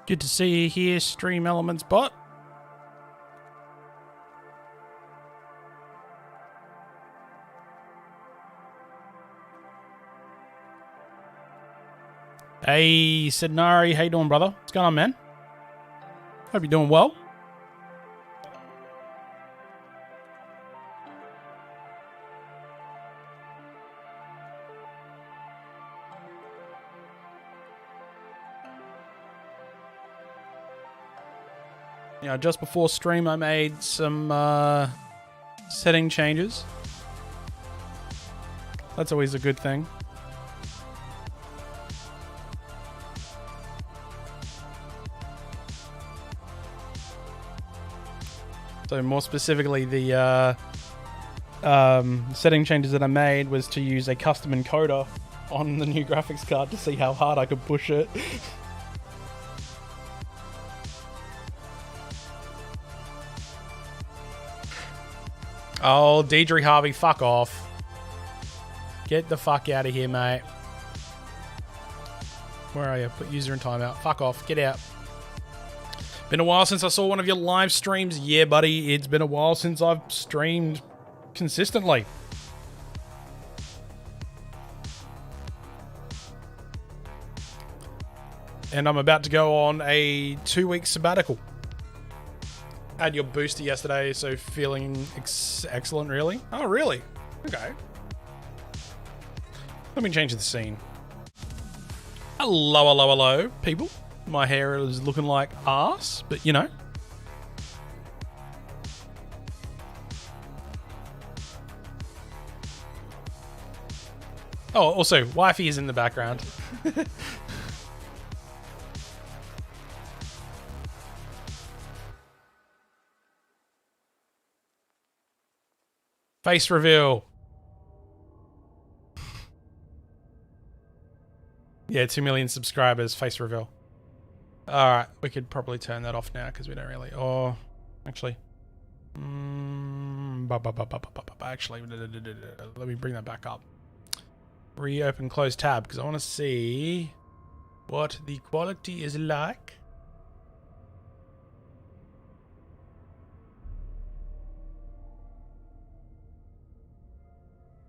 Good to see you here, Stream Elements bot. Hey, Sidnari, how you doing, brother? What's going on, man? Hope you're doing well. You know, just before stream, I made some setting changes. That's always a good thing. So more specifically, the setting changes that I made was to use a custom encoder on the new graphics card to see how hard I could push it. Oh, Deidre Harvey, fuck off. Get the fuck out of here, mate. Where are you? Put user in timeout. Fuck off. Get out. Been a while since I saw one of your live streams. Yeah, buddy. It's been a while since I've streamed consistently. And I'm about to go on a 2-week sabbatical. Had your booster yesterday, so feeling excellent, really? Oh, really? Okay. Let me change the scene. Hello, hello, hello, people. My hair is looking like arse, but you know. Oh, also, wifey is in the background. Face reveal. Yeah, 2 million subscribers, face reveal. Alright, we could probably turn that off now because we don't really... Oh, actually... Actually, let me bring that back up. Reopen, close tab, because I want to see what the quality is like.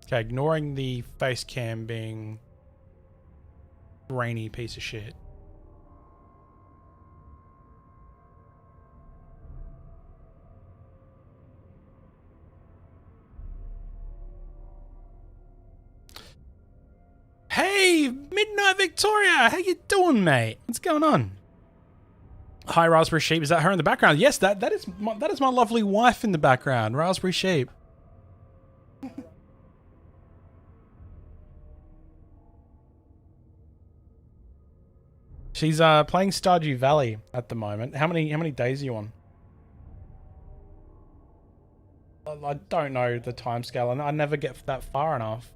Okay, ignoring the face cam being grainy piece of shit. Hey, Midnight Victoria, how you doing, mate? What's going on? Hi, Raspberry Sheep. Is that her in the background? Yes, that is my lovely wife in the background, Raspberry Sheep. She's playing Stardew Valley at the moment. How many days are you on? I don't know the timescale, and I never get that far enough.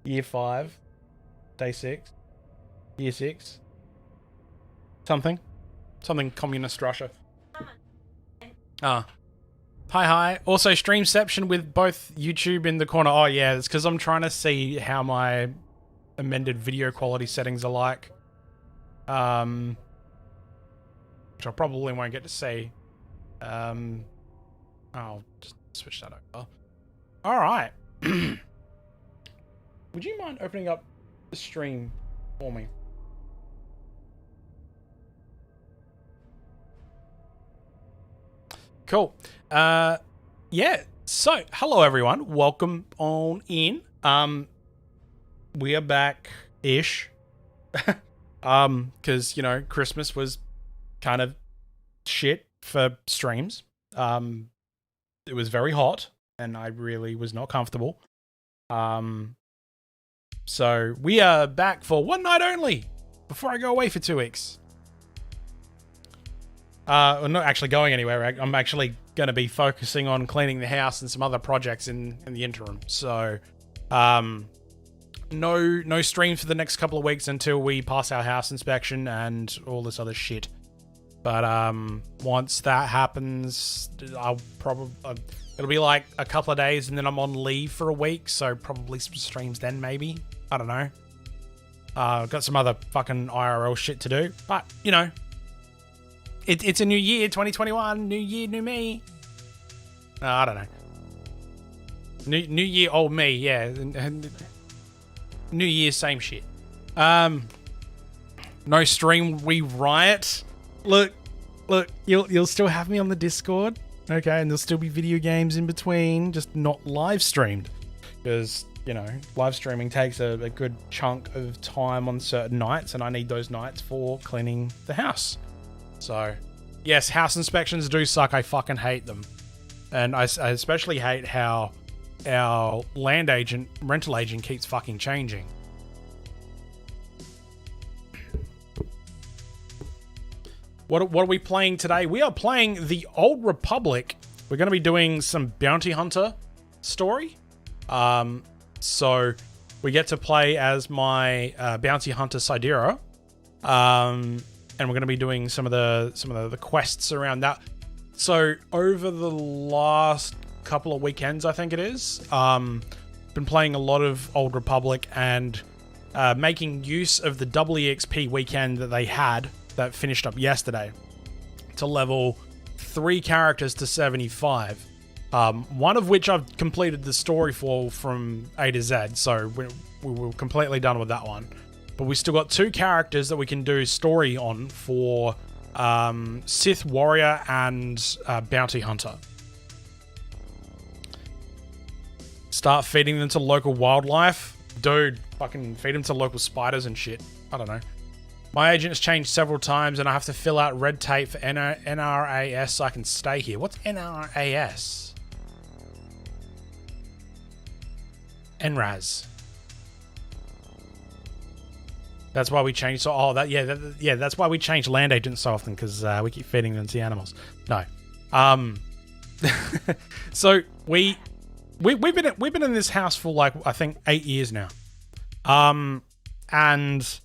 Year 5, day 6, year 6. Something communist Russia. Ah. Hi. Also, Streamception with both YouTube in the corner. Oh, yeah, it's because I'm trying to see how my amended video quality settings are like. Which I probably won't get to see. I'll just switch that over. All right. Would you mind opening up the stream for me? Cool. Yeah. So, hello everyone. Welcome on in. We are back-ish. Because, you know, Christmas was kind of shit for streams. It was very hot, and I really was not comfortable. So, we are back for one night only before I go away for 2 weeks. I'm not actually going anywhere. I'm actually going to be focusing on cleaning the house and some other projects in the interim. So, no stream for the next couple of weeks until we pass our house inspection and all this other shit. But once that happens, I'll probably it'll be like a couple of days, and then I'm on leave for a week, so probably some streams then, maybe. I don't know. I've got some other fucking IRL shit to do, but you know, it's a new year, 2021, new year, new me. I don't know. New year, old me, yeah. New year, same shit. No stream, we riot. Look, you'll still have me on the Discord, okay, and there'll still be video games in between, just not live streamed, because you know, live streaming takes a good chunk of time on certain nights, and I need those nights for cleaning the house. So, yes, house inspections do suck. I fucking hate them, and I especially hate how our rental agent keeps fucking changing. What are we playing today? We are playing the Old Republic. We're going to be doing some bounty hunter story. So we get to play as my bounty hunter Sidera. And we're going to be doing some of the quests around that. So over the last couple of weekends, I think it is, been playing a lot of Old Republic and making use of the EXP weekend that they had that finished up yesterday to level 3 characters to 75. One of which I've completed the story for from A to Z, so we were completely done with that one. But we still got 2 characters that we can do story on for Sith Warrior and Bounty Hunter. Start feeding them to local wildlife. Dude, fucking feed them to local spiders and shit. I don't know. My agent has changed several times and I have to fill out red tape for NRAS so I can stay here. What's NRAS? NRAS. That's why we changed. So, that's why we change land agents so often, because we keep feeding them to the animals. No. So we've been in this house for like, I think 8 years now. And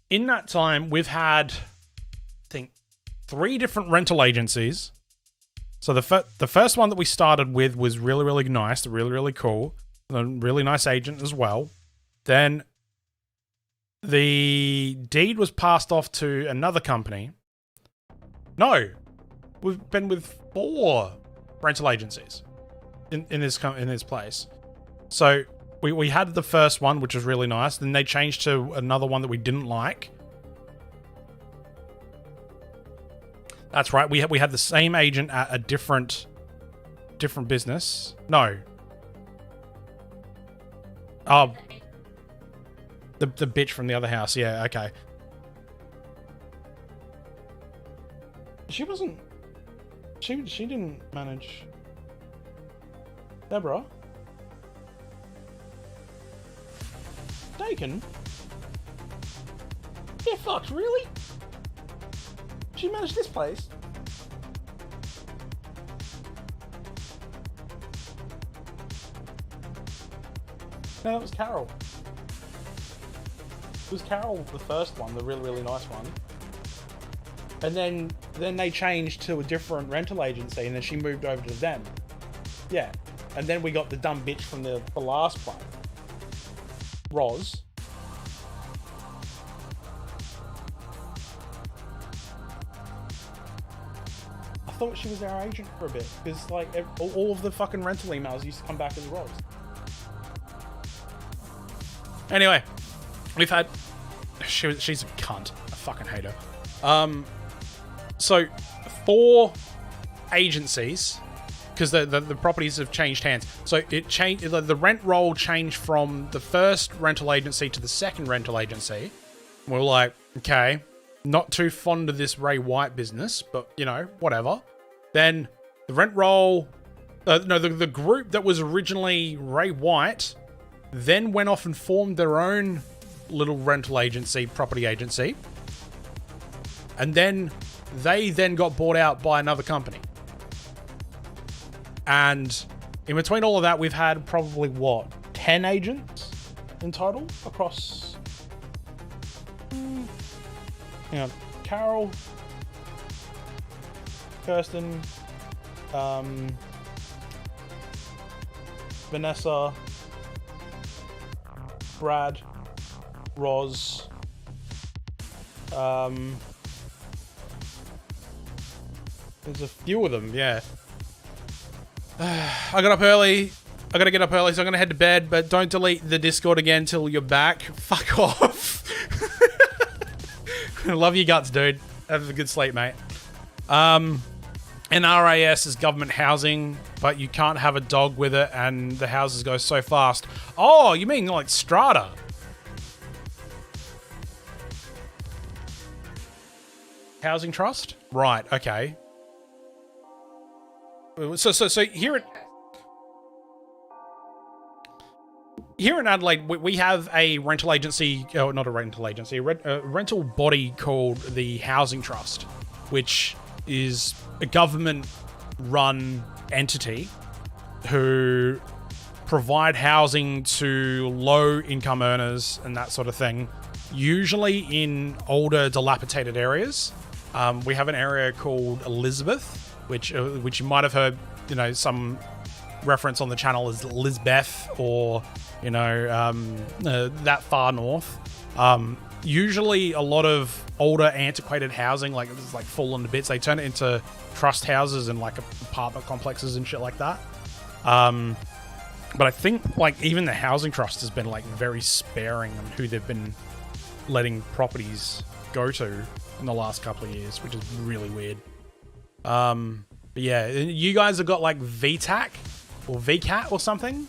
in that time, we've had, I think, 3 different rental agencies. So the first one that we started with was really, really nice, really, really cool. A really nice agent as well. Then the deed was passed off to another company. No, we've been with 4 rental agencies in this place. So we had the first one, which was really nice. Then they changed to another one that we didn't like. That's right. We had the same agent at a different business. No. Oh, the bitch from the other house. Yeah. Okay. She wasn't. She didn't manage. Deborah. Taken? Yeah, fucked, really? She managed this place? No, that was Carol. It was Carol, the first one, the really, really nice one. And then they changed to a different rental agency, and then she moved over to them. Yeah. And then we got the dumb bitch from the last one. Roz. I thought she was our agent for a bit, because like all of the fucking rental emails used to come back as Roz. Anyway, we've had... She's a cunt. I fucking hate her. So 4 agencies, because the properties have changed hands. So it changed. The rent roll changed from the first rental agency to the second rental agency. We're like, okay, not too fond of this Ray White business, but you know, whatever. Then the rent roll, the group that was originally Ray White, then went off and formed their own little rental agency, property agency, and then they got bought out by another company. And in between all of that, we've had probably, 10 agents in total across... Carol, Kirsten, Vanessa, Brad, Roz, there's a few of them, yeah. I got up early. I gotta get up early, so I'm gonna head to bed, but don't delete the Discord again till you're back. Fuck off. Love your guts, dude. Have a good sleep, mate. NRAS is government housing, but you can't have a dog with it, and the houses go so fast. Oh, you mean like strata? Housing trust? Right, okay. So here in Adelaide, we have a rental agency, oh, not a rental agency, a rental body called the Housing Trust, which is a government-run entity who provide housing to low-income earners and that sort of thing, usually in older, dilapidated areas. We have an area called Elizabeth, which you might have heard, you know, some reference on the channel as Lisbeth, or, you know, that far north. Usually a lot of older, antiquated housing, like it's like fallen to bits. They turn it into trust houses and like apartment complexes and shit like that. But I think like even the housing trust has been like very sparing on who they've been letting properties go to in the last couple of years, which is really weird. But yeah, you guys have got like VTAC or VCAT or something.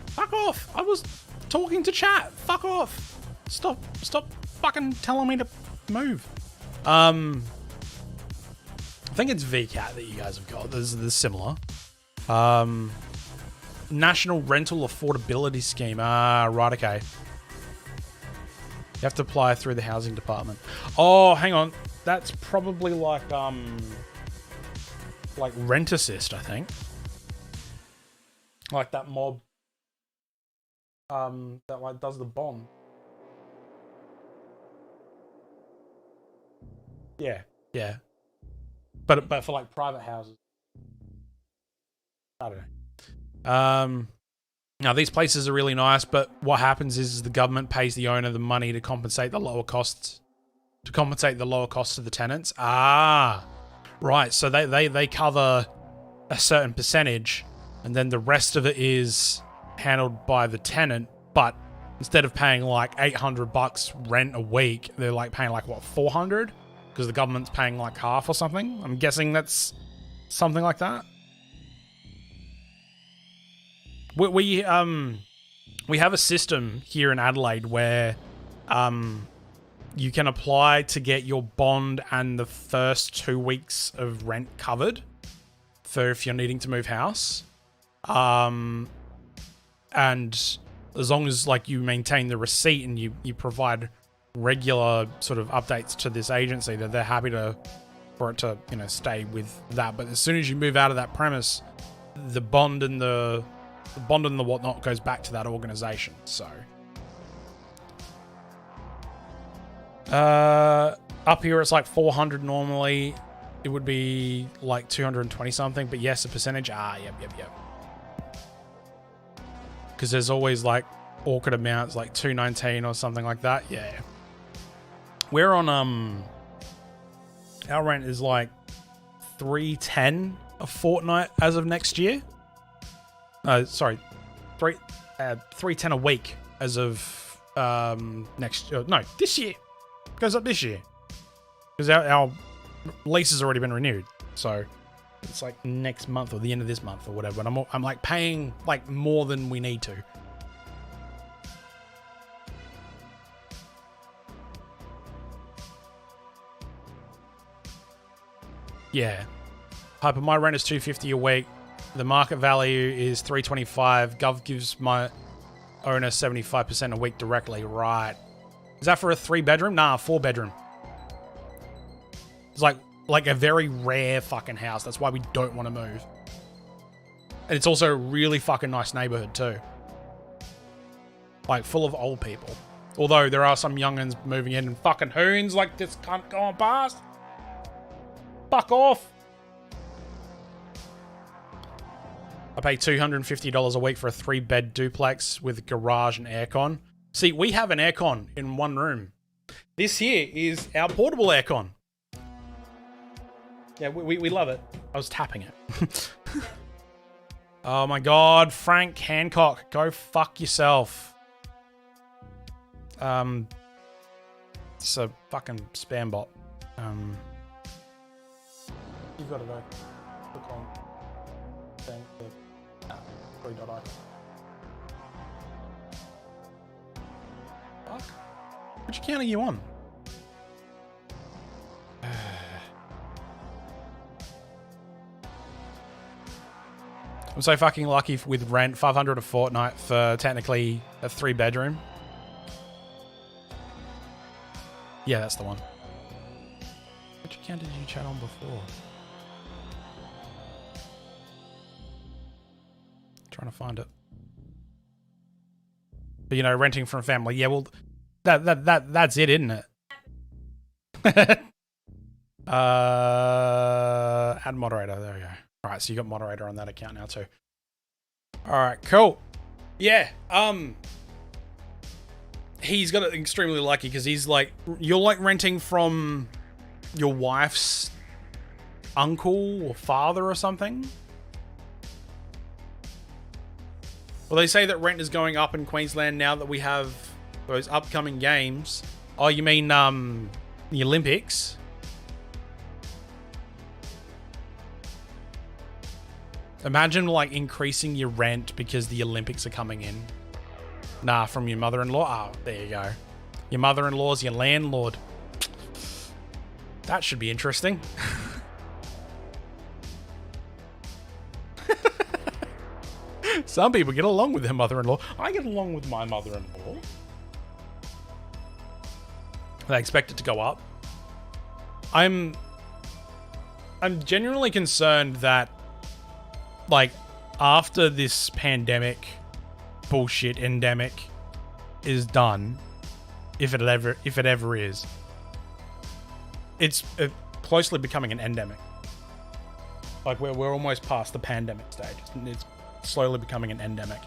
Fuck off! I was talking to chat. Fuck off! Stop fucking telling me to move. I think it's VCAT that you guys have got. There's similar. National Rental Affordability Scheme. Ah, right, okay. You have to apply through the housing department. Oh, hang on. That's probably like Rent Assist, I think. Like that mob that like does the bond. Yeah, yeah. But for like private houses. I don't know. Now these places are really nice, but what happens is the government pays the owner the money to compensate the lower costs. To compensate the lower costs of the tenants. Ah, right. So they cover a certain percentage, and then the rest of it is handled by the tenant. But instead of paying like $800 rent a week, they're like paying like what, 400? Because the government's paying like half or something. I'm guessing that's something like that. We have a system here in Adelaide where you can apply to get your bond and the first 2 weeks of rent covered for if you're needing to move house. And as long as like you maintain the receipt and you provide regular sort of updates to this agency, that they're happy for it to, you know, stay with that. But as soon as you move out of that premise, the bond and the whatnot goes back to that organization. So up here it's like 400 normally. It would be like 220 something, but yes, a percentage. Yep. Because there's always like awkward amounts, like 219 or something like that. Yeah. We're on our rent is like 310 a fortnight as of next year. Sorry, 310 a week as of this year. It goes up this year because our lease has already been renewed. So it's like next month or the end of this month or whatever. And I'm like paying like more than we need to. Yeah. Hyper, my rent is $250 a week. The market value is $325. Gov gives my owner 75% a week directly. Right. Is that for a 3-bedroom? Nah, 4-bedroom. It's like a very rare fucking house. That's why we don't want to move. And it's also a really fucking nice neighborhood too. Like full of old people. Although there are some young'uns moving in and fucking hoons like this cunt going past. Fuck off. I pay $250 a week for a 3-bed duplex with garage and aircon. See, we have an aircon in one room. This here is our portable aircon. Yeah, we love it. I was tapping it. Oh my god, Frank Hancock, go fuck yourself. It's a fucking spam bot. You've got to go. Click on thing for 3.0. Fuck. Which account are you on? I'm so fucking lucky with rent, $500 a fortnight for technically a 3-bedroom. Yeah, that's the one. Which account did you chat on before? Trying to find it. But you know, renting from family. Yeah, well, that's it, isn't it? Add moderator. There we go. All right, so you got moderator on that account now too. All right, cool. Yeah. He's got it extremely lucky because he's like, you're like renting from your wife's uncle or father or something. Well, they say that rent is going up in Queensland now that we have those upcoming games. Oh, you mean the Olympics? Imagine like increasing your rent because the Olympics are coming in. Nah, from your mother-in-law. Oh, there you go. Your mother-in-law's your landlord. That should be interesting. Some people get along with their mother-in-law. I get along with my mother-in-law. They expect it to go up. I'm genuinely concerned that, like, after this pandemic bullshit endemic is done, if it ever is, it's closely becoming an endemic. Like, we're almost past the pandemic stage. It's slowly becoming an endemic.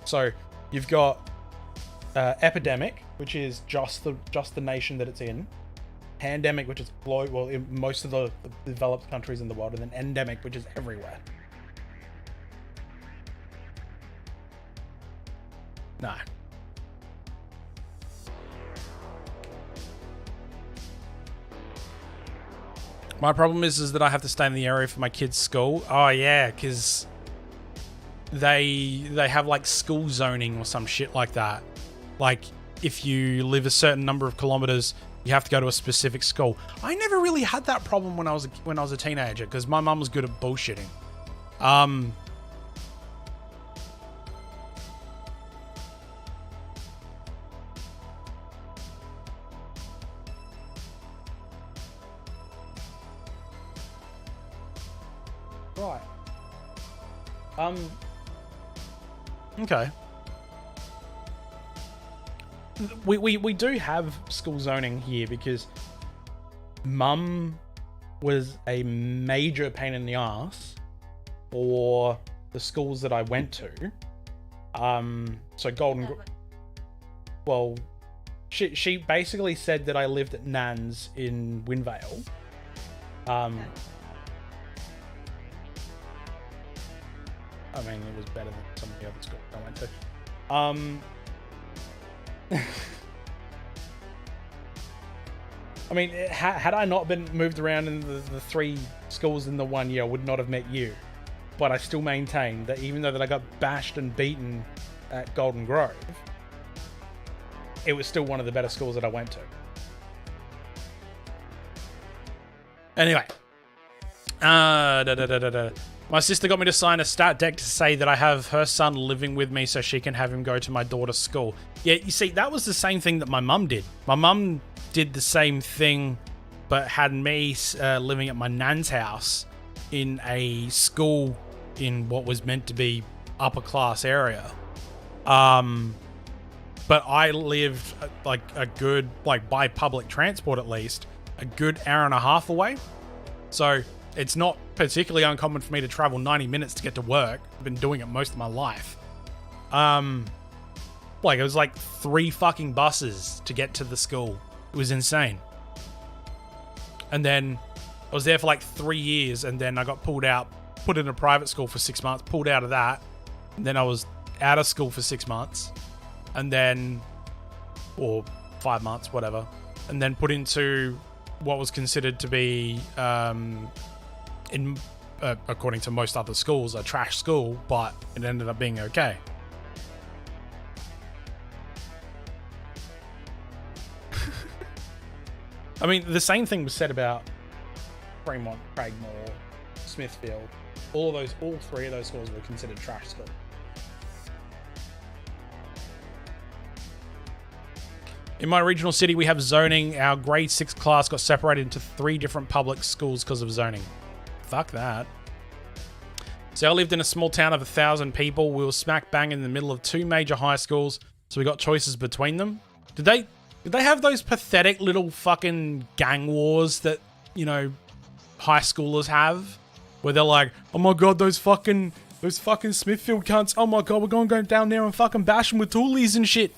So you've got epidemic, which is just the nation that it's in. Pandemic, which is global, in most of the developed countries in the world, and then endemic, which is everywhere. No. My problem is that I have to stay in the area for my kids' school. Oh yeah, because they have like school zoning or some shit like that. Like, if you live a certain number of kilometers, you have to go to a specific school. I never really had that problem when I was a teenager because my mum was good at bullshitting. Right. Okay. We do have school zoning here because Mum was a major pain in the ass for the schools that I went to. So well, she basically said that I lived at Nan's in Winvale. I mean, it was better than some of the other schools I went to. I mean, had I not been moved around in the 3 schools in the 1 year, I would not have met you. But I still maintain that even though that I got bashed and beaten at Golden Grove, it was still one of the better schools that I went to. Anyway. My sister got me to sign a stat deck to say that I have her son living with me so she can have him go to my daughter's school. Yeah, you see, that was the same thing that my mum did. My mum did the same thing, but had me living at my nan's house in a school in what was meant to be upper class area. But I lived like a good, like by public transport at least, a good hour and a half away. So it's not particularly uncommon for me to travel 90 minutes to get to work. I've been doing it most of my life. Like, it was like 3 fucking buses to get to the school. It was insane. And then I was there for like 3 years, and then I got pulled out, put in a private school for 6 months, pulled out of that. And then I was out of school for 6 months. And then, or 5 months, whatever. And then put into what was considered to be, according to most other schools, a trash school, but it ended up being okay. I mean, the same thing was said about Fremont, Craigmore, Smithfield. All 3 of those schools were considered trash schools. In my regional city, we have zoning. Our grade 6 class got separated into 3 different public schools because of zoning. Fuck that. So I lived in a small town of 1,000 people. We were smack bang in the middle of 2 major high schools, so we got choices between them. Did they have those pathetic little fucking gang wars that, you know, high schoolers have? Where they're like, oh my god, those fucking Smithfield cunts. Oh my god, we're going to go down there and fucking bash them with toolies and shit.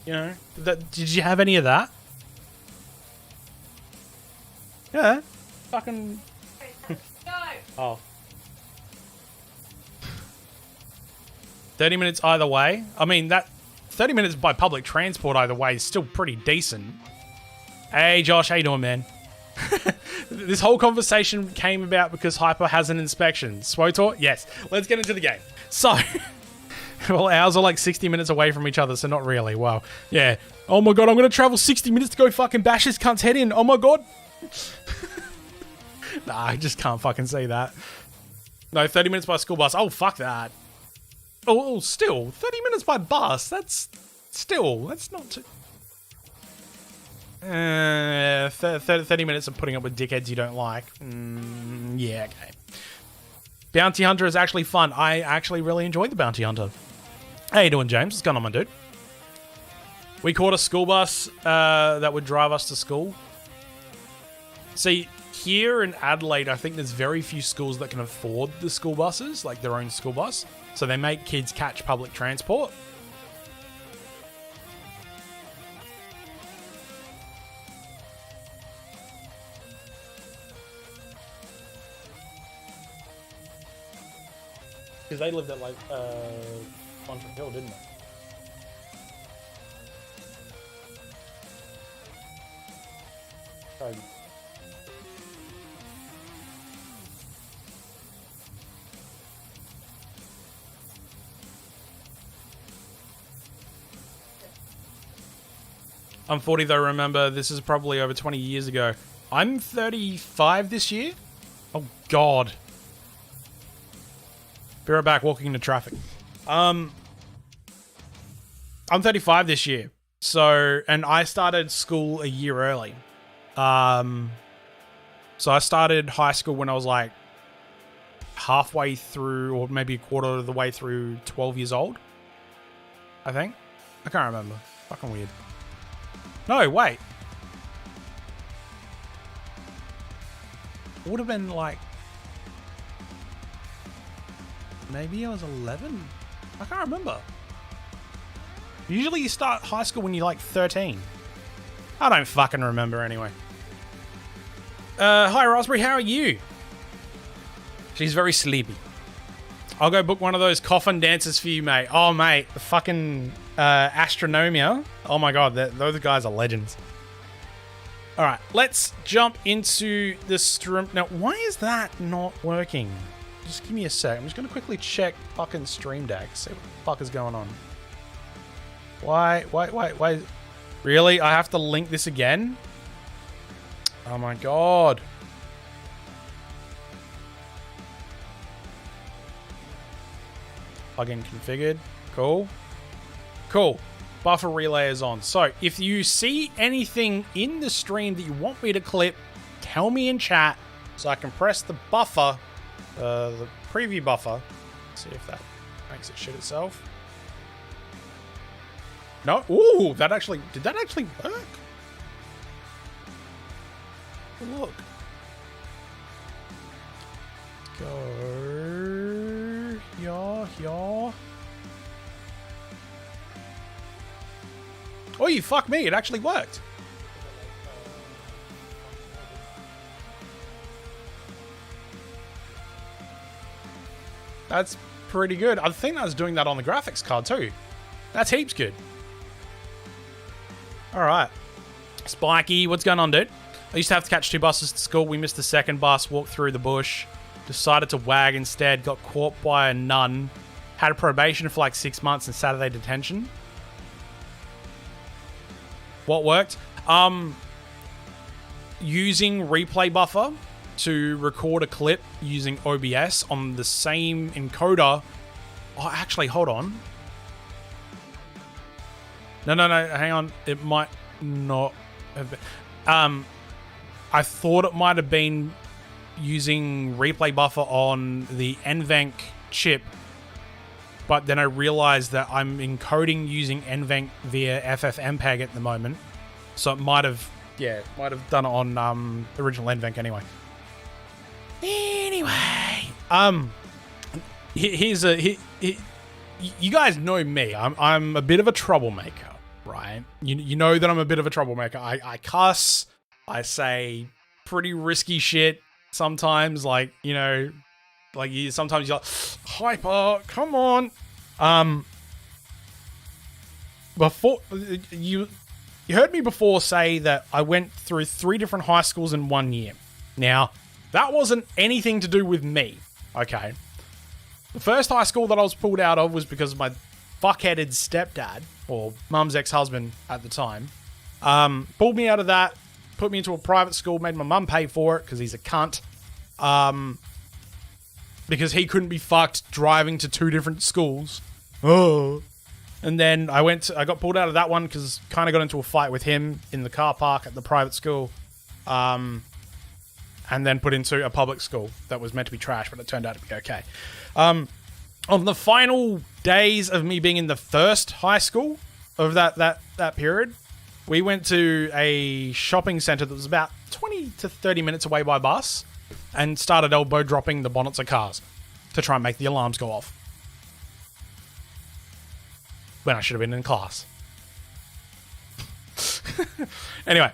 You know? Did you have any of that? Yeah. Fucking... Oh. 30 minutes either way. I mean, that 30 minutes by public transport either way is still pretty decent. Hey, Josh, how you doing, man? This whole conversation came about because Hyper has an inspection. SWTOR? Yes. Let's get into the game. So, well, ours are like 60 minutes away from each other, so not really. Wow. Yeah. Oh my god, I'm going to travel 60 minutes to go fucking bash this cunt's head in. Oh my god. Nah, I just can't fucking say that. No, 30 minutes by school bus. Oh, fuck that. Oh, still, 30 minutes by bus. That's not too... 30 minutes of putting up with dickheads you don't like. Yeah, okay. Bounty Hunter is actually fun. I actually really enjoyed the Bounty Hunter. How you doing, James? What's going on, my dude? We caught a school bus that would drive us to school. See, here in Adelaide, I think there's very few schools that can afford the school buses, like their own school bus. So they make kids catch public transport. Because they lived at like Quantum Hill, didn't they? Sorry. I'm 40 though, remember, this is probably over 20 years ago. I'm 35 this year? Oh god. Be right back, walking into traffic. I'm 35 this year. So, and I started school a year early. So I started high school when I was like halfway through, or maybe a quarter of the way through 12 years old. I think. I can't remember. Fucking weird. No, wait. It would have been like... maybe I was 11? I can't remember. Usually you start high school when you're like 13. I don't fucking remember anyway. Hi Raspberry, how are you? She's very sleepy. I'll go book one of those coffin dances for you, mate. Oh, mate. The fucking Astronomia. Oh my god, those guys are legends. Alright, let's jump into the stream. Now, why is that not working? Just give me a sec. I'm just going to quickly check fucking Stream Deck. See what the fuck is going on. Why? Really? I have to link this again? Oh my god. Plugin configured. Cool. Cool. Buffer relay is on. So, if you see anything in the stream that you want me to clip, tell me in chat so I can press the buffer, the preview buffer. See if that makes it shit itself. No? Ooh, that actually... did that actually work? Look. Go. Yeah. Oh, you fuck me. It actually worked. That's pretty good. I think I was doing that on the graphics card too. That's heaps good. All right. Spiky, what's going on, dude? I used to have to catch 2 buses to school. We missed the second bus, walked through the bush, decided to wag instead, got caught by a nun, had a probation for like 6 months and Saturday detention. What worked? Using replay buffer to record a clip using OBS on the same encoder. Oh, actually, hold on. No, hang on. It might not have been. I thought it might have been using replay buffer on the NVENC chip, but then I realized that I'm encoding using NVENC via FFmpeg at the moment. So it might have done it on original NVENC anyway. You guys know me. I'm a bit of a troublemaker, right? You know that I'm a bit of a troublemaker. I cuss. I say pretty risky shit sometimes. Like, you know, like sometimes you're like, hyper, come on. Before you heard me before say that I went through 3 different high schools in 1 year. Now, that wasn't anything to do with me, okay? The first high school that I was pulled out of was because of my fuckheaded stepdad, or mum's ex-husband at the time, pulled me out of that, put me into a private school, made my mum pay for it because he's a cunt, because he couldn't be fucked driving to 2 different schools. Oh. And then I got pulled out of that one because kind of got into a fight with him in the car park at the private school. And then put into a public school that was meant to be trash, but it turned out to be okay. On the final days of me being in the first high school of that period, we went to a shopping centre that was about 20 to 30 minutes away by bus and started elbow dropping the bonnets of cars to try and make the alarms go off. When I should have been in class. Anyway,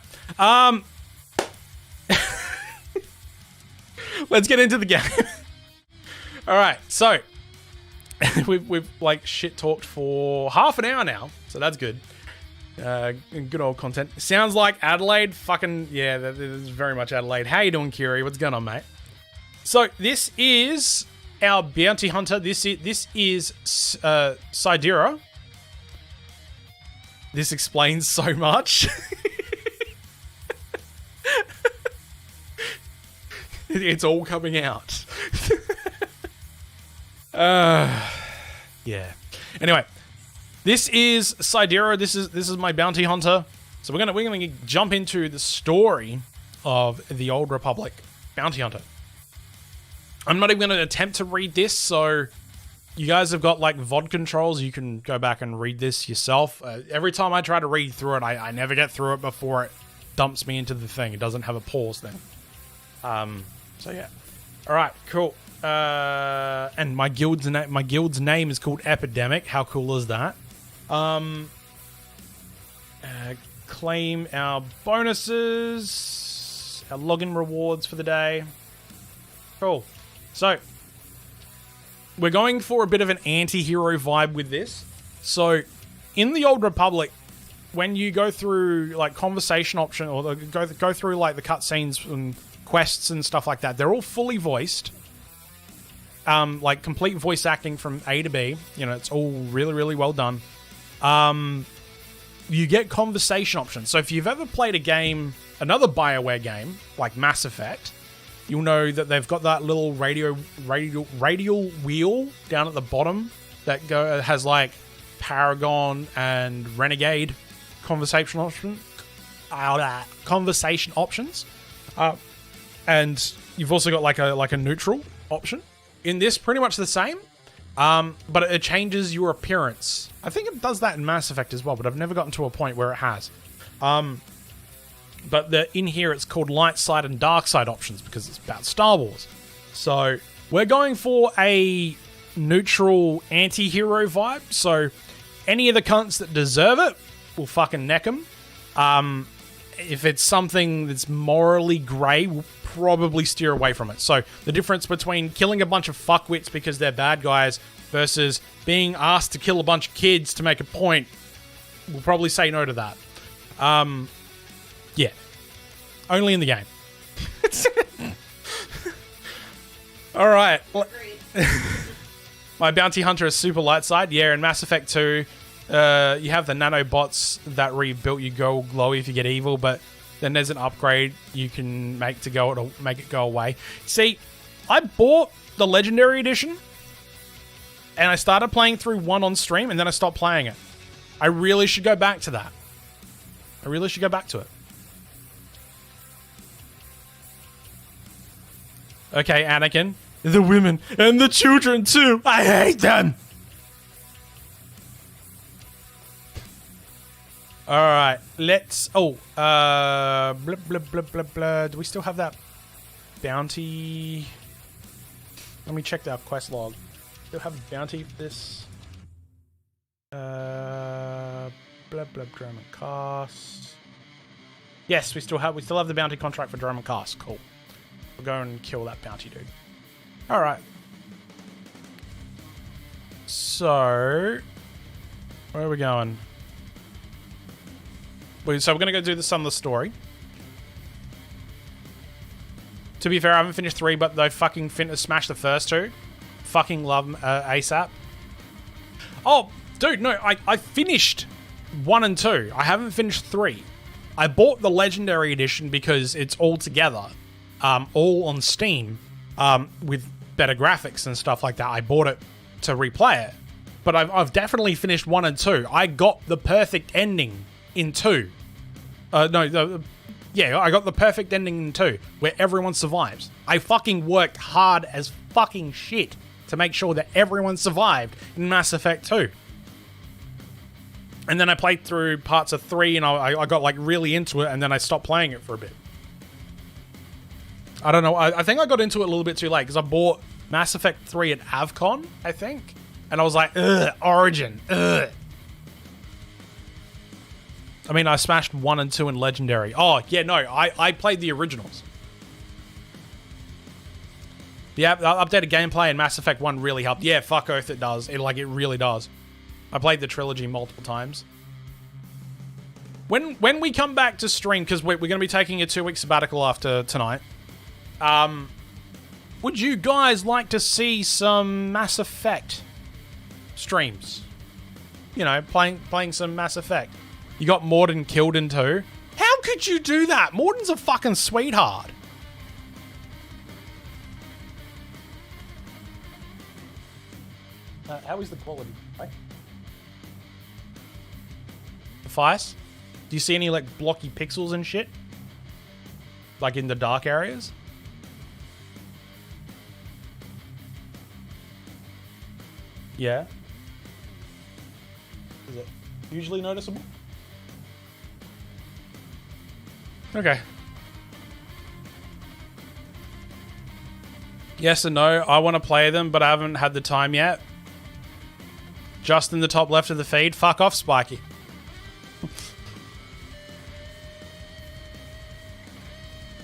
let's get into the game. All right, so we've like shit talked for half an hour now, so that's good. Good old content. Sounds like Adelaide. Fucking yeah, that is very much Adelaide. How you doing, Kiri? What's going on, mate? So this is our bounty hunter. This is SWTOR. This explains so much. It's all coming out. Yeah. Anyway, this is SWTOR. This is my bounty hunter. So we're gonna jump into the story of the Old Republic bounty hunter. I'm not even gonna attempt to read this, so you guys have got like VOD controls. You can go back and read this yourself. Every time I try to read through it, I never get through it before it dumps me into the thing. It doesn't have a pause then. So yeah. All right, cool. And my guild's name is called Epidemic. How cool is that? Claim our bonuses, our login rewards for the day. Cool. So we're going for a bit of an anti-hero vibe with this. So in the Old Republic, when you go through like conversation option or go through like the cutscenes and quests and stuff like that, they're all fully voiced. Like complete voice acting from A to B. You know, it's all really, really well done. You get conversation options. So if you've ever played a game, another BioWare game, like Mass Effect, you'll know that they've got that little radial wheel down at the bottom that has like Paragon and Renegade conversation options. And you've also got like a neutral option. In this, pretty much the same, but it changes your appearance. I think it does that in Mass Effect as well, but I've never gotten to a point where it has. But in here it's called light side and dark side options because it's about Star Wars. So we're going for a neutral anti-hero vibe. So any of the cunts that deserve it, we'll fucking neck them. If it's something that's morally grey, we'll probably steer away from it. So the difference between killing a bunch of fuckwits because they're bad guys versus being asked to kill a bunch of kids to make a point, we'll probably say no to that. Yeah. Only in the game. Alright. My bounty hunter is super light side. Yeah, in Mass Effect 2, you have the nanobots that rebuilt you go glowy if you get evil, but then there's an upgrade you can make to make it go away. See, I bought the Legendary Edition, and I started playing through 1 on stream, and then I stopped playing it. I really should go back to that. I really should go back to it. Okay, Anakin. The women and the children too. I hate them. Alright, let's... Oh, blah, blah, blah, blah, blah. Do we still have that bounty? Let me check that quest log. Still have a bounty for this? Blah, blah, Dromund Kaas. Yes, we still have the bounty contract for Dromund Kaas. Cool. We'll go and kill that bounty dude. Alright. So, where are we going? So we're going to go do some of the story. To be fair, I haven't finished 3, but they fucking smashed the first 2. Fucking love ASAP. Oh, dude, no, I finished 1 and 2. I haven't finished 3. I bought the Legendary Edition because it's all together. All on Steam. With better graphics and stuff like that. I bought it to replay it. But I've definitely finished 1 and 2. I got the perfect ending in 2. I got the perfect ending in 2, where everyone survives. I fucking worked hard as fucking shit to make sure that everyone survived in Mass Effect 2. And then I played through parts of 3, and I got like really into it, and then I stopped playing it for a bit. I don't know, I think I got into it a little bit too late, because I bought Mass Effect 3 at AvCon, I think. And I was like, ugh, Origin, ugh. I mean, I smashed 1 and 2 in Legendary. Oh, yeah, no, I played the originals. The updated gameplay in Mass Effect 1 really helped. Yeah, fuck oath it does. It really does. I played the trilogy multiple times. When we come back to stream, because we're going to be taking a 2-week sabbatical after tonight, would you guys like to see some Mass Effect streams? You know, playing some Mass Effect. You got Morden killed in 2. How could you do that? Morden's a fucking sweetheart. How is the quality? Right? The Fice? Do you see any, like, blocky pixels and shit? Like, in the dark areas? Yeah. Is it usually noticeable? Okay. Yes and no. I want to play them, but I haven't had the time yet. Just in the top left of the feed. Fuck off, Spiky.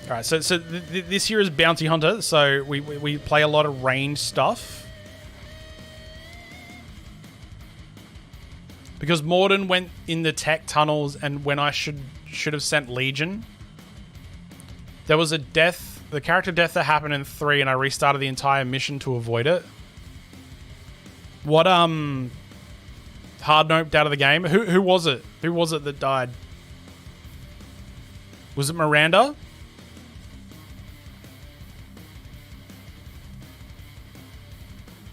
Alright, so this here is Bounty Hunter, so we play a lot of range stuff. Because Morden went in the tech tunnels, and when I should have sent Legion, there was a death, the character death that happened in 3, and I restarted the entire mission to avoid it. What, hard noped out of the game? Who was it? Who was it that died? Was it Miranda?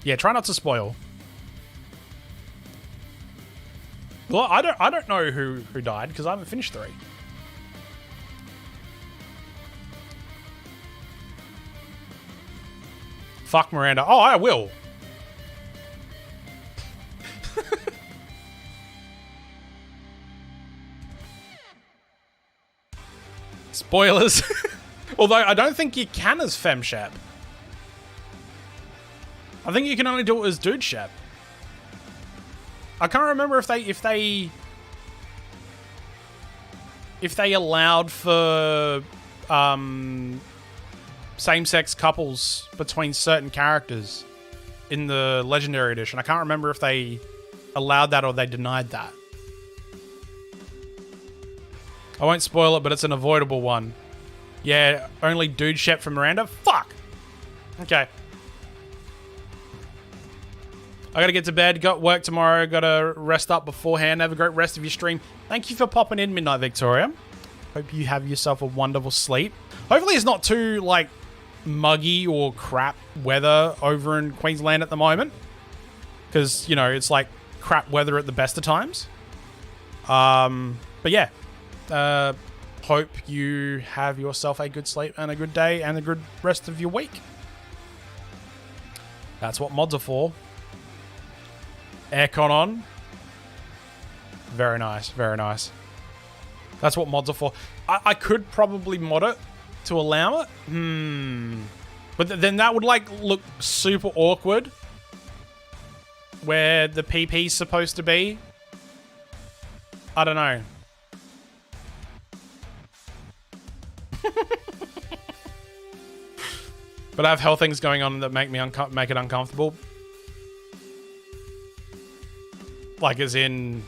Yeah, try not to spoil. Well, I don't know who died, because I haven't finished 3. Fuck Miranda. Oh, I will. Spoilers. Although I don't think you can as femshep. I think you can only do it as dudeshep. I can't remember if they allowed for same-sex couples between certain characters in the Legendary Edition. I can't remember if they allowed that or they denied that. I won't spoil it, but it's an avoidable one. Yeah, only dude shep from Miranda? Fuck! Okay. I gotta get to bed. Got work tomorrow. Gotta rest up beforehand. Have a great rest of your stream. Thank you for popping in, Midnight Victoria. Hope you have yourself a wonderful sleep. Hopefully it's not too, like, muggy or crap weather over in Queensland at the moment. Because, you know, it's like crap weather at the best of times. But yeah. Hope you have yourself a good sleep and a good day and a good rest of your week. That's what mods are for. Aircon on. Very nice, very nice. That's what mods are for. I could probably mod it to allow it. But then that would, like, look super awkward. Where the PP's supposed to be. I don't know. But I have health things going on that make it uncomfortable. Like, as in,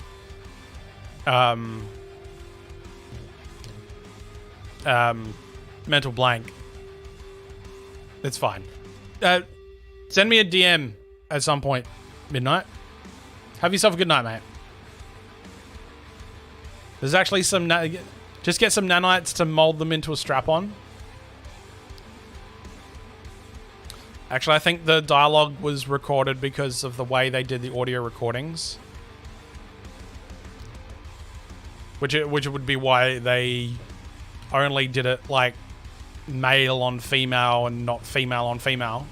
mental blank. It's fine. Send me a DM at some point, Midnight. Have yourself a good night, mate. There's actually some... Just get some nanites to mold them into a strap-on. Actually, I think the dialogue was recorded because of the way they did the audio recordings. Which would be why they only did it, like, male on female and not female on female.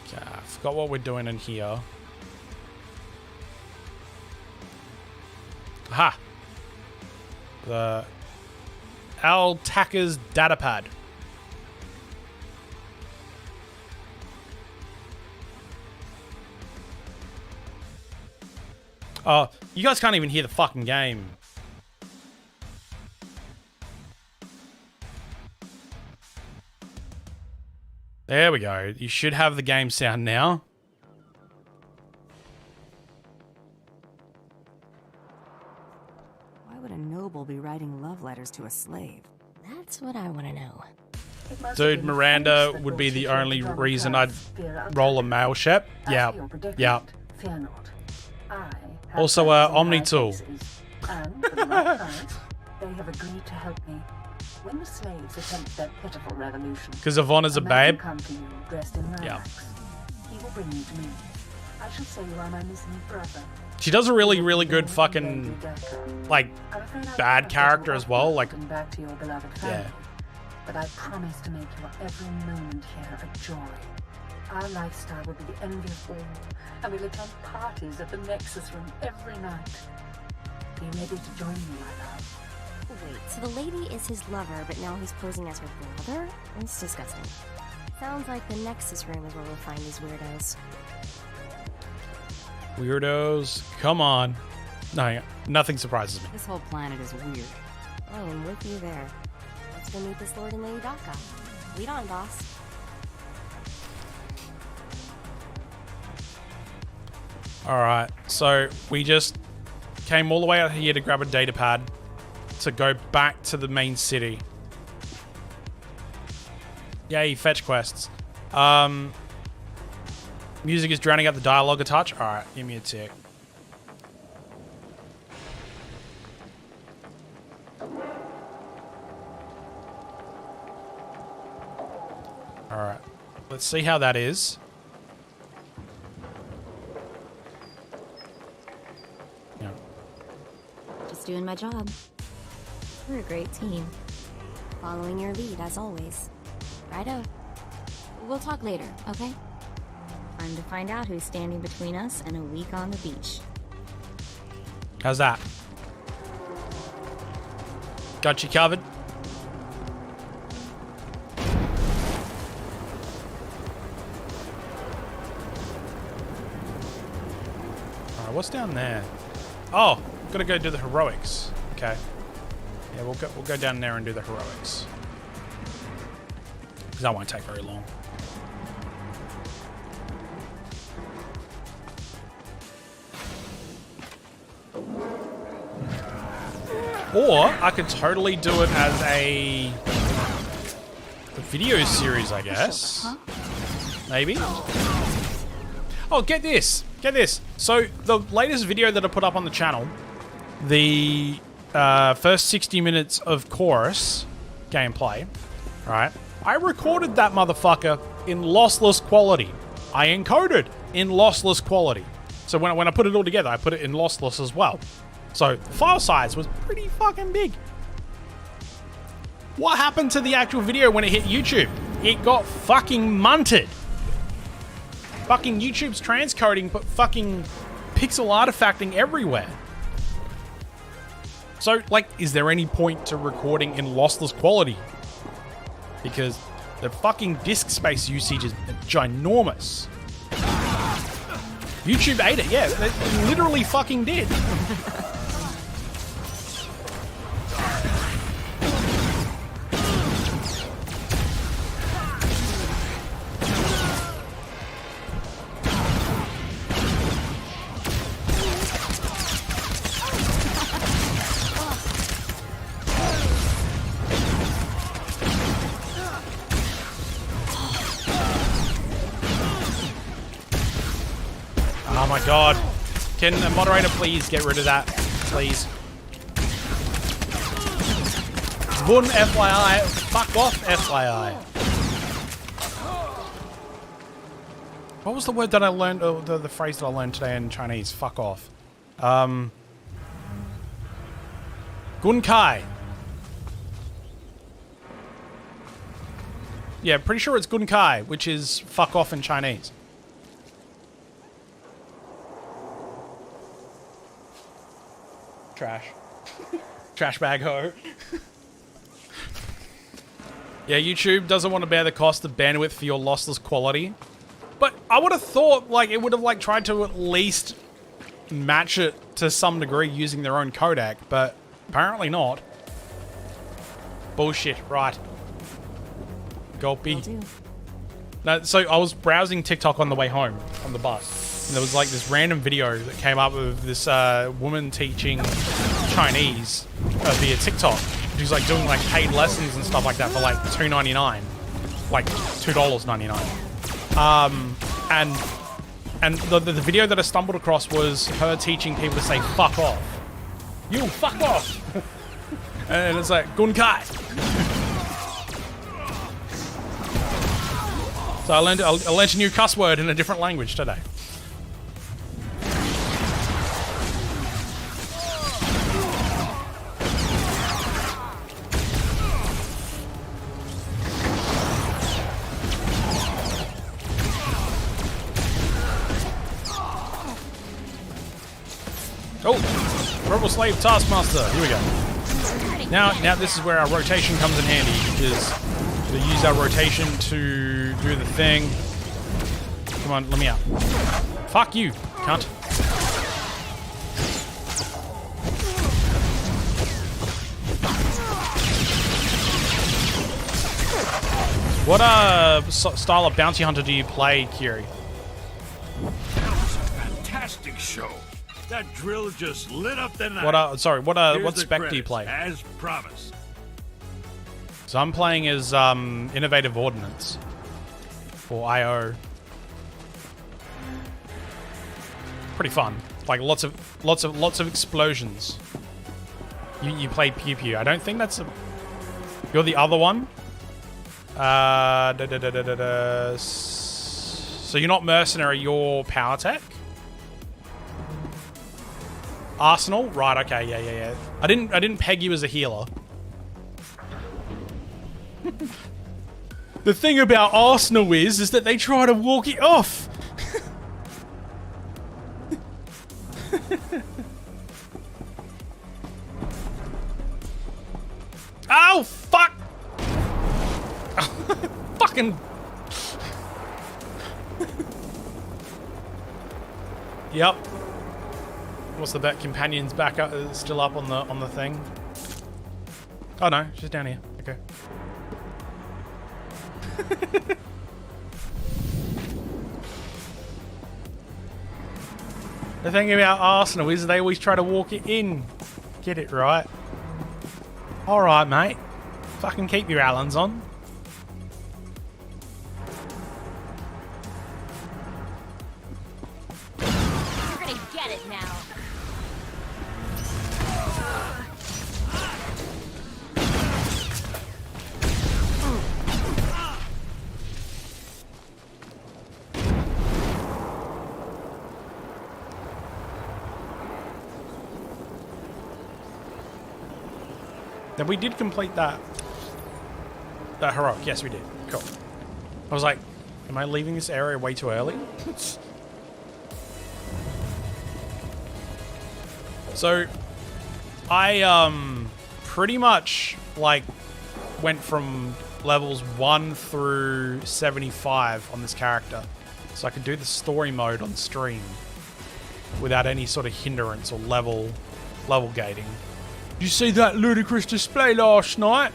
Okay, I forgot what we're doing in here. Aha! The Altacker's datapad. Oh, you guys can't even hear the fucking game. There we go. You should have the game sound now. Why would a noble be writing love letters to a slave? That's what I want to know. Dude, Miranda would be the only reason I'd roll a male shep. Yeah. Yeah. Also, Omni tool. They have agreed to help me when the slaves attempt their pitiful revolution. Because Yvonne is a babe. Come to you dressed in rags. Yeah. He will bring you to me. I shall say you are my missing brother. She does a really, really good fucking, like, bad character as well. Like, back to your beloved family. yeah. But I promise to make your every moment here a joy. Our lifestyle will be the envy of all, and we'll attend parties at the Nexus Room every night. Be ready to join me, my love. Wait, so the lady is his lover, but now he's posing as her brother? It's disgusting. Sounds like the Nexus Room is where we'll find these weirdos. Weirdos, come on. No, nothing surprises me. This whole planet is weird. I am with you there. Let's go meet this Lord and Lady Daka. Lead on, boss. Alright, so we just came all the way out here to grab a data pad to go back to the main city. Yay, fetch quests. Music is drowning out the dialogue a touch. Alright, give me a tick. Alright, let's see how that is. Yeah. Just doing my job. We're a great team. Following your lead, as always. Righto. We'll talk later, okay? Time to find out who's standing between us and a week on the beach. How's that? Got you covered. Alright, what's down there? Oh, gotta go do the heroics. Okay. Yeah, we'll go down there and do the heroics. Because that won't take very long. Or I could totally do it as a video series, I guess. Huh? Maybe. Oh, get this. Get this. So the latest video that I put up on the channel, the first 60 minutes of chorus gameplay, right? I recorded that motherfucker in lossless quality. I encoded in lossless quality. So when I put it all together, I put it in lossless as well. So the file size was pretty fucking big. What happened to the actual video when it hit YouTube? It got fucking munted. Fucking YouTube's transcoding, but fucking pixel artifacting everywhere. So, like, is there any point to recording in lossless quality? Because the fucking disk space usage is ginormous. YouTube ate it, yeah, they literally fucking did. Oh my god. Can the moderator please get rid of that? Please. Bun FYI. Fuck off FYI. What was the word that I learned, or the phrase that I learned today in Chinese? Fuck off. Gun Kai. Yeah, pretty sure it's Gun Kai, which is fuck off in Chinese. Trash. Trash bag ho. Yeah, YouTube doesn't want to bear the cost of bandwidth for your lossless quality. But I would have thought, like, it would have, like, tried to at least match it to some degree using their own codec, but apparently not. Bullshit, right. Gulpy. No, so I was browsing TikTok on the way home, on the bus. And there was like this random video that came up of this woman teaching Chinese via TikTok. She's like doing like paid lessons and stuff like that for like $2.99, like $2.99. And the video that I stumbled across was her teaching people to say "fuck off." You fuck off, and it's like Gun Kai. So I learned a new cuss word in a different language today. Oh, Rebel Slave Taskmaster. Here we go. Now this is where our rotation comes in handy, because we use our rotation to do the thing. Come on, let me out. Fuck you, cunt. What style of bounty hunter do you play, Kiri? That was a fantastic show. That drill just lit up the night. What spec do you play? As promised. So I'm playing as Innovative Ordnance for IO. Pretty fun. Like lots of explosions. You play Pew Pew. I don't think that's a. You're the other one. So you're not mercenary. You're power tech. Arsenal, right? Okay, yeah. I didn't peg you as a healer. The thing about Arsenal is that they try to walk it off. Oh, fuck! Fucking... Yep. What's the bet? Companion's back up, still up on the thing. Oh no, she's down here. Okay. The thing about Arsenal is they always try to walk it in. Get it right. Alright, mate. Fucking keep your Allens on. You're gonna get it now. Then we did complete that heroic. Yes, we did. Cool. I was like, am I leaving this area way too early? So, I pretty much like went from levels 1 through 75 on this character, so I could do the story mode on stream without any sort of hindrance or level gating. Did you see that ludicrous display last night?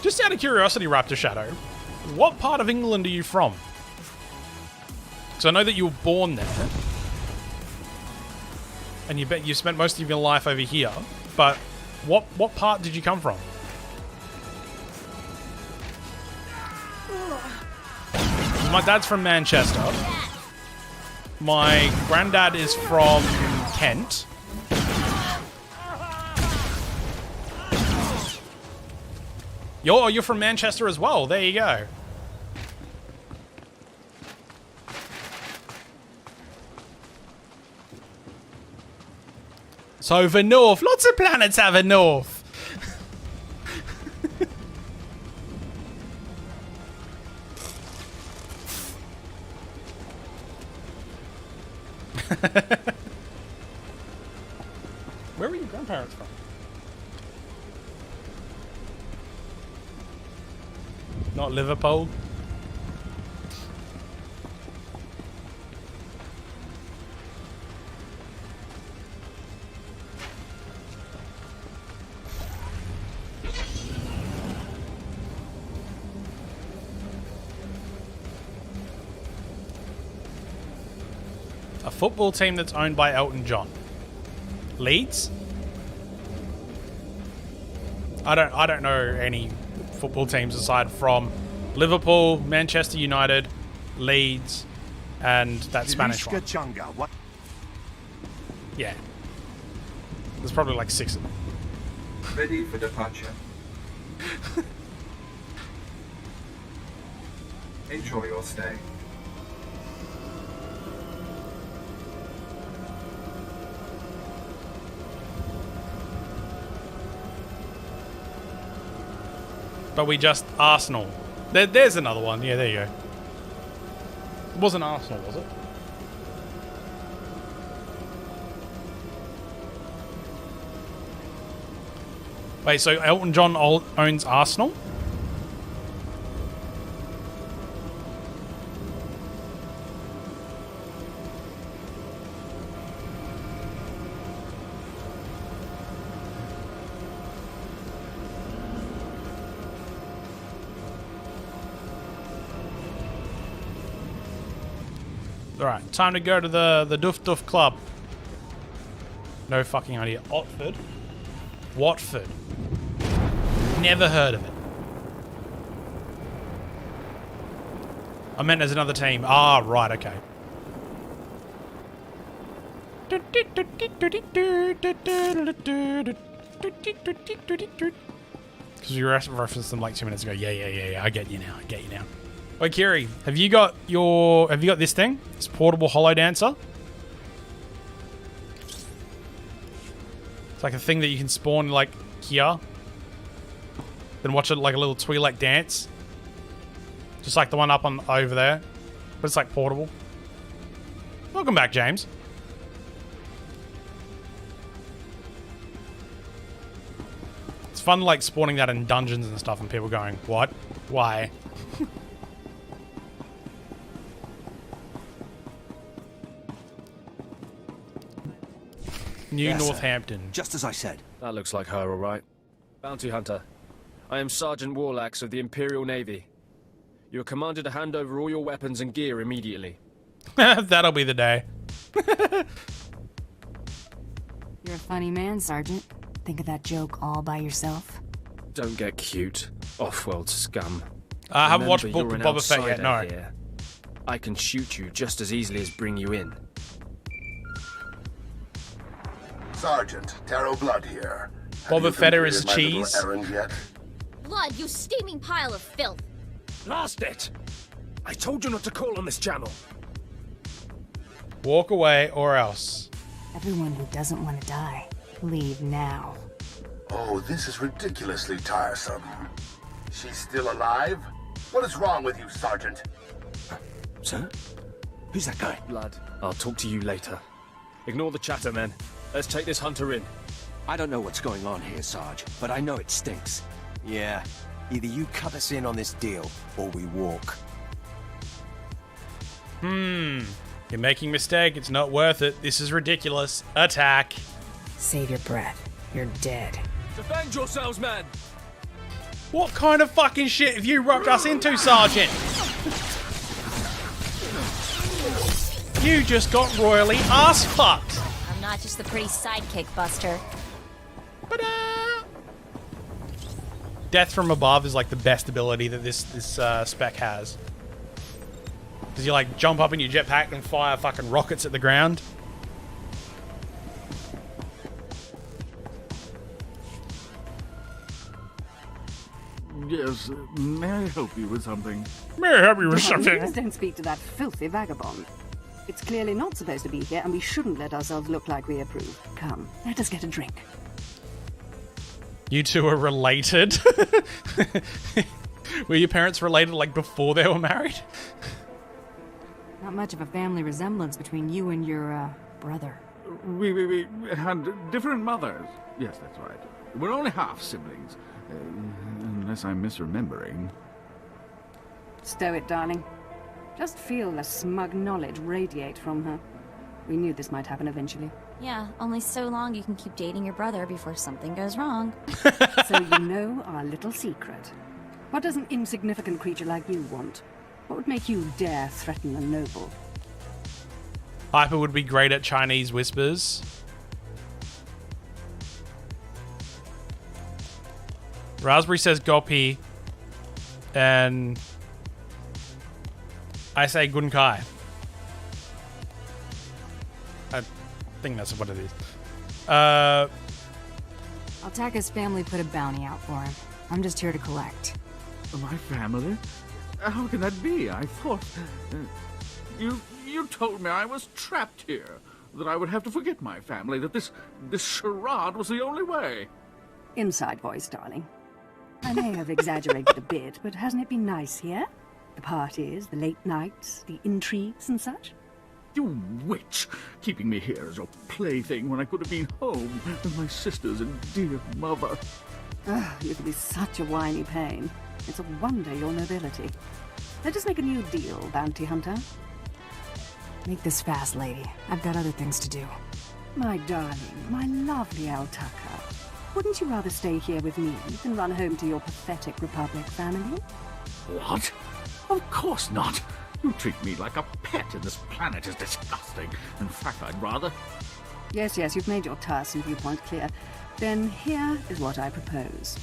Just out of curiosity, Raptor Shadow, what part of England are you from? Because I know that you were born there, and you spent most of your life over here. But what part did you come from? My dad's from Manchester. My granddad is from Kent. You're from Manchester as well. There you go. So the north, lots of planets have a north. Where were your grandparents from? Not Liverpool. A football team that's owned by Elton John. Leeds? I don't know any football teams aside from Liverpool, Manchester United, Leeds, and that Spanish one. What? Yeah. There's probably like 6 of them. Ready for departure. Enjoy your stay. But we just Arsenal. There's another one. Yeah, there you go. It wasn't Arsenal, was it? Wait, so Elton John owns Arsenal? Alright, time to go to the Duff Duff Club. No fucking idea. Watford? Watford. Never heard of it. I meant as another team. Ah, right, okay. Because you referenced them like 2 minutes ago. Yeah, I get you now. Wait, Kiri, have you got this thing? This portable holo dancer? It's like a thing that you can spawn like here. Then watch it like a little Twi'lek dance. Just like the one up on over there. But it's like portable. Welcome back, James. It's fun like spawning that in dungeons and stuff and people going, what? Why? New Yes, Northampton. Just as I said. That looks like her, all right. Bounty Hunter. I am Sergeant Warlax of the Imperial Navy. You are commanded to hand over all your weapons and gear immediately. That'll be the day. You're a funny man, Sergeant. Think of that joke all by yourself. Don't get cute. Off-world scum. I haven't watched Remember, you're an Boba Fett yet, no. outsider here. I can shoot you just as easily as bring you in. Sergeant, Taro Blood here. Boba Fett is cheese. Errand yet? Blood, you steaming pile of filth. Blast it! I told you not to call on this channel. Walk away or else. Everyone who doesn't want to die, leave now. Oh, this is ridiculously tiresome. She's still alive? What is wrong with you, Sergeant? Sir? Who's that guy? Blood, I'll talk to you later. Ignore the chatter, men. Let's take this hunter in. I don't know what's going on here, Sarge, but I know it stinks. Yeah. Either you cut us in on this deal, or we walk. You're making a mistake. It's not worth it. This is ridiculous. Attack. Save your breath. You're dead. Defend yourselves, man! What kind of fucking shit have you roped us into, Sergeant? You just got royally ass fucked. I'm not just the pretty sidekick, Buster. Ta-da! Death from above is like the best ability that this spec has. Because you like jump up in your jetpack and fire fucking rockets at the ground. Yes, may I help you with something? May I help you with Please something? don't speak to that filthy vagabond. It's clearly not supposed to be here, and we shouldn't let ourselves look like we approve. Come, let us get a drink. You two are related? Were your parents related like before they were married? Not much of a family resemblance between you and your, brother. We had different mothers. Yes, that's right. We're only half siblings. Unless I'm misremembering. Stow it, darling. Just feel the smug knowledge radiate from her. We knew this might happen eventually. Yeah, only so long you can keep dating your brother before something goes wrong. So you know our little secret. What does an insignificant creature like you want? What would make you dare threaten a noble? Hyper would be great at Chinese whispers. Raspberry says Gopi. And I say Gunkai. I think that's what it is. Altaka's family put a bounty out for him. I'm just here to collect. My family? How can that be? I thought... You told me I was trapped here. That I would have to forget my family. That this charade was the only way. Inside voice, darling. I may have exaggerated a bit, but hasn't it been nice here? The parties, the late nights, the intrigues and such? You witch! Keeping me here as your plaything when I could have been home with my sisters and dear mother. Ah, you can be such a whiny pain. It's a wonder you're nobility. Let us make a new deal, bounty hunter. Make this fast, lady. I've got other things to do. My darling, my lovely Altaka. Wouldn't you rather stay here with me than run home to your pathetic Republic family? What? Of course not. You treat me like a pet, and this planet is disgusting. In fact, I'd rather... Yes, you've made your tiresome viewpoint clear. Then here is what I propose.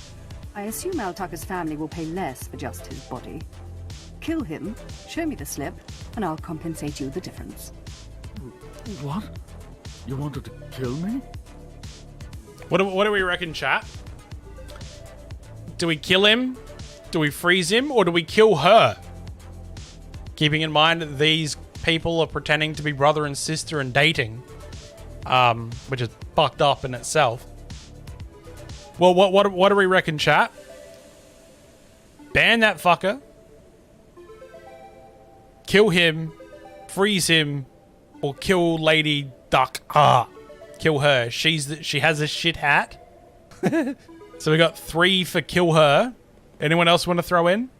I assume Altaka's family will pay less for just his body. Kill him, show me the slip, and I'll compensate you the difference. What? You wanted to kill me? What do we reckon, chat? Do we kill him? Do we freeze him? Or do we kill her? Keeping in mind that these people are pretending to be brother and sister and dating, which is fucked up in itself. Well, what do we reckon, chat? Ban that fucker. Kill him, freeze him, or kill Lady Duck. Kill her. She has a shit hat. So we got 3 for kill her. Anyone else want to throw in?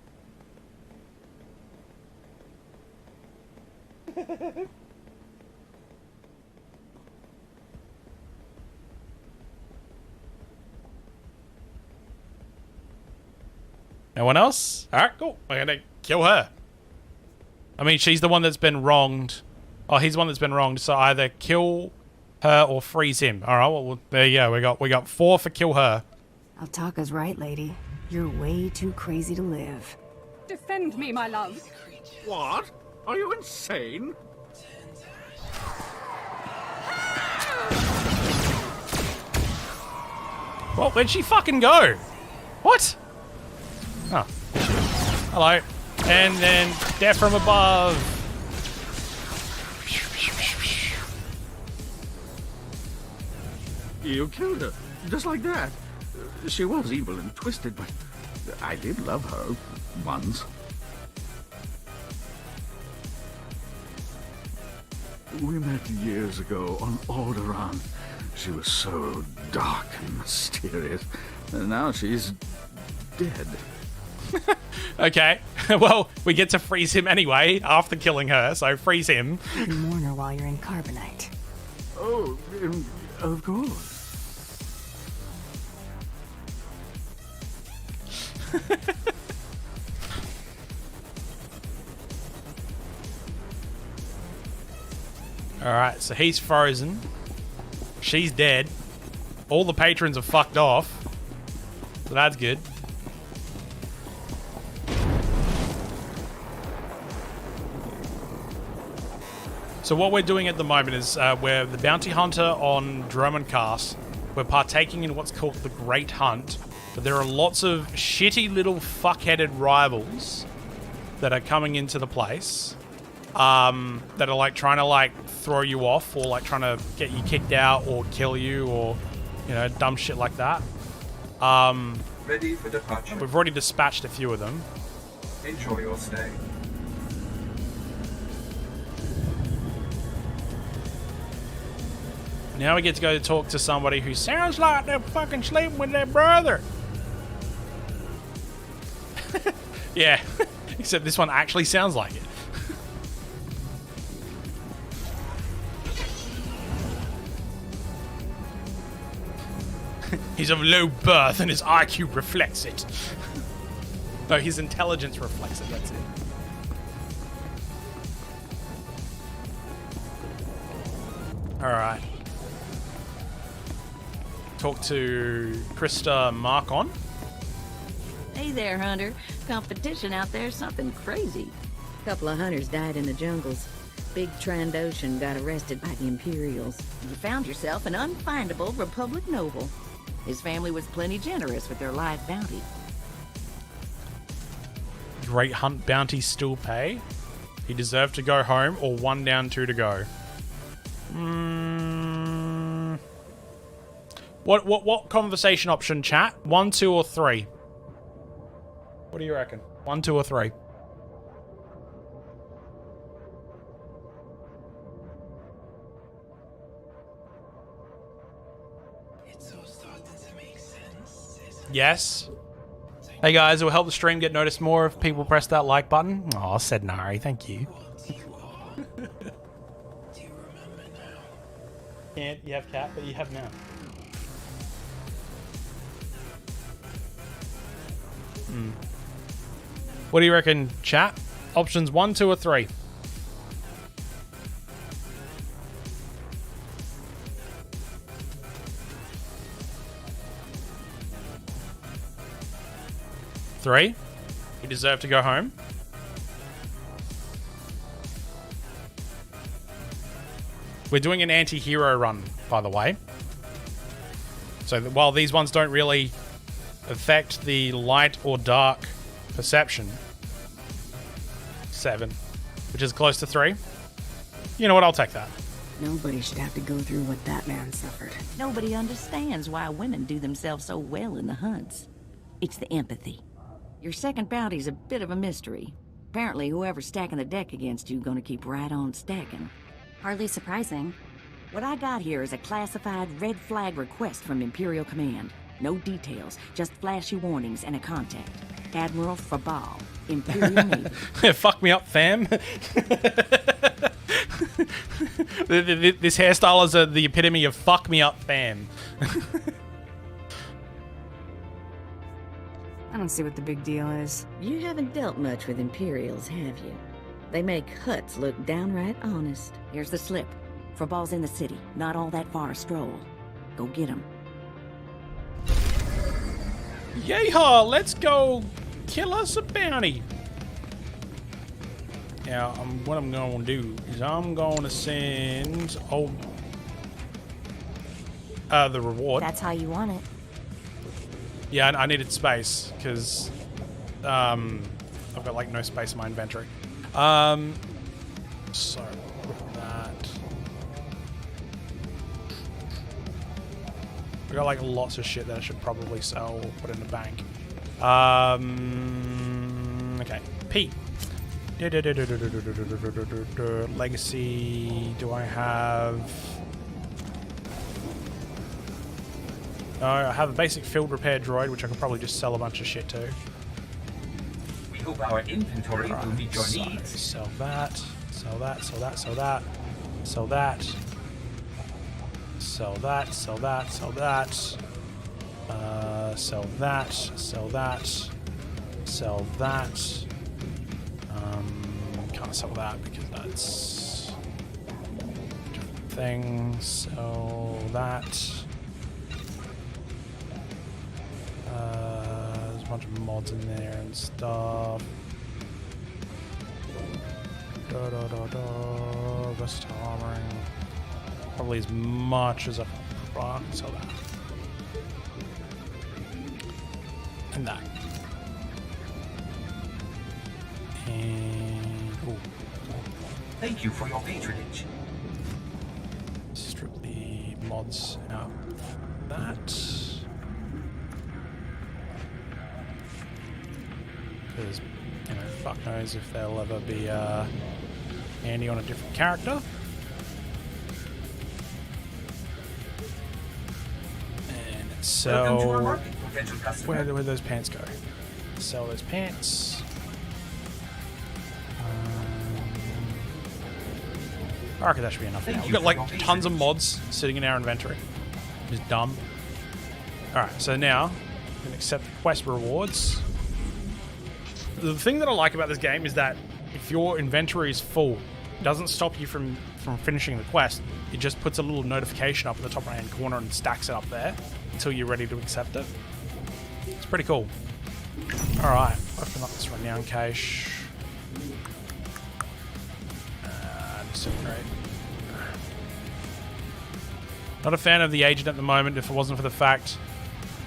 No one else? Alright, cool. We're gonna kill her. I mean, she's the one that's been wronged. Oh, he's the one that's been wronged, so either kill her or freeze him. Alright, well, there you go. We got 4 for kill her. Altaka's right, lady. You're way too crazy to live. Defend me, my love. What? Are you insane? Well, where'd she fucking go? What? Oh. Hello. And then death from above. You killed her, just like that. She was evil and twisted, but I did love her once. We met years ago on Alderaan. She was so dark and mysterious. And now she's dead. Okay. Well, we get to freeze him anyway after killing her, so freeze him. You can mourn her while you're in carbonite. Oh, of course. Alright, so he's frozen. She's dead. All the patrons are fucked off. So that's good. So what we're doing at the moment is we're the bounty hunter on Dromund Kaas. We're partaking in what's called the Great Hunt. But there are lots of shitty little fuck-headed rivals that are coming into the place. That are like trying to like throw you off or like trying to get you kicked out or kill you or, you know, dumb shit like that. Ready for departure. We've already dispatched a few of them. Enjoy your stay. Now we get to go talk to somebody who sounds like they're fucking sleeping with their brother. Yeah, except this one actually sounds like it. He's of low birth and his IQ reflects it. No, his intelligence reflects it, that's it. Alright. Talk to Krista Markon. Hey there, Hunter. Competition out there's something crazy. A couple of hunters died in the jungles. Big Trandoshan got arrested by the Imperials. You found yourself an unfindable Republic noble. His family was plenty generous with their live bounty. Great Hunt bounty still pay? He deserved to go home or 1 down, 2 to go? What conversation option, chat? 1, 2, or 3? What do you reckon? 1, 2, or 3? Yes. Hey guys, it will help the stream get noticed more if people press that like button. Oh, said Nari, thank you. Can't you have cat, but you have now. What do you reckon, chat? Options 1, 2, or 3? Three? You deserve to go home. We're doing an anti-hero run, by the way. So that while these ones don't really affect the light or dark perception. 7. which is close to 3. You know what? I'll take that. Nobody should have to go through what that man suffered. Nobody understands why women do themselves so well in the hunts. It's the empathy. Your second bounty's a bit of a mystery. Apparently, whoever's stacking the deck against you gonna keep right on stacking. Hardly surprising. What I got here is a classified red flag request from Imperial Command. No details, just flashy warnings and a contact. Admiral Fabal, Imperial Navy. Fuck me up, fam. This hairstyle is the epitome of fuck me up, fam. I don't see what the big deal is. You haven't dealt much with Imperials, have you? They make huts look downright honest. Here's the slip. Fabal's in the city, not all that far a stroll. Go get him. Yeehaw, let's go kill us a bounty. Now, what I'm going to do is I'm going to send the reward. That's how you want it. Yeah, I needed space because I've got like no space in my inventory. So with that, I got like lots of shit that I should probably sell or put in the bank. Okay, P. Legacy. Do I have? I have a basic field repair droid, which I could probably just sell a bunch of shit to. We hope our inventory will meet your needs. Sell that. Sell that. Sell that. Sell that. Sell that. Sell that. Sell that. Sell that. Sell that. Sell that. Sell that. Can't sell that because that's a different thing. Sell that. There's a bunch of mods in there and stuff. Versatile armoring. Probably as much as I can sell that. And that. And ooh. Thank you for your patronage. Strip the mods out. That. Because, you know, fuck knows if they'll ever be handy on a different character. And so, where do those pants go? Sell those pants. I reckon that should be enough. We've got like tons of mods sitting in our inventory. Just dumb. Alright, so now we can accept the quest rewards. The thing that I like about this game is that if your inventory is full, it doesn't stop you from finishing the quest. It just puts a little notification up in the top right hand corner and stacks it up there until you're ready to accept it. It's pretty cool. Alright, open up this renown cache. Disintegrate. Not a fan of the agent at the moment. If it wasn't for the fact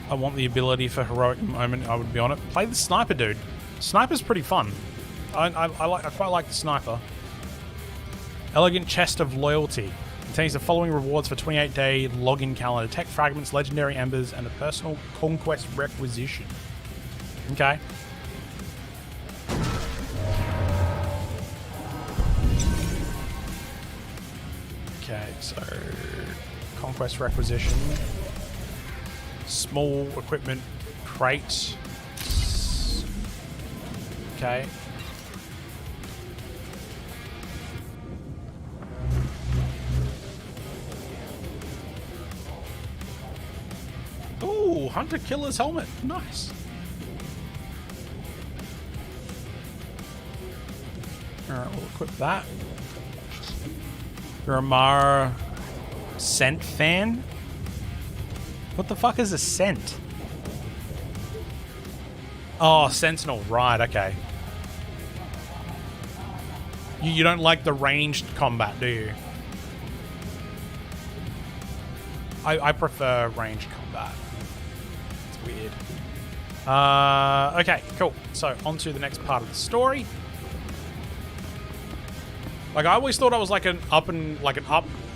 I want the ability for heroic moment, I would be on it. Play the sniper, dude. Sniper's pretty fun. I quite like the sniper. Elegant Chest of Loyalty. Contains the following rewards for 28-day login calendar. Tech fragments, legendary embers, and a personal conquest requisition. Okay. Okay, so conquest requisition. Small equipment crate. Okay. Ooh, Hunter Killer's helmet. Nice. Alright, we'll equip that. Ramar scent fan? What the fuck is a scent? Oh, Sentinel. Right, okay. You don't like the ranged combat, do you? I prefer ranged combat. It's weird. Okay, cool. So, on to the next part of the story. Like, I always thought I was like an up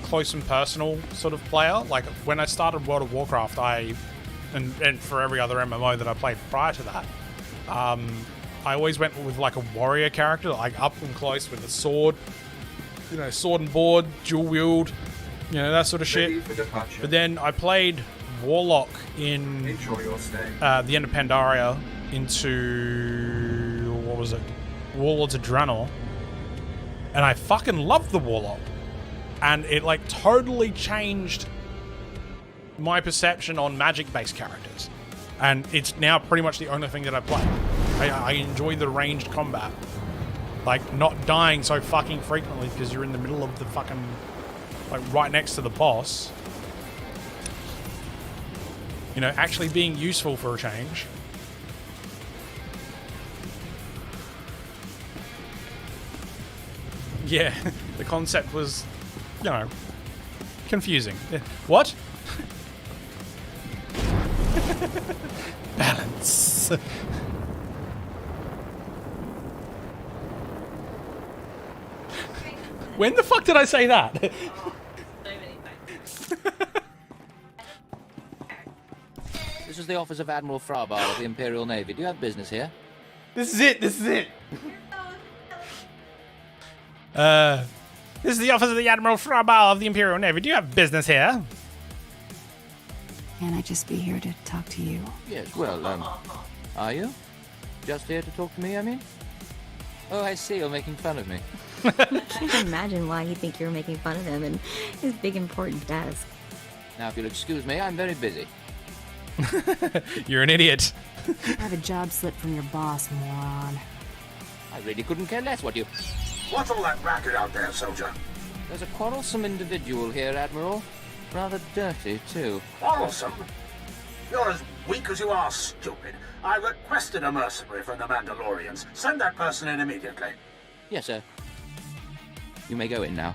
close and personal sort of player. Like, when I started World of Warcraft, and for every other MMO that I played prior to that, I always went with like a warrior character, like up and close with a sword, you know, sword and board, dual wield, you know, that sort of shit. But then I played Warlock in the end of Pandaria into, what was it, Warlords of Draenor, and I fucking loved the Warlock, and it like totally changed my perception on magic-based characters, and it's now pretty much the only thing that I play. I enjoy the ranged combat, like not dying so fucking frequently because you're in the middle of the fucking, like right next to the boss. You know, actually being useful for a change. Yeah, the concept was, you know, confusing. What? Balance. When the fuck did I say that? This is the office of Admiral Frabal of the Imperial Navy. Do you have business here? This is it. This is it. This is the office of the Admiral Frabal of the Imperial Navy. Do you have business here? Can I just be here to talk to you? Yes, well, are you? Just here to talk to me, I mean? Oh, I see, you're making fun of me. I can't imagine why he'd think you're making fun of him and his big important task. Now, if you'll excuse me, I'm very busy. You're an idiot. I have a job slip from your boss, moron. I really couldn't care less what you... What's all that racket out there, soldier? There's a quarrelsome individual here, Admiral. Rather dirty, too. Quarrelsome? You're as weak as you are stupid. I requested a mercenary from the Mandalorians. Send that person in immediately. Yes, sir. You may go in now.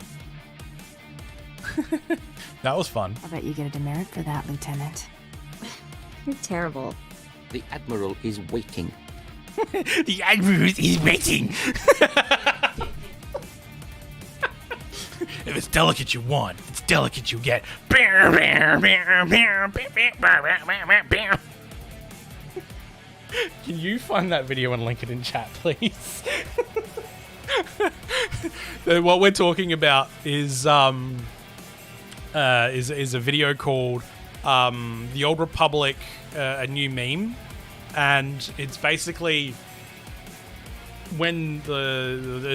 That was fun. I bet you get a demerit for that, Lieutenant. You're terrible. The Admiral is waiting. The Admiral is waiting. If it's delicate, you want. If it's delicate, you get. Can you find that video and link it in chat, please? What we're talking about is a video called The Old Republic, a new meme, and it's basically when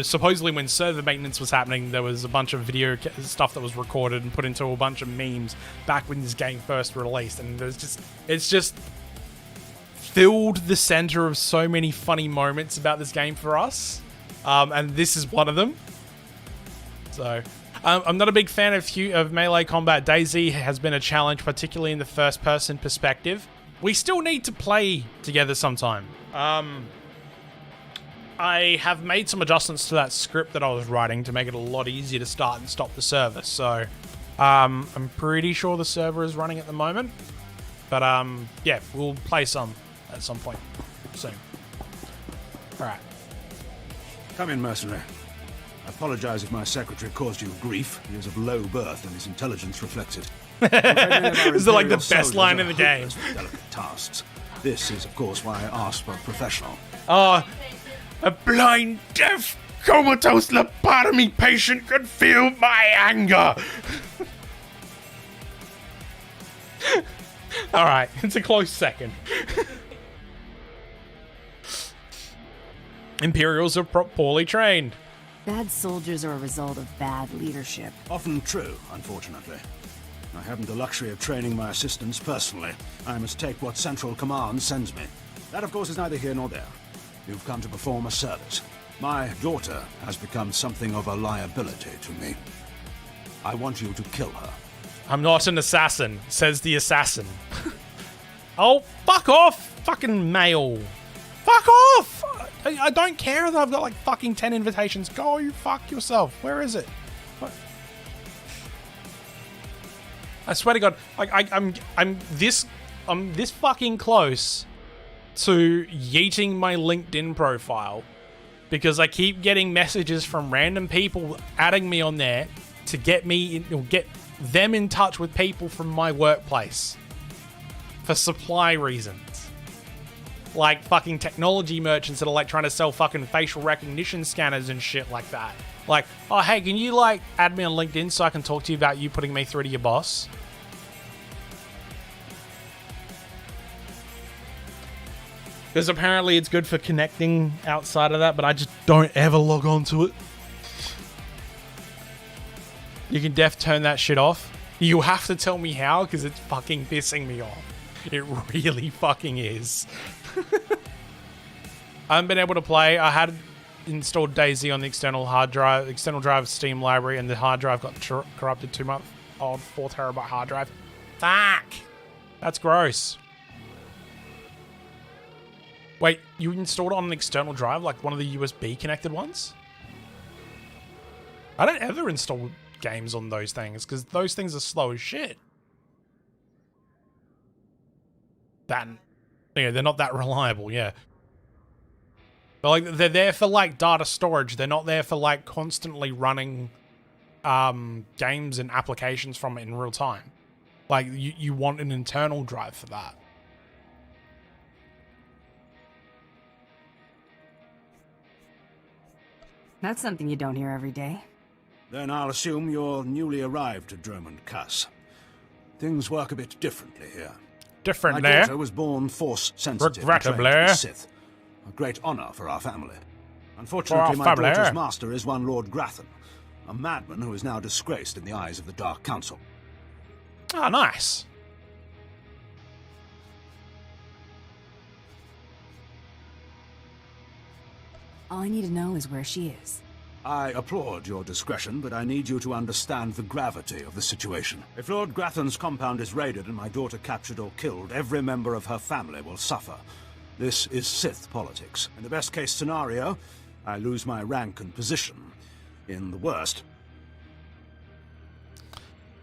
supposedly when server maintenance was happening, there was a bunch of video stuff that was recorded and put into a bunch of memes back when this game first released, and it's just filled the center of so many funny moments about this game for us, and this is one of them. So I'm not a big fan of melee combat. DayZ has been a challenge, particularly in the first person perspective. We still need to play together sometime. I have made some adjustments to that script that I was writing to make it a lot easier to start and stop the server. So I'm pretty sure the server is running at the moment. But yeah, we'll play some at some point soon. Alright. Come in, mercenary. I apologize if my secretary caused you grief. He is of low birth and his intelligence reflects it. This is like the best line in the game. Delicate tasks. This is, of course, why I asked for a professional. A blind, deaf, comatose lobotomy patient could feel my anger. Alright, it's a close second. Imperials are poorly trained. Bad soldiers are a result of bad leadership. Often true, unfortunately. I haven't the luxury of training my assistants personally. I must take what Central Command sends me. That, of course, is neither here nor there. You've come to perform a service. My daughter has become something of a liability to me. I want you to kill her. I'm not an assassin, says the assassin. Oh, fuck off, fucking male. Fuck off! I don't care that I've got like fucking 10 invitations. Go you fuck yourself. Where is it? What? I swear to God, like I'm this fucking close to yeeting my LinkedIn profile because I keep getting messages from random people adding me on there to get me or get them in touch with people from my workplace for supply reasons. Like fucking technology merchants that are like trying to sell fucking facial recognition scanners and shit like that. Like, oh hey, can you like add me on LinkedIn so I can talk to you about you putting me through to your boss? Because apparently it's good for connecting outside of that, but I just don't ever log on to it. You can turn that shit off. You have to tell me how, because it's fucking pissing me off. It really fucking is. I haven't been able to play. I had installed DayZ on the external drive Steam library, and the hard drive got corrupted. 2-month-old 4 terabyte hard drive. Fuck! That's gross. Wait, you installed it on an external drive, like one of the USB connected ones? I don't ever install games on those things, because those things are slow as shit. They're not that reliable, yeah. But like, they're there for like data storage. They're not there for like constantly running games and applications from it in real time. Like, you want an internal drive for that. That's something you don't hear every day. Then I'll assume you're newly arrived at Dromund Kaas. Things work a bit differently here. Differently? My daughter was born Force-sensitive and trained to be Sith. A great honor for our family. Unfortunately, my daughter's master is one Lord Grathan, a madman who is now disgraced in the eyes of the Dark Council. Oh, nice. All I need to know is where she is. I applaud your discretion, but I need you to understand the gravity of the situation. If Lord Grathan's compound is raided and my daughter captured or killed, every member of her family will suffer. This is Sith politics. In the best-case scenario, I lose my rank and position. In the worst...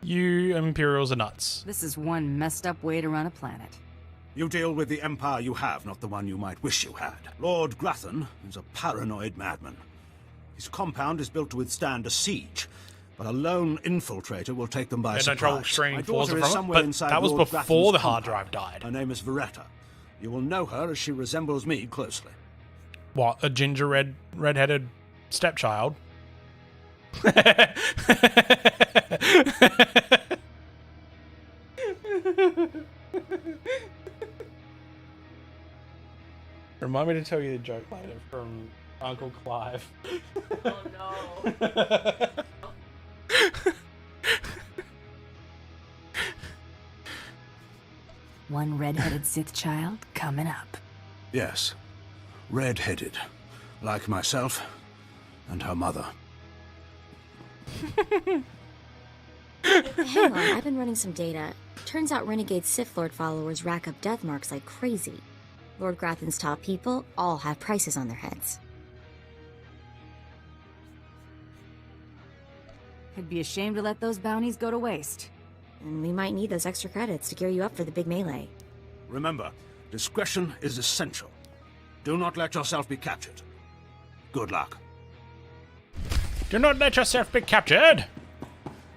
You Imperials are nuts. This is one messed up way to run a planet. You deal with the empire you have, not the one you might wish you had. Lord Grathan is a paranoid madman. His compound is built to withstand a siege, but a lone infiltrator will take them by surprise. My daughter is somewhere inside that was Lord before Grathan's the hard compound. drive died. Her name is Veretta. You will know her as she resembles me closely. What, a ginger red-headed stepchild? Remind me to tell you the joke later from Uncle Clive. Oh no. One red-headed Sith child coming up. Yes. Red-headed. Like myself and her mother. Hang on, I've been running some data. Turns out renegade Sith Lord followers rack up death marks like crazy. Lord Grathan's top people all have prices on their heads. I'd be ashamed to let those bounties go to waste. And we might need those extra credits to gear you up for the big melee. Remember, discretion is essential. Do not let yourself be captured. Good luck. Do not let yourself be captured.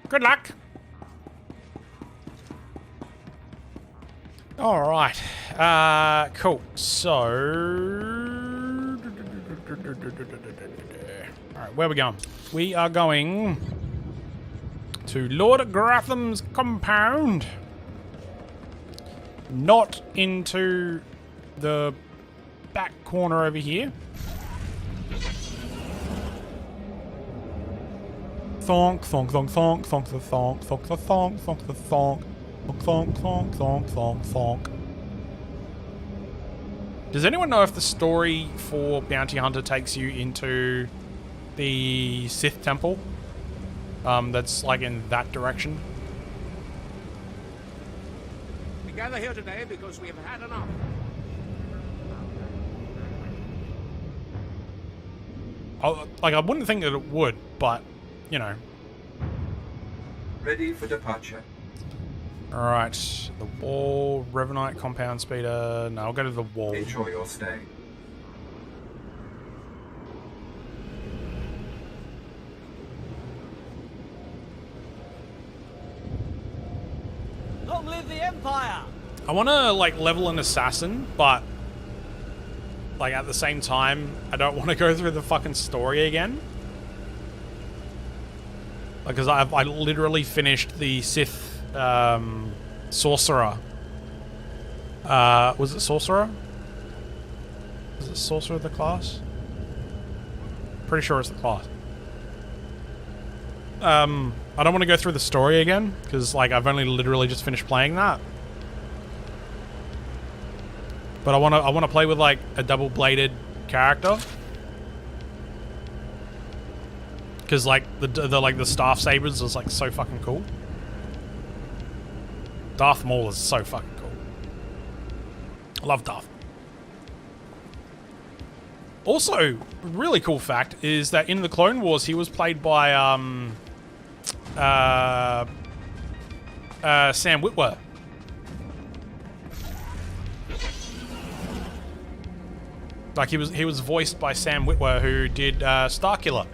Good luck. All right. Cool. So, all right, where are we going? We are going to Lord Gratham's compound. Not into the back corner over here. Thonk, thonk, thonk, thonk, thonk, the thonk, thonk, the thonk, thonk, the thonk, thonk, thonk, thonk, thonk, thonk. Does anyone know if the story for Bounty Hunter takes you into the Sith Temple? That's like in that direction? We gather here today because we have had enough. Like, I wouldn't think that it would, but, you know. Ready for departure. Alright, the wall, Revenite, compound speeder. No, I'll go to the wall. Enjoy your stay. Empire. I want to like level an assassin, but like at the same time, I don't want to go through the fucking story again. Because I literally finished the Sith sorcerer. Was it sorcerer? Was it sorcerer the class? Pretty sure it's the class. I don't want to go through the story again because like I've only literally just finished playing that. But I want to play with like a double-bladed character. Because like the staff sabers is like so fucking cool. Darth Maul is so fucking cool. I love Darth. Also, really cool fact is that in the Clone Wars he was played by Sam Witwer. Like he was voiced by Sam Witwer, who did Starkiller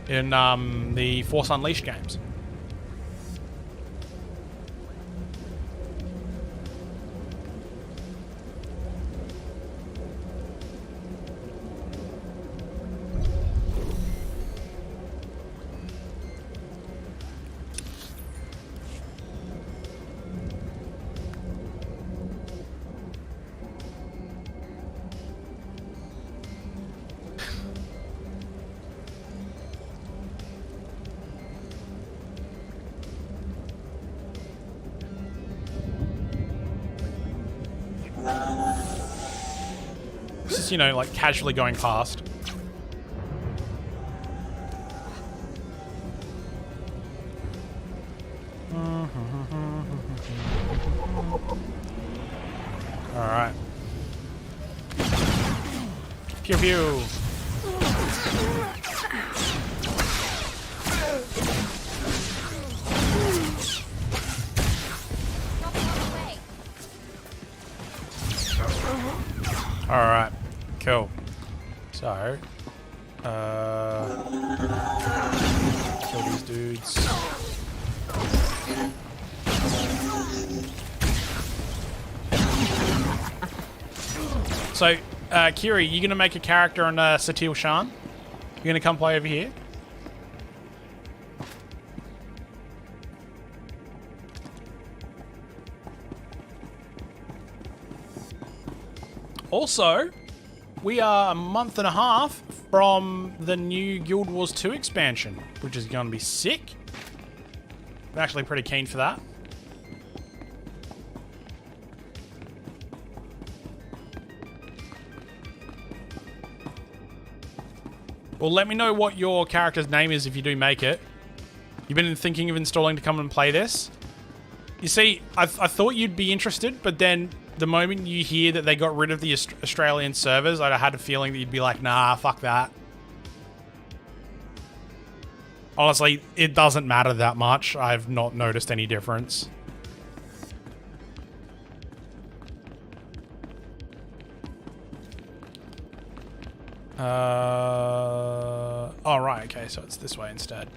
in the Force Unleashed games. Just, you know, like casually going past. Alright. Pew pew. Alright. Cool. So, kill these dudes. So, Kiri, you gonna make a character on Satil Shan? You gonna come play over here? Also, we are a month and a half from the new Guild Wars 2 expansion, which is going to be sick. I'm actually pretty keen for that. Well, let me know what your character's name is if you do make it. You've been thinking of installing to come and play this? You see, I thought you'd be interested, but then the moment you hear that they got rid of the Australian servers, I had a feeling that you'd be like, nah, fuck that. Honestly, it doesn't matter that much. I've not noticed any difference. Oh, right, okay, so it's this way instead.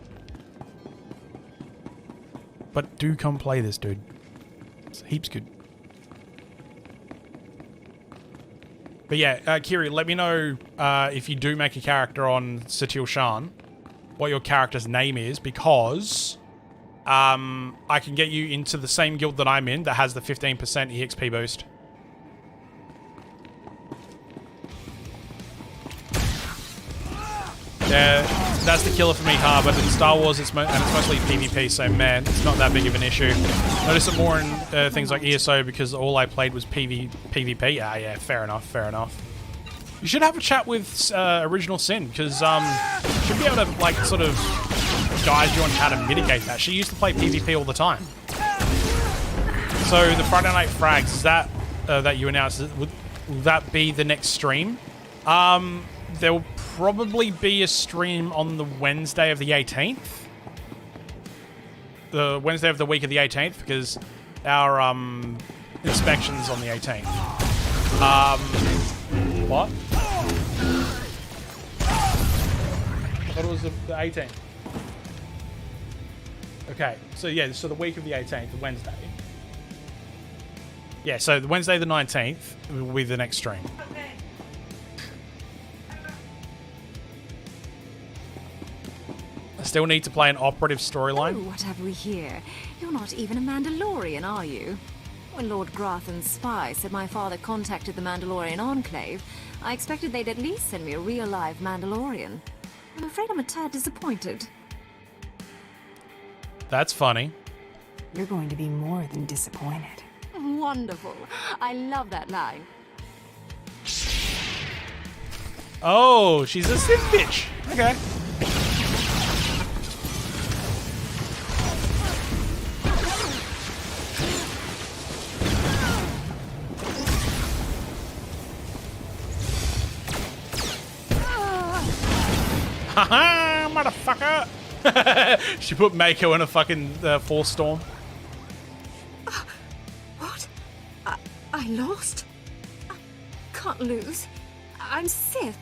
But do come play this, dude. It's heaps good. But yeah, Kiri, let me know if you do make a character on Satil Shan, what your character's name is, because I can get you into the same guild that I'm in that has the 15% EXP boost. Yeah, that's the killer for me, but in Star Wars it's mostly PvP, so man, it's not that big of an issue. Notice it more in things like ESO because all I played was PvP. Yeah, fair enough, fair enough. You should have a chat with Original Sin, because should be able to like sort of guide you on how to mitigate that. She used to play PvP all the time. So the Friday Night Frags, is that that you announced, will that be the next stream? There will probably be a stream on the Wednesday of the 18th. The Wednesday of the week of the 18th, because our inspection's on the 18th. What? I thought it was the 18th. Okay, so yeah, so the week of the 18th, the Wednesday. Yeah, so Wednesday the 19th will be the next stream. I still need to play an operative storyline. Oh, what have we here? You're not even a Mandalorian, are you? When Lord Grathan's spy said my father contacted the Mandalorian Enclave, I expected they'd at least send me a real-life Mandalorian. I'm afraid I'm a tad disappointed. That's funny. You're going to be more than disappointed. Wonderful. I love that line. Oh, she's a Sith bitch. Okay. Haha, motherfucker! She put Mako in a fucking Force Storm. What? I lost? I can't lose. I'm Sith.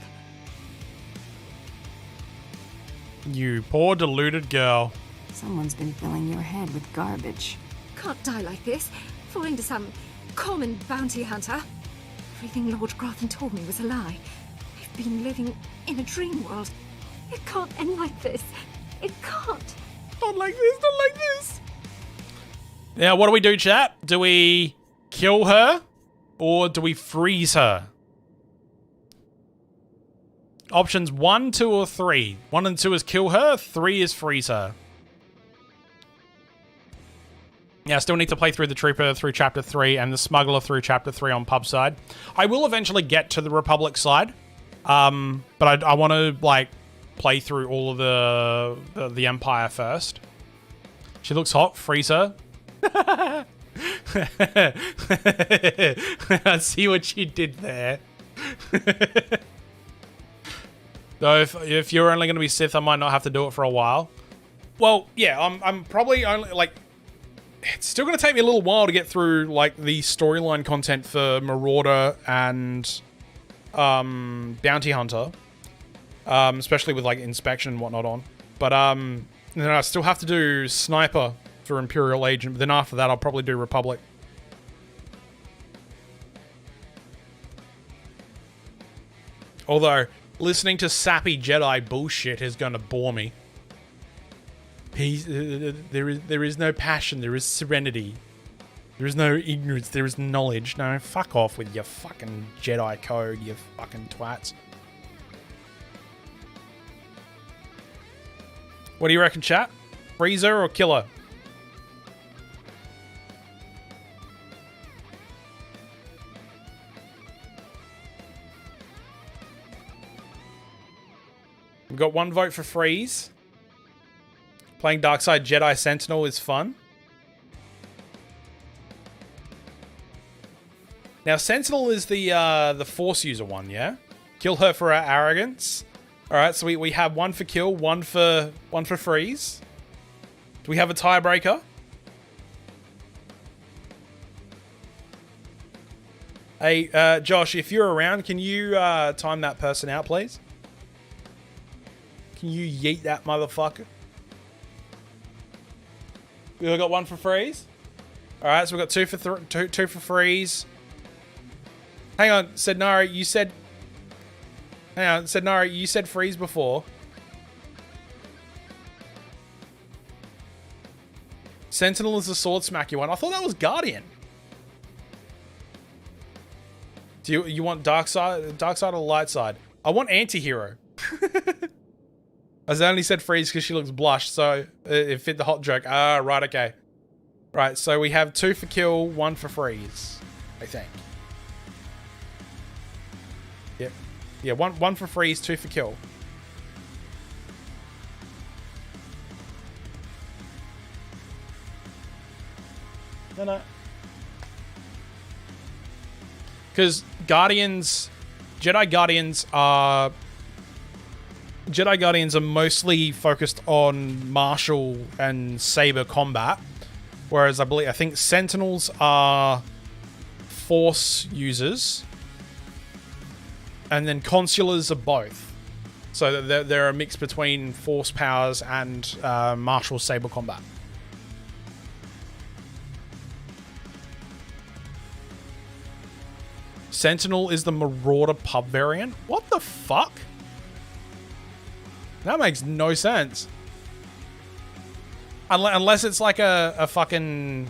You poor deluded girl. Someone's been filling your head with garbage. Can't die like this. Fall into some common bounty hunter. Everything Lord Grathan told me was a lie. I've been living in a dream world. It can't end like this. It can't. Not like this, not like this. Now, what do we do, chat? Do we kill her or do we freeze her? Options 1, 2, or 3. 1 and 2 is kill her, 3 is freeze her. Yeah, I still need to play through the Trooper through Chapter 3 and the Smuggler through Chapter 3 on pub side. I will eventually get to the Republic side, but I want to, like, play through all of the Empire first. She looks hot. Freeze her. I see what you did there. Though if you're only going to be Sith, I might not have to do it for a while. Well, yeah, I'm probably only, like, it's still going to take me a little while to get through, like, the storyline content for Marauder and Bounty Hunter. Especially with, like, inspection and whatnot on. But, then I still have to do Sniper for Imperial Agent. But then after that, I'll probably do Republic. Although, listening to sappy Jedi bullshit is going to bore me. There is no passion. There is serenity. There is no ignorance. There is knowledge. No, fuck off with your fucking Jedi code, you fucking twats. What do you reckon, chat? Freezer or killer? We've got 1 vote for freeze. Playing Darkside Jedi Sentinel is fun. Now, Sentinel is the Force user one, yeah? Kill her for her arrogance. All right, so we have 1 for kill, 1 for freeze. Do we have a tiebreaker? Hey, Josh, if you're around, can you time that person out, please? Can you yeet that motherfucker? We've got 1 for freeze. All right, so we've got 2 for two for freeze. Hang on, Sednari, you said. Hang on, Sednari, you said freeze before. Sentinel is the sword smacky one. I thought that was Guardian. Do you want dark side or light side? I want anti-hero. I only said freeze because she looks blushed, so it fit the hot joke. Ah, right, okay. Right, so we have 2 for kill, 1 for freeze, I think. Yep. Yeah, one for freeze, 2 for kill. No. Because Jedi Guardians are mostly focused on martial and saber combat, whereas I think Sentinels are Force users, and then Consulars are both. So they're a mix between Force powers and martial saber combat. Sentinel is the Marauder pub variant. What the fuck? That makes no sense. Unless it's like a fucking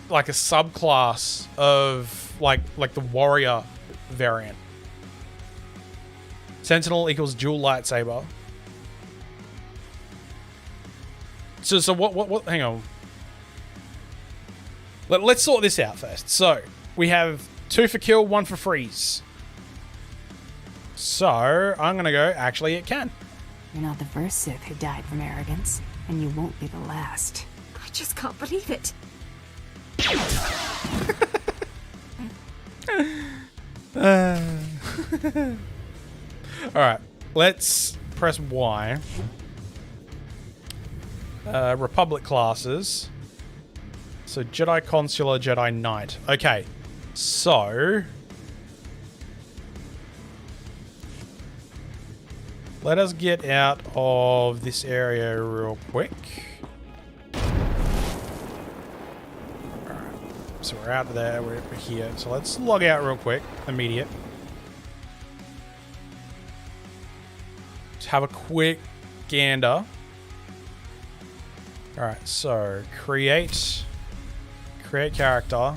like a subclass of like the warrior variant. Sentinel equals dual lightsaber. So what hang on. Let's sort this out first. So, we have 2 for kill, 1 for freeze. So, I'm going to go, actually, it can. You're not the first Sith who died from arrogance, and you won't be the last. I just can't believe it. Alright, let's press Y. Republic classes. So, Jedi Consular, Jedi Knight. Okay, so... let us get out of this area real quick. Alright, so we're out of there, we're here. So let's log out real quick. Immediate. Just have a quick gander. Alright, so create character.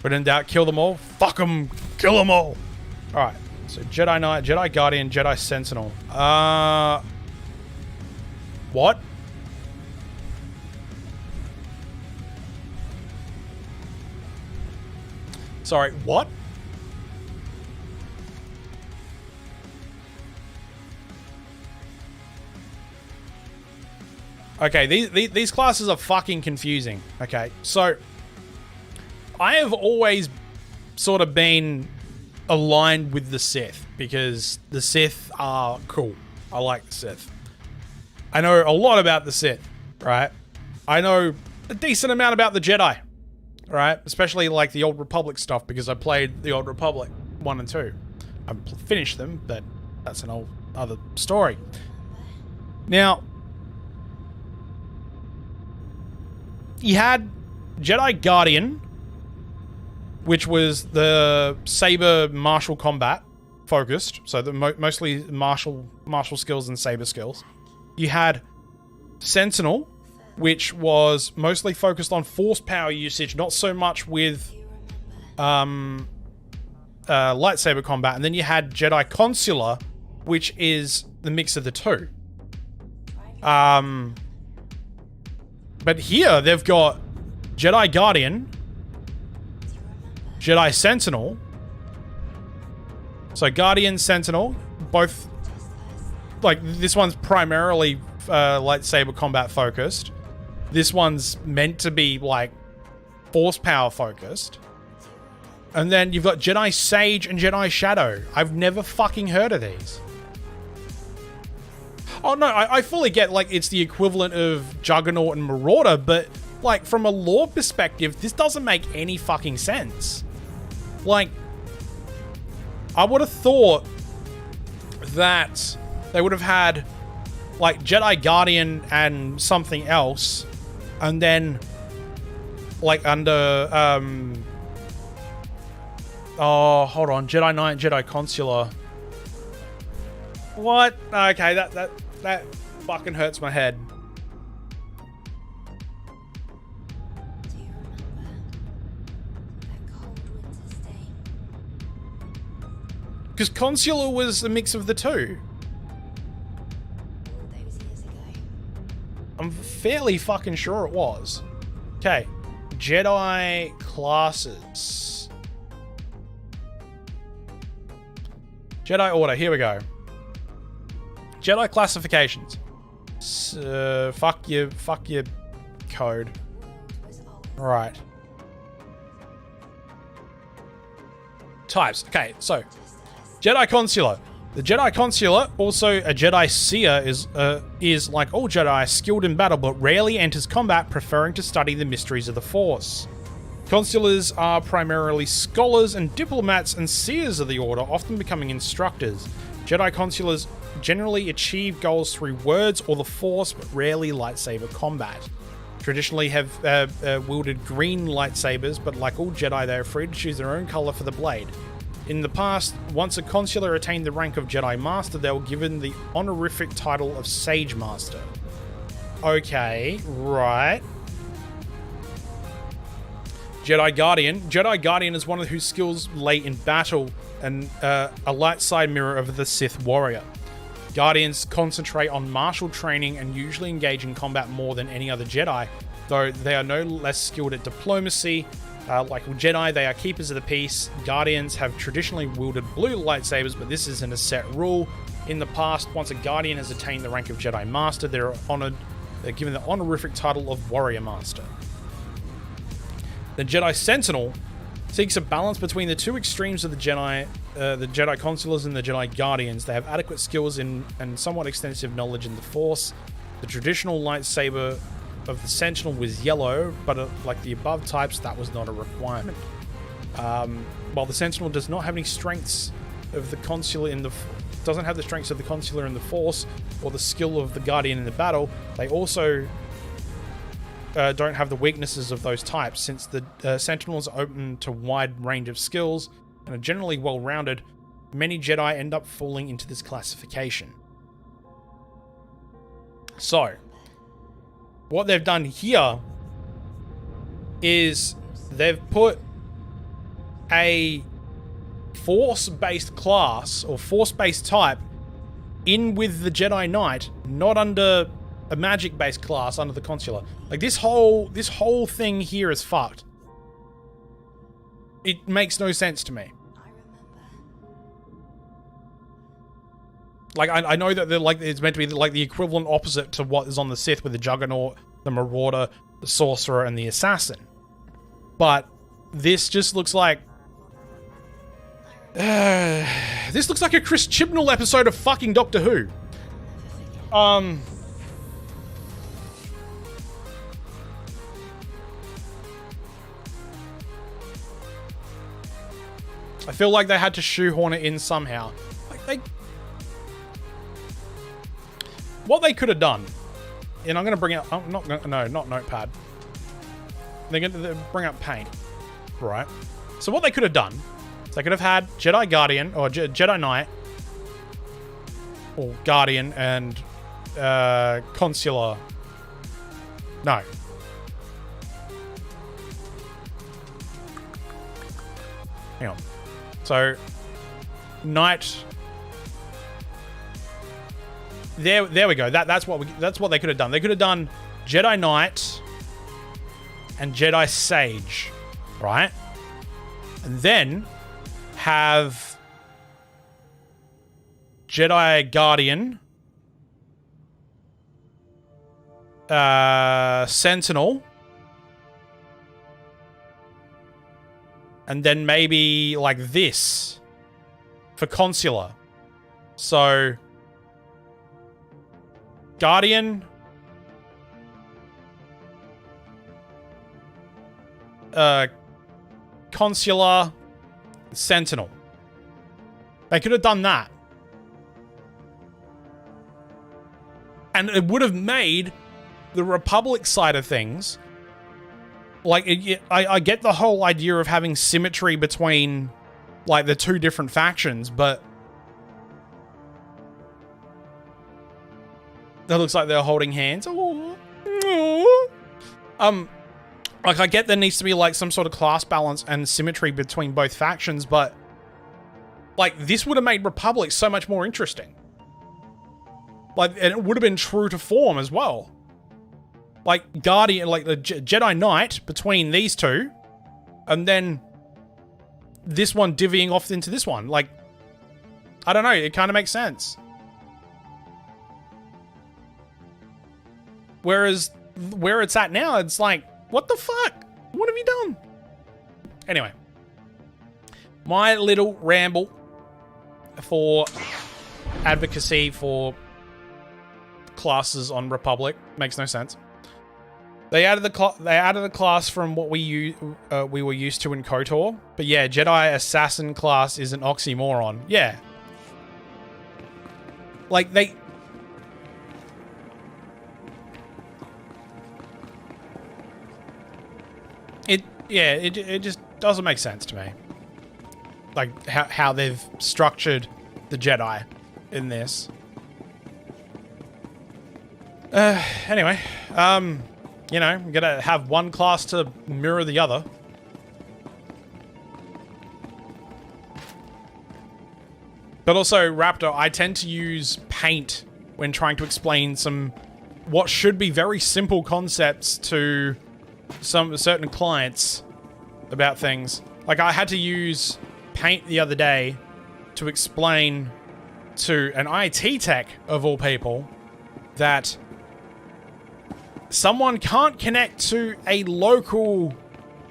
But in doubt, kill them all. Fuck them, kill them all. Alright, so Jedi Knight, Jedi Guardian, Jedi Sentinel. What? Sorry, what? Okay, these classes are fucking confusing. Okay, so I have always sort of been aligned with the Sith because the Sith are cool. I like the Sith. I know a lot about the Sith, right? I know a decent amount about the Jedi, right? Especially like the Old Republic stuff because I played the Old Republic 1 and 2. I finished them, but that's an old other story. Now, you had Jedi Guardian, which was the saber martial combat focused, so the mostly martial skills and saber skills. You had Sentinel, which was mostly focused on force power usage, not so much with lightsaber combat. And then you had Jedi Consular, which is the mix of the two. But here they've got Jedi Guardian, Jedi Sentinel. So Guardian, Sentinel, both, like, this one's primarily lightsaber combat focused. This one's meant to be, like, force power focused. And then you've got Jedi Sage and Jedi Shadow. I've never fucking heard of these. Oh, no, I fully get, like, it's the equivalent of Juggernaut and Marauder, but, like, from a lore perspective, this doesn't make any fucking sense. Like, I would have thought that they would have had, like, Jedi Guardian and something else, and then, like, under, oh, hold on, Jedi Knight, Jedi Consular. What? Okay, that fucking hurts my head. Because Consular was a mix of the two. I'm fairly fucking sure it was. Okay. Jedi classes. Jedi Order, here we go. Jedi classifications. Fuck your code. Right. Types. Okay, so Jedi Consular. The Jedi Consular, also a Jedi Seer, is like all Jedi, skilled in battle but rarely enters combat, preferring to study the mysteries of the Force. Consulars are primarily scholars and diplomats, and Seers of the Order, often becoming instructors. Jedi Consulars generally achieve goals through words or the Force, but rarely lightsaber combat. traditionally have wielded green lightsabers, but like all Jedi, they are free to choose their own color for the blade. In the past, once a consular attained the rank of Jedi Master, they were given the honorific title of Sage Master. Okay, right. Jedi Guardian. Jedi Guardian is one of whose skills lay in battle and a light side mirror of the Sith warrior. Guardians concentrate on martial training and usually engage in combat more than any other Jedi, though they are no less skilled at diplomacy. Like Jedi, they are keepers of the peace. Guardians have traditionally wielded blue lightsabers, but this isn't a set rule. In the past, once a Guardian has attained the rank of Jedi Master, they're given the honorific title of Warrior Master. The Jedi Sentinel seeks a balance between the two extremes of the Jedi Consulars and the Jedi Guardians. They have adequate skills and somewhat extensive knowledge in the Force. The traditional lightsaber of the Sentinel was yellow, but like the above types, that was not a requirement. While the Sentinel does not have any strengths of the Consular in the Force or the skill of the Guardian in the battle, they also don't have the weaknesses of those types. Since the Sentinels are open to wide range of skills and are generally well-rounded, many Jedi end up falling into this classification. So, what they've done here is they've put a Force-based class or Force-based type in with the Jedi Knight, not under a magic-based class under the Consular. Like this whole thing here is fucked. It makes no sense to me. Like I know that they're like it's meant to be like the equivalent opposite to what is on the Sith with the Juggernaut, the Marauder, the Sorcerer, and the Assassin. But this just looks like this looks like a Chris Chibnall episode of fucking Doctor Who. I feel like they had to shoehorn it in somehow. Like what they could have done, and I'm going to bring out, not Notepad. They're going to bring up Paint, right? So what they could have done, is they could have had Jedi Guardian or Jedi Knight, or Guardian and Consular. No. Hang on. So, Knight. There we go. That's what they could have done. They could have done Jedi Knight and Jedi Sage, right? And then have Jedi Guardian, Sentinel, and then maybe like this for Consular. So Guardian, Consular, Sentinel. They could have done that. And it would have made the Republic side of things, like, I get the whole idea of having symmetry between, like, the two different factions, but that looks like they're holding hands. Like, I get there needs to be, like, some sort of class balance and symmetry between both factions, but, like, this would have made Republic so much more interesting. Like, and it would have been true to form as well. Like, Guardian, like, the Jedi Knight between these two, and then this one divvying off into this one. Like, I don't know, it kind of makes sense. Whereas, where it's at now, it's like, what the fuck? What have you done? Anyway. My little ramble for advocacy for classes on Republic makes no sense. They added the class from what we were used to in KOTOR. But yeah, Jedi Assassin class is an oxymoron. Yeah. Like, Yeah, it just doesn't make sense to me. Like, how they've structured the Jedi in this. Anyway, you know, I'm gonna have one class to mirror the other. But also, Raptor, I tend to use paint when trying to explain what should be very simple concepts to some certain clients about things. Like, I had to use paint the other day to explain to an IT tech, of all people, that someone can't connect to a local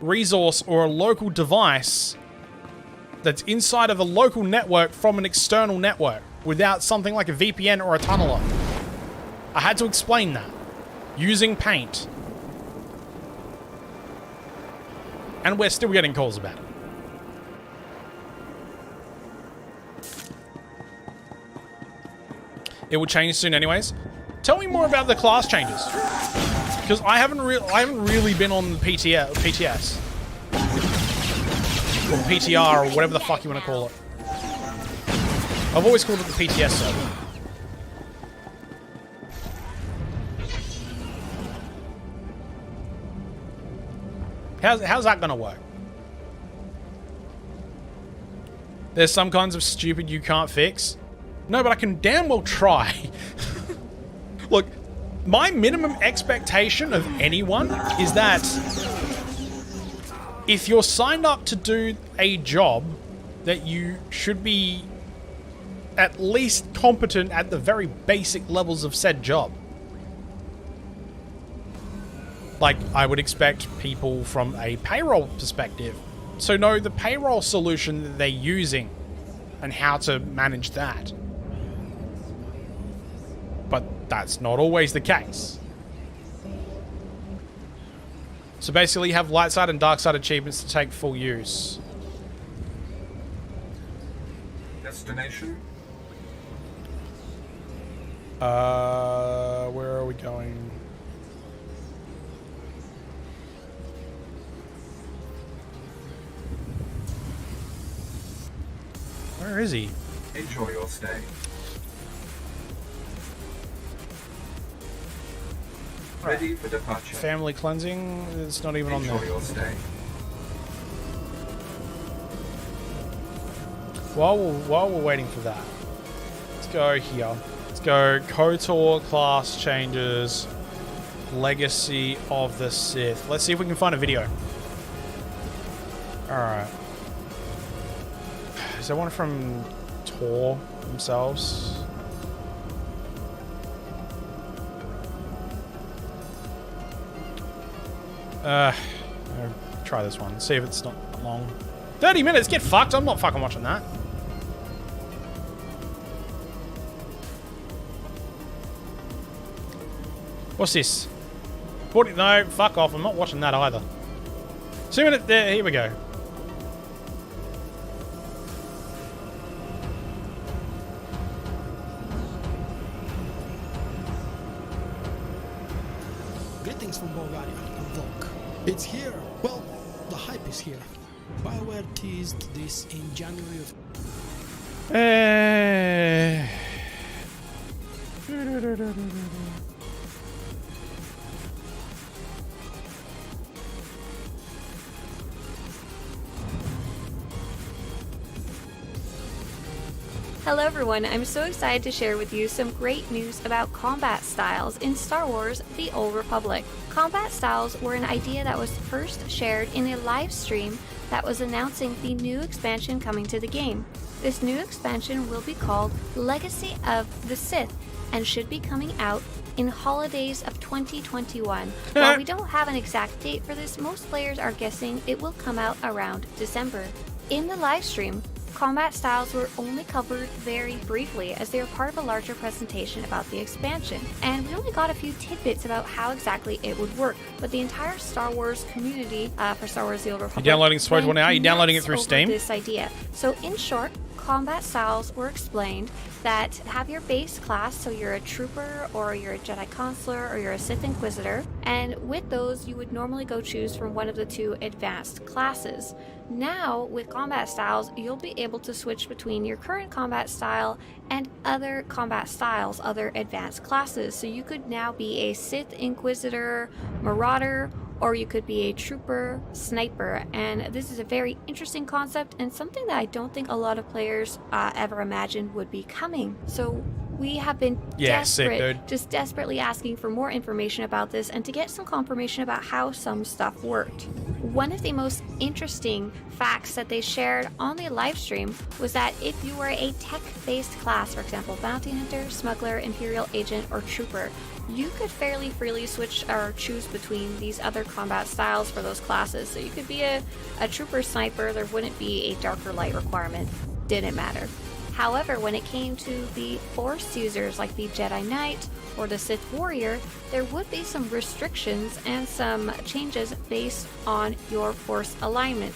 resource or a local device that's inside of a local network from an external network without something like a VPN or a tunneler. I had to explain that using paint. And we're still getting calls about it. It will change soon anyways. Tell me more about the class changes. Because I haven't really been on the PTS. Or PTR, or whatever the fuck you want to call it. I've always called it the PTS server. How's that gonna work? There's some kinds of stupid you can't fix. No, but I can damn well try. Look, my minimum expectation of anyone is that if you're signed up to do a job, that you should be at least competent at the very basic levels of said job. Like, I would expect people from a payroll perspective to know the payroll solution that they're using and how to manage that. But that's not always the case. So basically you have light side and dark side achievements to take full use. Destination? Where are we going? Where is he? Enjoy your stay. Ready for departure. Family cleansing? It's not even on there. Enjoy your stay. While we're waiting for that, let's go here. Let's go KOTOR class changes, Legacy of the Sith. Let's see if we can find a video. Alright. Is there one from TOR themselves? I'll try this one. See if it's not long. 30 minutes? Get fucked. I'm not fucking watching that. What's this? 40? No, fuck off. I'm not watching that either. 2 minutes. There. Here we go. Greetings from Bulgaria and Vlog. It's here. Well, the hype is here. BioWare teased this in January of... Hello everyone, I'm so excited to share with you some great news about combat styles in Star Wars: The Old Republic. Combat styles were an idea that was first shared in a live stream that was announcing the new expansion coming to the game. This new expansion will be called Legacy of the Sith and should be coming out in holidays of 2021. While we don't have an exact date for this, most players are guessing it will come out around December. In the live stream, combat styles were only covered very briefly as they were part of a larger presentation about the expansion, and we only got a few tidbits about how exactly it would work, but the entire Star Wars community for Star Wars: The Old Republic. You downloading SWTOR now? Are you downloading it through Steam? This idea. So in short, combat styles were explained that have your base class, so you're a trooper or you're a Jedi Consular or you're a Sith Inquisitor, and with those you would normally go choose from one of the 2 advanced classes. Now, with combat styles, you'll be able to switch between your current combat style and other combat styles, other advanced classes. So you could now be a Sith Inquisitor, Marauder, or you could be a Trooper, Sniper. And this is a very interesting concept and something that I don't think a lot of players ever imagined would be coming. So we have been desperately asking for more information about this and to get some confirmation about how some stuff worked. One of the most interesting facts that they shared on the live stream was that if you were a tech-based class, for example, Bounty Hunter, Smuggler, Imperial Agent, or Trooper, you could fairly freely switch or choose between these other combat styles for those classes. So you could be a Trooper Sniper, there wouldn't be a dark or light requirement, didn't matter. However, when it came to the Force users like the Jedi Knight or the Sith Warrior, there would be some restrictions and some changes based on your Force alignment.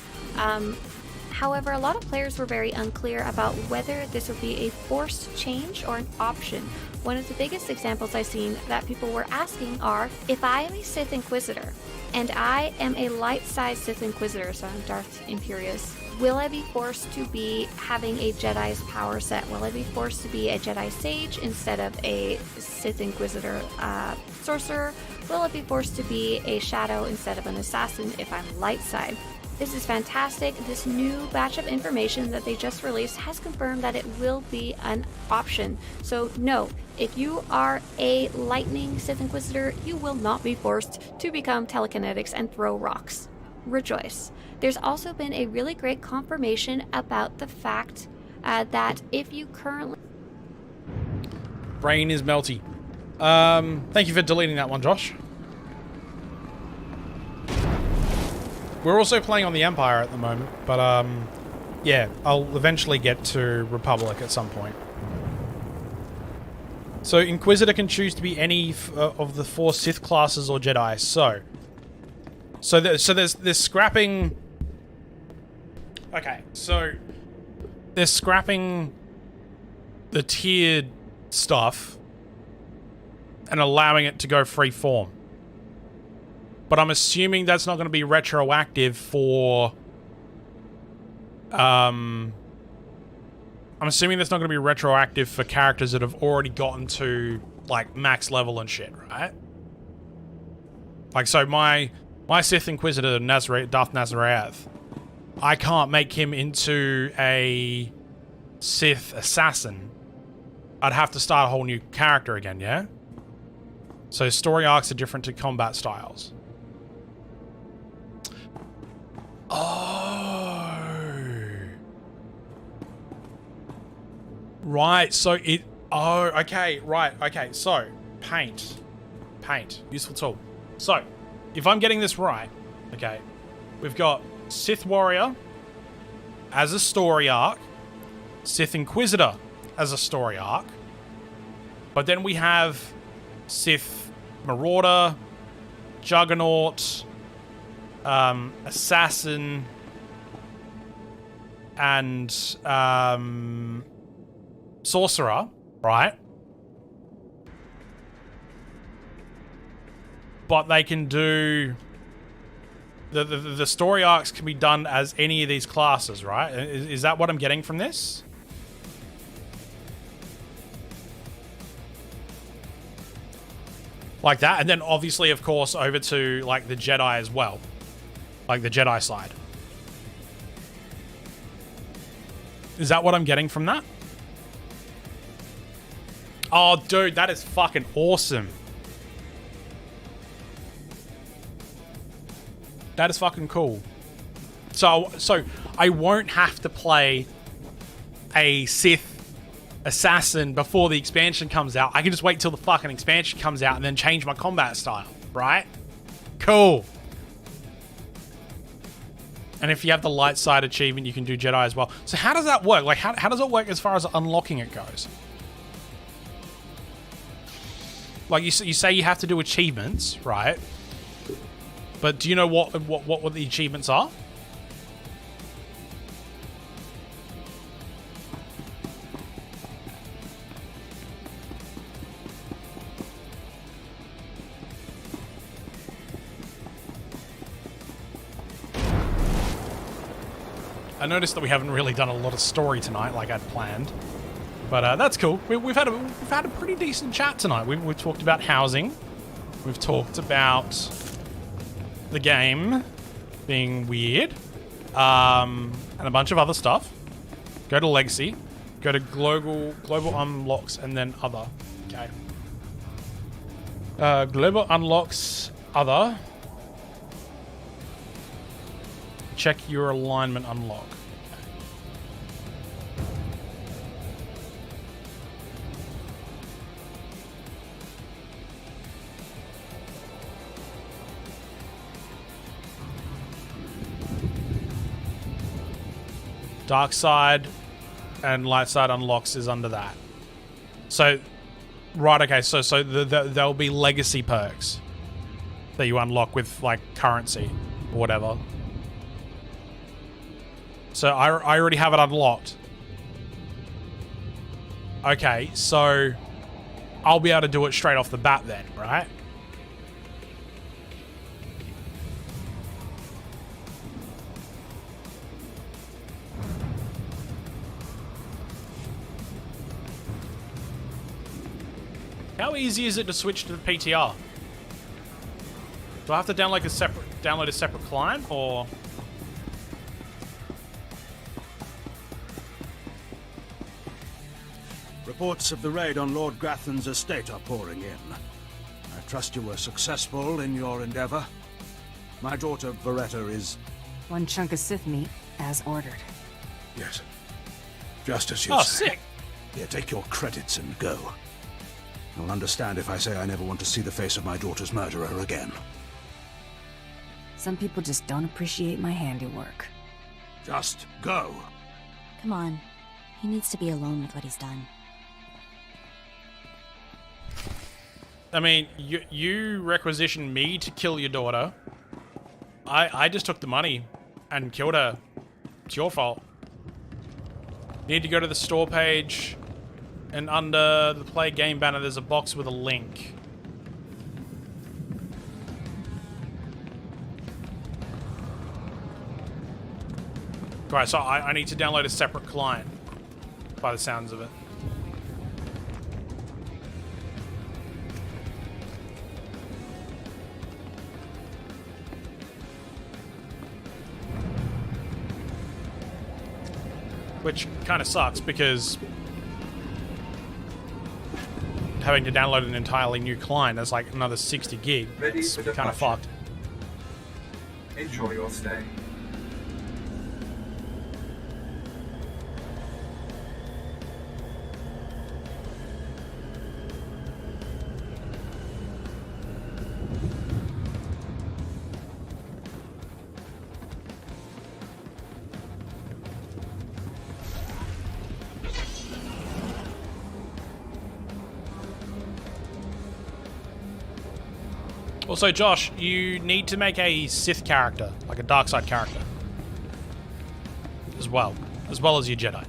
However, a lot of players were very unclear about whether this would be a forced change or an option. One of the biggest examples I've seen that people were asking are, if I am a Sith Inquisitor and I am a light-side Sith Inquisitor, so I'm Darth Imperius, will I be forced to be having a Jedi's power set? Will I be forced to be a Jedi Sage instead of a Sith Inquisitor Sorcerer? Will I be forced to be a Shadow instead of an Assassin if I'm light side? This is fantastic. This new batch of information that they just released has confirmed that it will be an option. So no, if you are a Lightning Sith Inquisitor, you will not be forced to become telekinetics and throw rocks. Rejoice. There's also been a really great confirmation about the fact that if you currently... Brain is melty. Thank you for deleting that one, Josh. We're also playing on the Empire at the moment, but yeah, I'll eventually get to Republic at some point. So Inquisitor can choose to be any of the 4 Sith classes or Jedi. So there's scrapping. Okay, so they're scrapping the tiered stuff and allowing it to go free form. But I'm assuming that's not going to be retroactive for... I'm assuming that's not going to be retroactive for characters that have already gotten to, like, max level and shit, right? Like, so my Sith Inquisitor, Darth Nazarath, I can't make him into a Sith Assassin. I'd have to start a whole new character again, yeah? So story arcs are different to combat styles. Oh. Right, so it... Oh, okay, right, okay. So, paint. Useful tool. So, if I'm getting this right, okay, we've got Sith Warrior as a story arc, Sith Inquisitor as a story arc, but then we have Sith Marauder, Juggernaut, Assassin, and Sorcerer, right? But they can do... The story arcs can be done as any of these classes, right? Is that what I'm getting from this? Like that, and then obviously, of course, over to, like, the Jedi as well. Like, the Jedi side. Is that what I'm getting from that? Oh, dude, that is fucking awesome. That is fucking cool. So I won't have to play a Sith Assassin before the expansion comes out. I can just wait till the fucking expansion comes out and then change my combat style, right? Cool. And if you have the light side achievement, you can do Jedi as well. So how does that work? Like, how does it work as far as unlocking it goes? Like, you say you have to do achievements, right? But do you know what the achievements are? noticed that we haven't really done a lot of story tonight like I'd planned. But that's cool. We've had a pretty decent chat tonight. We've talked about housing. We've talked about the game being weird. And a bunch of other stuff. Go to Legacy. Go to Global Unlocks and then Other. Okay. Global Unlocks Other. Check your alignment unlock. Dark side and light side unlocks is under that. So, right, okay, so there'll be legacy perks that you unlock with, like, currency or whatever. So, I already have it unlocked. Okay, so I'll be able to do it straight off the bat then, right? How easy is it to switch to the PTR? Do I have to download a separate client, or? Reports of the raid on Lord Grathan's estate are pouring in. I trust you were successful in your endeavor. My daughter, Beretta, is... One chunk of Sith meat, as ordered. Yes. Just as you say. Sick. Here, take your credits and go. You'll understand if I say I never want to see the face of my daughter's murderer again. Some people just don't appreciate my handiwork. Just go. Come on. He needs to be alone with what he's done. I mean, you requisitioned me to kill your daughter. I just took the money and killed her. It's your fault. You need to go to the store page, and under the play game banner there's a box with a link. Right, so I need to download a separate client, by the sounds of it. Which kind of sucks, because having to download an entirely new client, that's like another 60 gig. It's kind of fucked. Enjoy your stay. Also, Josh, you need to make a Sith character, like a dark side character, as well as your Jedi.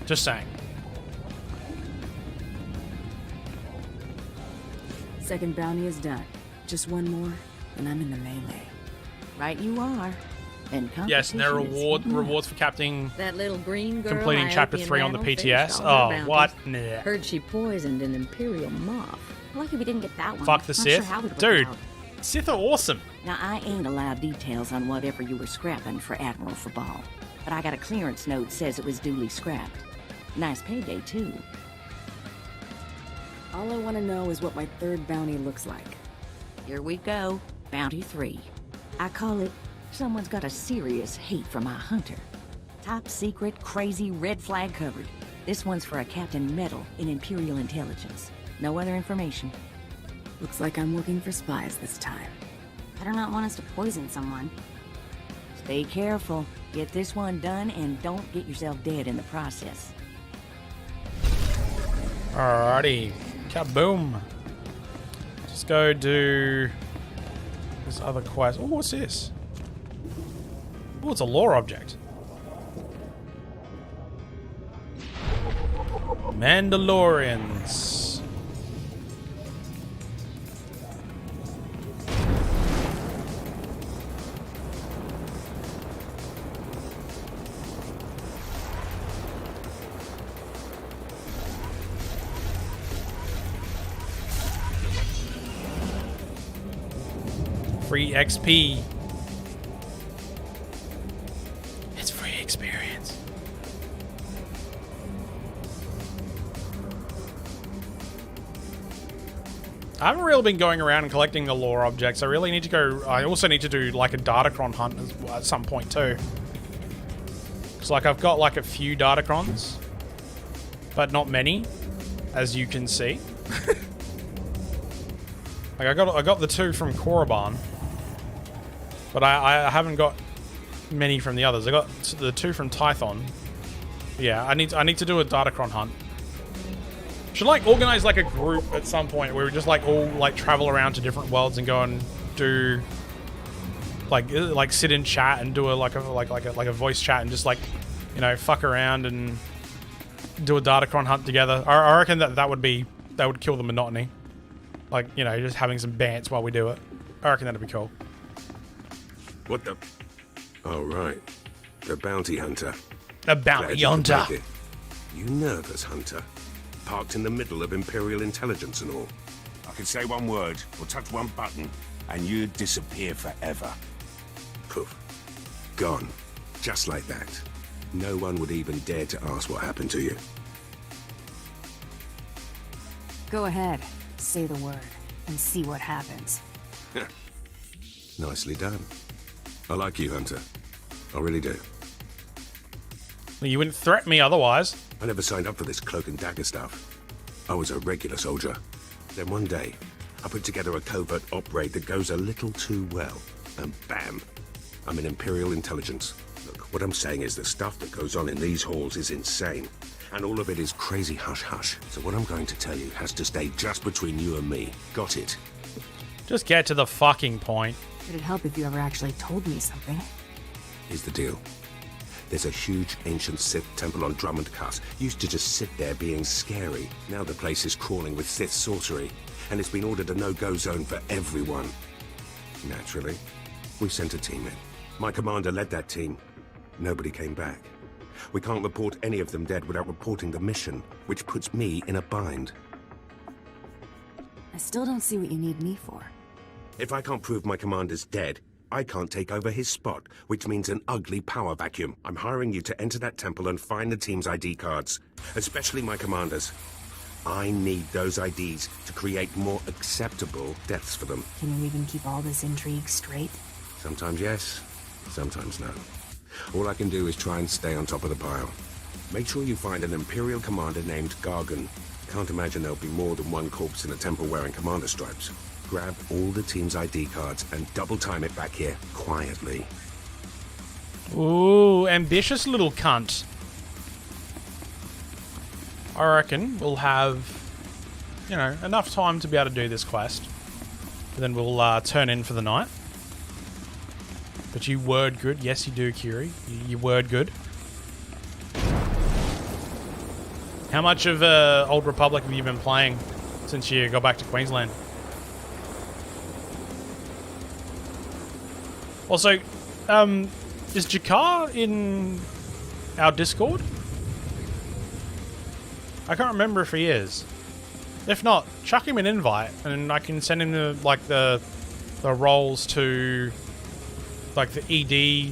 Just saying. Second bounty is done. Just one more, and I'm in the melee. Right you are. And yes, and there are rewards for capturing that little green girl completing chapter 3 on the PTS. Oh, what? Nah. Heard she poisoned an Imperial moth. Lucky we didn't get that one. Fuck the Sith. Dude, Sith are awesome. Now, I ain't allowed details on whatever you were scrapping for Admiral Fabal, but I got a clearance note says it was duly scrapped. Nice payday, too. All I want to know is what my third bounty looks like. Here we go. Bounty 3. I call it Someone's Got a Serious Hate for My Hunter. Top secret, crazy, red flag covered. This one's for a Captain Metal in Imperial Intelligence. No other information. Looks like I'm looking for spies this time. Better not want us to poison someone. Stay careful. Get this one done and don't get yourself dead in the process. Alrighty. Kaboom. Just go do this other quest. Oh, what's this? Oh, it's a lore object. Mandalorians. free XP. It's free experience. I haven't really been going around and collecting the lore objects. I really need to go. I also need to do like a Datacron hunt at some point too. Because like I've got like a few Datacrons, but not many, as you can see. Like I got the 2 from Korriban, but I haven't got many from the others. I got the 2 from Tython. Yeah, I need to do a Datacron hunt. Should like organize like a group at some point where we just like all like travel around to different worlds and go and do like sit in chat and do a voice chat and just like, you know, fuck around and do a Datacron hunt together. I reckon that would kill the monotony. Like, you know, just having some bants while we do it. I reckon that'd be cool. What the? Oh right, the bounty hunter. The bounty hunter. You nervous, Hunter? Parked in the middle of Imperial intelligence and all. I could say one word or touch one button, and you'd disappear forever. Poof. Gone. Just like that. No one would even dare to ask what happened to you. Go ahead, say the word, and see what happens. Nicely done. I like you, Hunter. I really do. Well, you wouldn't threaten me otherwise. I never signed up for this cloak and dagger stuff. I was a regular soldier. Then one day, I put together a covert op raid that goes a little too well. And bam, I'm in Imperial intelligence. Look, what I'm saying is the stuff that goes on in these halls is insane. And all of it is crazy hush-hush. So what I'm going to tell you has to stay just between you and me. Got it? Just get to the fucking point. It'd help if you ever actually told me something. Here's the deal. There's a huge ancient Sith temple on Dromund Kaas. Used to just sit there being scary. Now the place is crawling with Sith sorcery. And it's been ordered a no-go zone for everyone. Naturally, we sent a team in. My commander led that team. Nobody came back. We can't report any of them dead without reporting the mission, which puts me in a bind. I still don't see what you need me for. If I can't prove my commander's dead, I can't take over his spot, which means an ugly power vacuum. I'm hiring you to enter that temple and find the team's ID cards, especially my commander's. I need those IDs to create more acceptable deaths for them. Can you even keep all this intrigue straight? Sometimes yes, sometimes no. All I can do is try and stay on top of the pile. Make sure you find an Imperial commander named Gargan. Can't imagine there'll be more than one corpse in a temple wearing commander stripes. Grab all the team's ID cards and double time it back here, quietly. Ooh, ambitious little cunt. I reckon we'll have, you know, enough time to be able to do this quest. And then we'll turn in for the night. But you word good. Yes, you do, Kiri. You word good. How much of Old Republic have you been playing since you got back to Queensland? Also, is Jakar in our Discord? I can't remember if he is. If not, chuck him an invite, and I can send him the roles to like the ED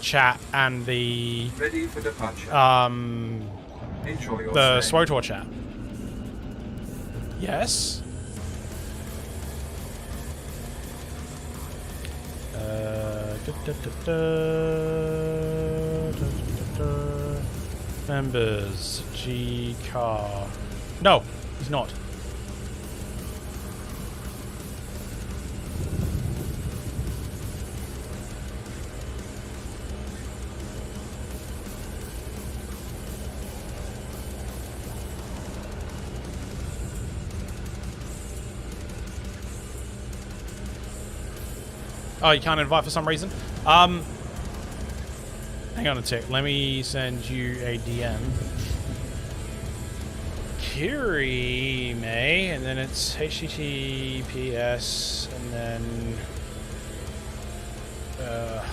chat and the Ready for departure. Enjoy your the stay. SWTOR chat. Yes. Members G car. No, he's not. Oh, you can't invite for some reason? Hang on a tick. Let me send you a DM. Kiri May, and then it's HTTPS, and then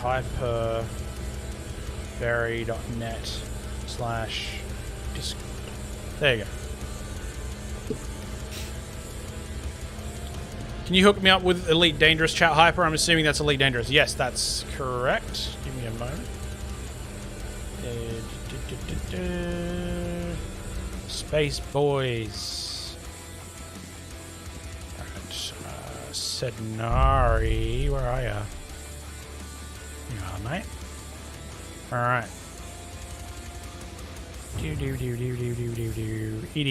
hyperberry.net/Discord. There you go. Can you hook me up with Elite Dangerous Chat Hyper? I'm assuming that's Elite Dangerous. Yes, that's correct. Give me a moment. Space Boys. Alright. Sednari. Where are ya? You are, mate. Alright. ED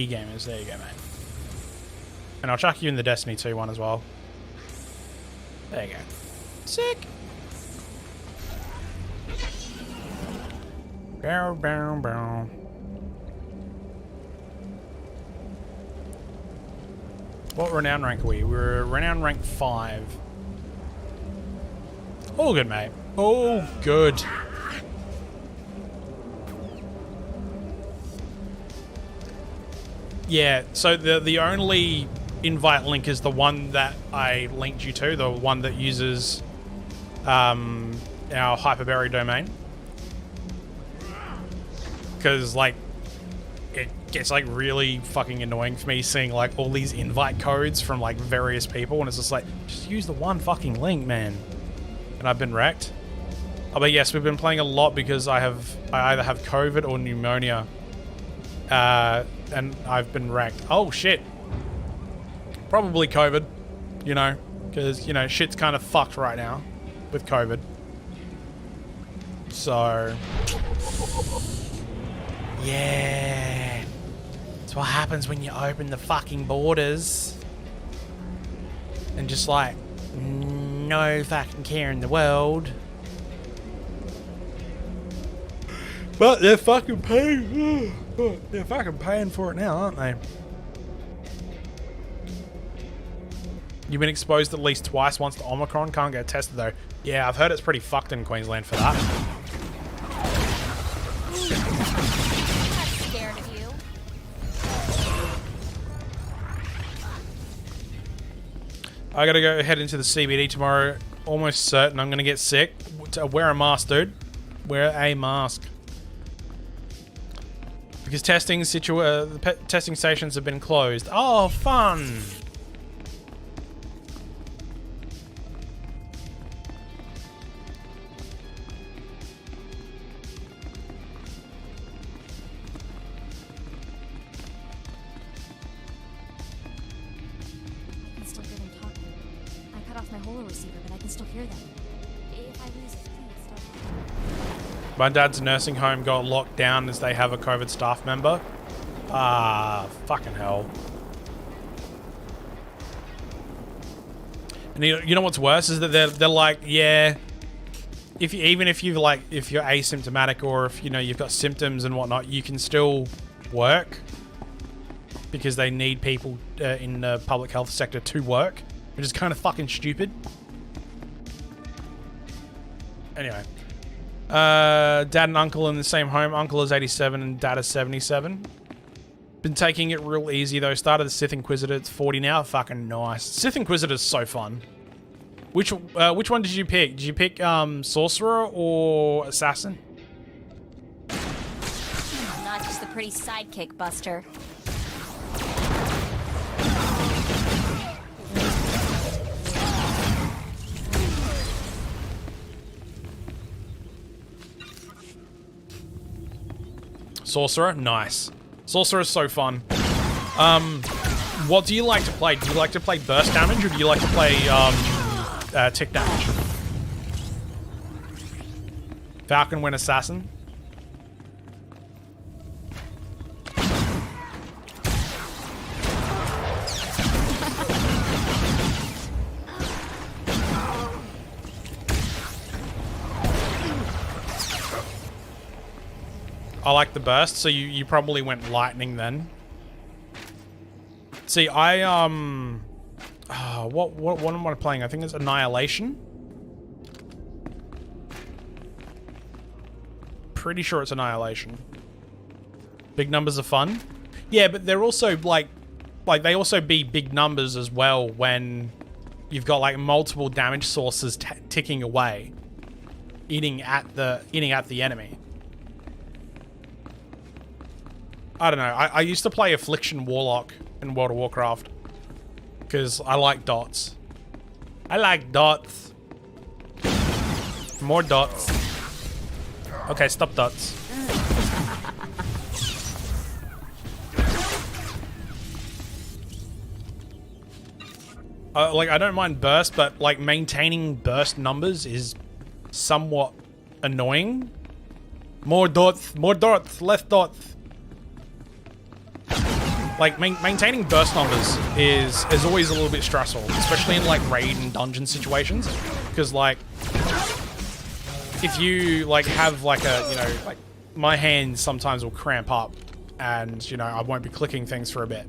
Gamers. There you go, mate. And I'll chuck you in the Destiny 2 one as well. There you go. Sick. Bow, bow, bow. What renown rank are we? We're renown rank 5. All good, mate. All good. Yeah, so the only invite link is the one that I linked you to, the one that uses our Hyperberry domain. Because, like, it gets, like, really fucking annoying for me seeing, like, all these invite codes from, like, various people, and it's just like, just use the one fucking link, man. And I've been wrecked. Oh, but yes, we've been playing a lot because I either have COVID or pneumonia. And I've been wrecked. Oh, shit. Probably COVID, you know, because, you know, shit's kind of fucked right now with COVID. So, yeah. That's what happens when you open the fucking borders. And just, like, no fucking care in the world. But they're fucking paying. They're fucking paying for it now, aren't they? You've been exposed at least twice, once to Omicron. Can't get tested though. Yeah, I've heard it's pretty fucked in Queensland for that. I'm scared of you. I gotta go head into the CBD tomorrow. Almost certain I'm gonna get sick. Wear a mask, dude. Wear a mask. Because testing stations have been closed. Oh, fun! I can still hear them talking. I cut off my holo receiver, but I can still hear them. If I lose it, please stop. My dad's nursing home got locked down as they have a COVID staff member. Ah, fucking hell. And you know what's worse is that they're like, yeah, if you're asymptomatic or if, you know, you've got symptoms and whatnot, you can still work because they need people in the public health sector to work, which is kind of fucking stupid. Anyway. Dad and uncle in the same home. Uncle is 87 and dad is 77. Been taking it real easy though. Started the Sith Inquisitor. It's 40 now. Fucking nice. Sith Inquisitor is so fun. Which one did you pick? Did you pick Sorcerer or Assassin? Not just the pretty sidekick, Buster. Sorcerer? Nice. Sorcerer is so fun. What do you like to play? Do you like to play burst damage or do you like to play tick damage? Falcon win Assassin? I like the burst, so you probably went lightning then. See, what am I playing? I think it's Annihilation. Pretty sure it's Annihilation. Big numbers are fun. Yeah, but they're also like they also be big numbers as well when you've got like multiple damage sources ticking away, eating at the enemy. I don't know. I used to play Affliction Warlock in World of Warcraft because I like dots. I like dots. More dots. Okay, stop dots. Like, I don't mind burst, but like maintaining burst numbers is somewhat annoying. More dots, less dots. Like, maintaining burst numbers is always a little bit stressful, especially in like raid and dungeon situations. Because like, if you like have like a, you know, like my hands sometimes will cramp up and, you know, I won't be clicking things for a bit.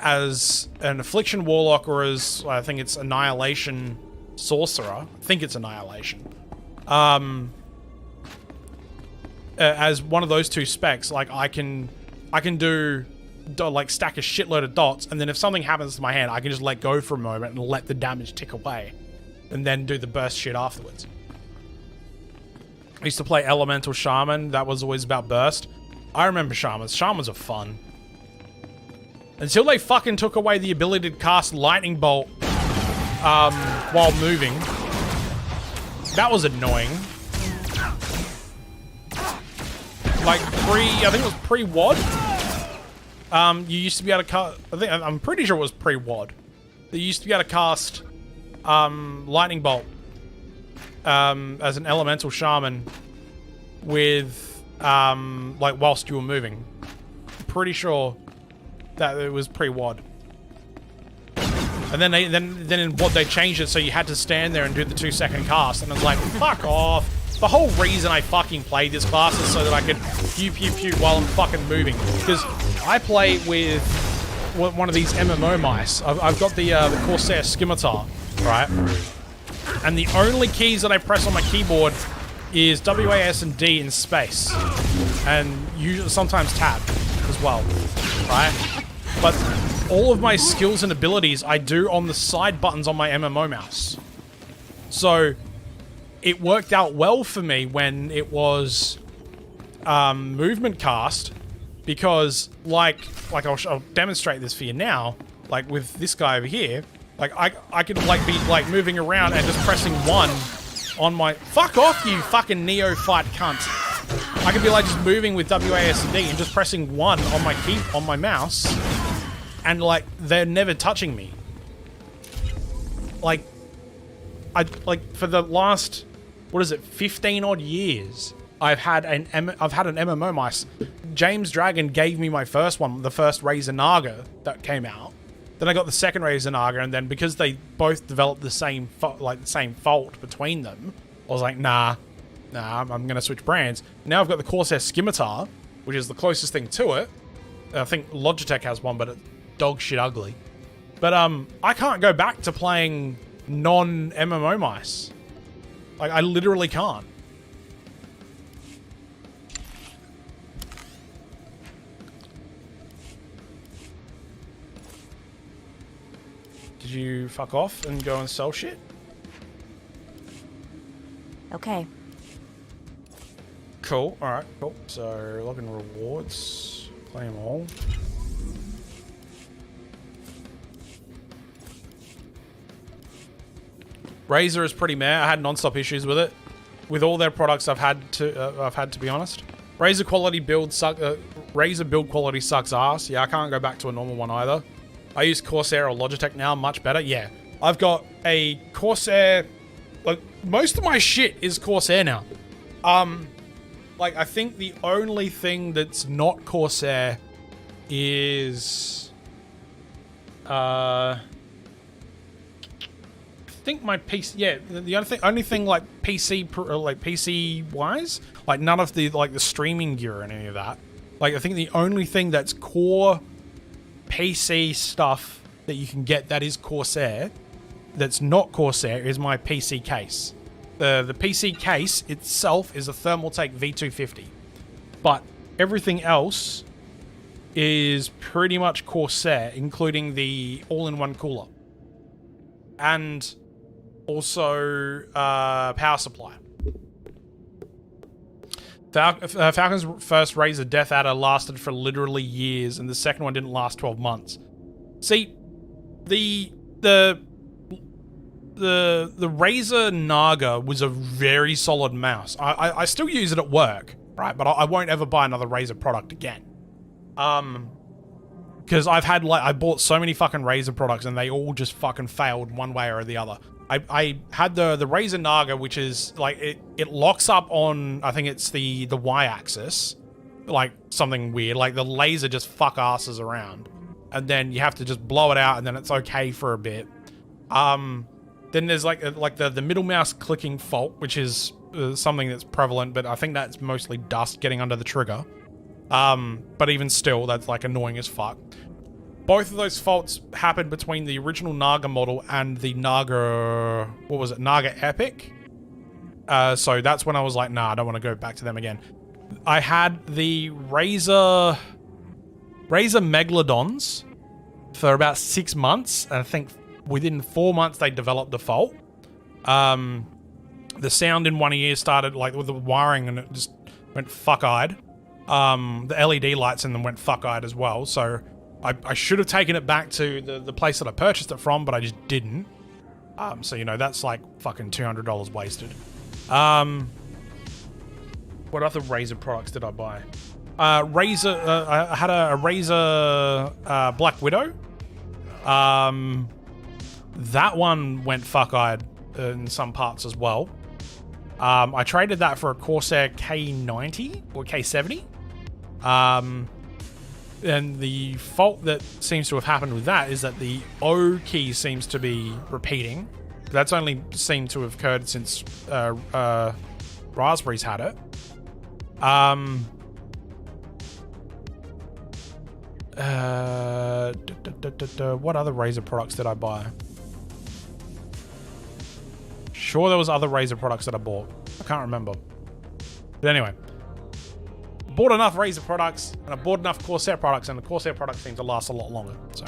As an Affliction Warlock, or as I think it's Annihilation Sorcerer, I think it's Annihilation. As one of those two specs, like I can do like stack a shitload of dots, and then if something happens to my hand, I can just let go for a moment and let the damage tick away, and then do the burst shit afterwards. I used to play Elemental Shaman. That was always about burst. I remember Shamans. Shamans are fun. Until they fucking took away the ability to cast Lightning Bolt while moving. That was annoying. Like I think it was pre-WOD. You used to be able to cast, I'm pretty sure it was pre-WOD. You used to be able to cast Lightning Bolt as an Elemental Shaman with like whilst you were moving. Pretty sure that it was pre-WOD. And then then in WOD they changed it so you had to stand there and do the 2-second cast, and I was like, fuck off. The whole reason I fucking played this class is so that I could pew pew pew while I'm fucking moving. Because I play with one of these MMO mice. I've got the Corsair Scimitar, right? And the only keys that I press on my keyboard is WAS and D in space. And usually sometimes tab as well, right? But all of my skills and abilities I do on the side buttons on my MMO mouse. So it worked out well for me when it was movement cast, because like I'll demonstrate this for you now. Like with this guy over here, like I could like be like moving around and just pressing 1 on my, fuck off you fucking neophyte cunt. I could be like just moving with WASD and just pressing 1 on my key on my mouse, and like they're never touching me. Like for the last, what is it, 15 odd years, I've had an MMO mice. James Dragon gave me my first one, the first Razor Naga that came out. Then I got the second Razor Naga, and then because they both developed the same fault between them, I was like, nah, I'm gonna switch brands. Now I've got the Corsair Scimitar, which is the closest thing to it. I think Logitech has one, but it's dog shit ugly. But I can't go back to playing non-MMO mice. Like, I literally can't. Did you fuck off and go and sell shit? Okay. Cool. Alright, cool. So, login rewards. Play them all. Razer is pretty meh. I had non-stop issues with it. With all their products, I've had to be honest. Razer build quality sucks ass. Yeah, I can't go back to a normal one either. I use Corsair or Logitech now, much better. Yeah, I've got a Corsair. Like, most of my shit is Corsair now. Like, I think the only thing that's not Corsair is I think my PC. Yeah, the only thing like PC wise, like none of the the streaming gear and any of that. Like, I think the only thing that's core PC stuff that you can get that is Corsair, that's not Corsair, is my PC case. The PC case itself is a Thermaltake V250, but everything else is pretty much Corsair, including the all-in-one cooler and also power supply. Falcon's first Razer Death Adder lasted for literally years, and the second one didn't last 12 months. See, the the Razer Naga was a very solid mouse. I still use it at work, right? But I won't ever buy another Razer product again. Because I've had I bought so many fucking Razer products and they all just fucking failed one way or the other. I had the Razer Naga, which is like it locks up on, I think it's the Y-axis, like something weird. Like the laser just fuck asses around, and then you have to just blow it out, and then it's okay for a bit. Then there's like the middle mouse clicking fault, which is something that's prevalent, but I think that's mostly dust getting under the trigger. But even still, that's like annoying as fuck. Both of those faults happened between the original Naga model and the Naga, what was it, Naga Epic. So that's when I was like, nah, I don't want to go back to them again. I had the Razer Megalodons for about 6 months, and I think within 4 months they developed the fault. The sound in one ear started like with the wiring, and it just went fuck-eyed. The LED lights in them went fuck-eyed as well, so I should have taken it back to the place that I purchased it from, but I just didn't. So, you know, that's like fucking $200 wasted. What other Razer products did I buy? I had a Razer Black Widow. That one went fuck-eyed in some parts as well. I traded that for a Corsair K90 or K70. And the fault that seems to have happened with that is that the O key seems to be repeating. That's only seemed to have occurred since Raspberry's had it. What other Razer products did I buy? Sure, there was other Razer products that I bought. I can't remember. But anyway, bought enough Razer products, and I bought enough Corsair products, and the Corsair products seem to last a lot longer. So,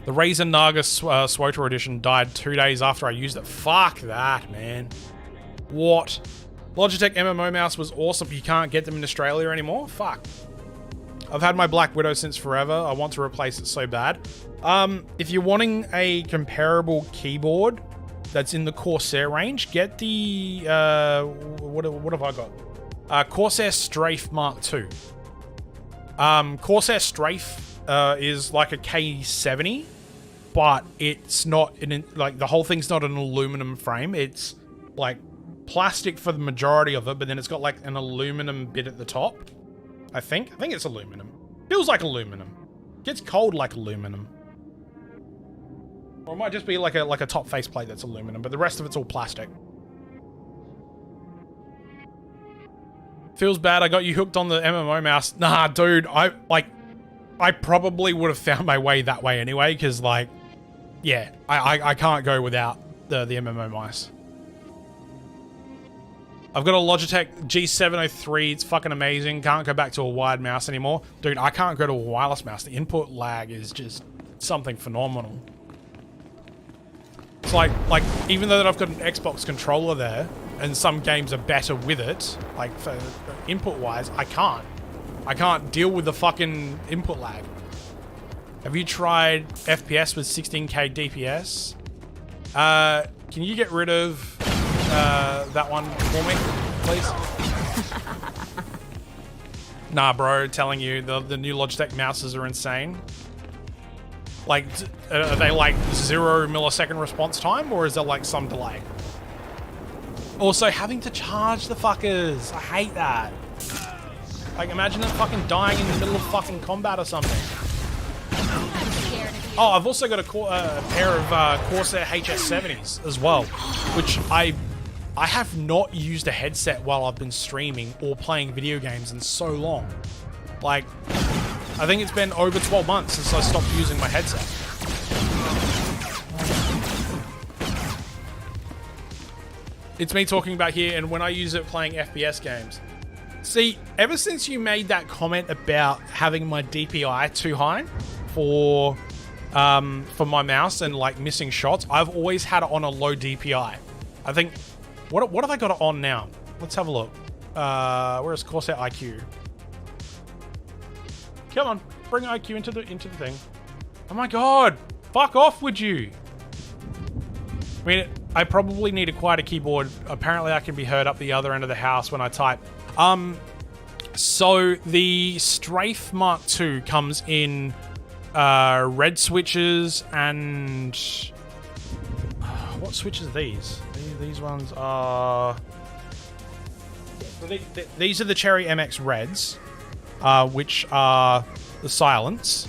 the Razer Naga SWTOR edition died 2 days after I used it. Fuck that, man. What? Logitech MMO mouse was awesome. You can't get them in Australia anymore? Fuck. I've had my Black Widow since forever. I want to replace it so bad. If you're wanting a comparable keyboard that's in the Corsair range, get the what have I got? Corsair Strafe Mark II. Corsair Strafe is like a K70, but it's not like the whole thing's not an aluminum frame. It's like plastic for the majority of it, but then it's got like an aluminum bit at the top. I think it's aluminum. Feels like aluminum. Gets cold like aluminum. Or it might just be like a top faceplate that's aluminum, but the rest of it's all plastic. Feels bad I got you hooked on the MMO mouse. Nah, dude, I probably would have found my way that way anyway, because like, yeah, I can't go without the MMO mouse. I've got a Logitech G703. It's fucking amazing. Can't go back to a wired mouse anymore. Dude, I can't go to a wireless mouse. The input lag is just something phenomenal. It's like even though that I've got an Xbox controller there, and some games are better with it, like for input-wise, I can't deal with the fucking input lag. Have you tried FPS with 16K DPS? Can you get rid of that one for me, please? Nah, bro, telling you, the new Logitech mouses are insane. Like, are they like 0 millisecond response time, or is there like some delay? Also, having to charge the fuckers. I hate that. Like, imagine it fucking dying in the middle of fucking combat or something. Oh, I've also got a pair of Corsair HS70s as well, which I have not used a headset while I've been streaming or playing video games in so long. Like, I think it's been over 12 months since I stopped using my headset. It's me talking about here, and when I use it playing FPS games. See, ever since you made that comment about having my DPI too high for my mouse and like missing shots, I've always had it on a low DPI. I think, what have I got it on now? Let's have a look. Where's Corsair IQ? Come on, bring IQ into the thing. Oh my god, fuck off, would you? I mean, I probably need a quieter keyboard. Apparently I can be heard up the other end of the house when I type. So the Strafe Mark II comes in red switches and... what switches are these? These ones are... These are the Cherry MX Reds, which are the silence.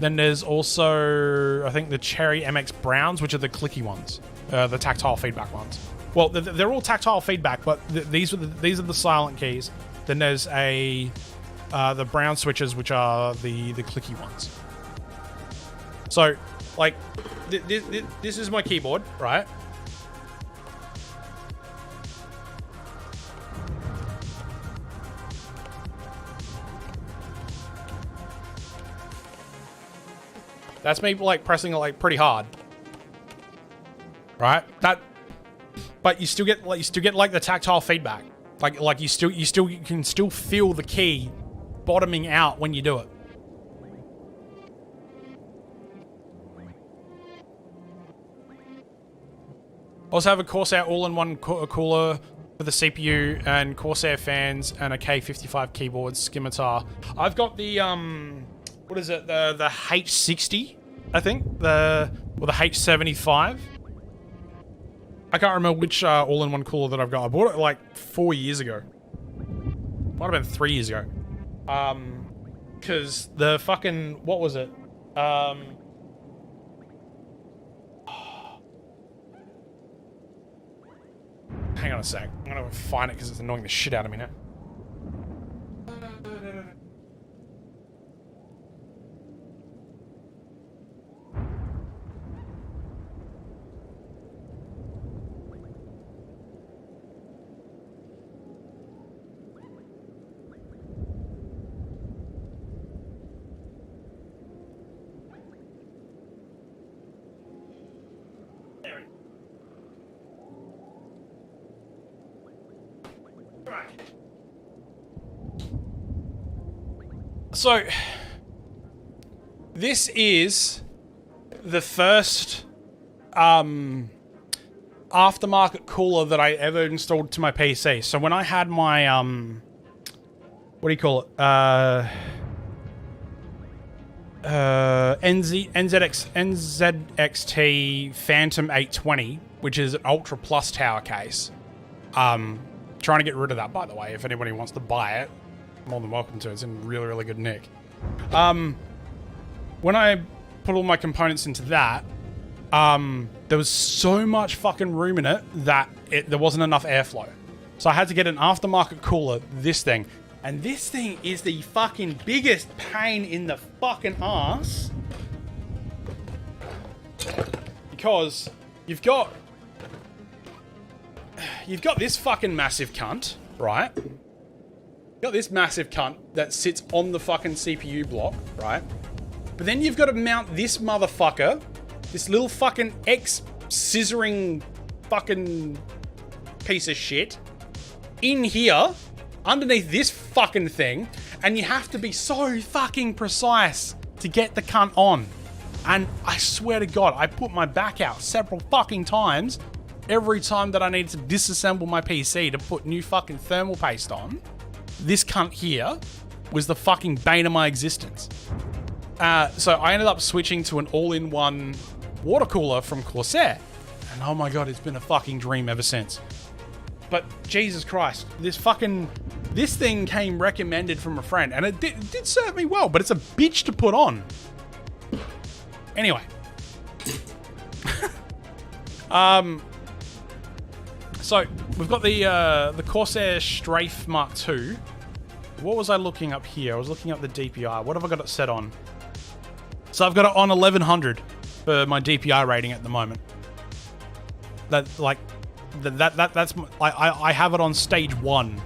Then there's also, I think, the Cherry MX Browns, which are the clicky ones, the tactile feedback ones. Well, they're all tactile feedback, but these are the silent keys. Then there's the brown switches, which are the clicky ones. So, like, this is my keyboard, right? That's me like pressing it like pretty hard, right? But you still get like the tactile feedback, like you can still feel the key bottoming out when you do it. Also have a Corsair all-in-one cooler for the CPU and Corsair fans and a K55 keyboard scimitar. I've got the what is it? The H60, I think, or the H75. I can't remember which all-in-one cooler that I've got. I bought it like 4 years ago. Might have been 3 years ago. Because the fucking, what was it? Hang on a sec. I'm gonna find it because it's annoying the shit out of me now. So, this is the first aftermarket cooler that I ever installed to my PC. So when I had my what do you call it? NZXT Phantom 820, which is an Ultra Plus tower case. Trying to get rid of that, by the way. If anybody wants to buy it, more than welcome to. It's in really, really good nick. When I put all my components into that, there was so much fucking room in it that there wasn't enough airflow. So I had to get an aftermarket cooler, this thing. And this thing is the fucking biggest pain in the fucking ass. Because you've got this fucking massive cunt, right? Got this massive cunt that sits on the fucking CPU block, right? But then you've got to mount this motherfucker, this little fucking scissoring fucking piece of shit, in here, underneath this fucking thing, and you have to be so fucking precise to get the cunt on. And I swear to God, I put my back out several fucking times every time that I needed to disassemble my PC to put new fucking thermal paste on. This cunt here was the fucking bane of my existence. So I ended up switching to an all-in-one water cooler from Corsair. And oh my God, it's been a fucking dream ever since. But Jesus Christ, this thing came recommended from a friend, and it did serve me well, but it's a bitch to put on. Anyway. So we've got the Corsair Strafe Mark II. What was I looking up here? I was looking up the DPI. What have I got it set on? So I've got it on 1100 for my DPI rating at the moment. That's I have it on stage 1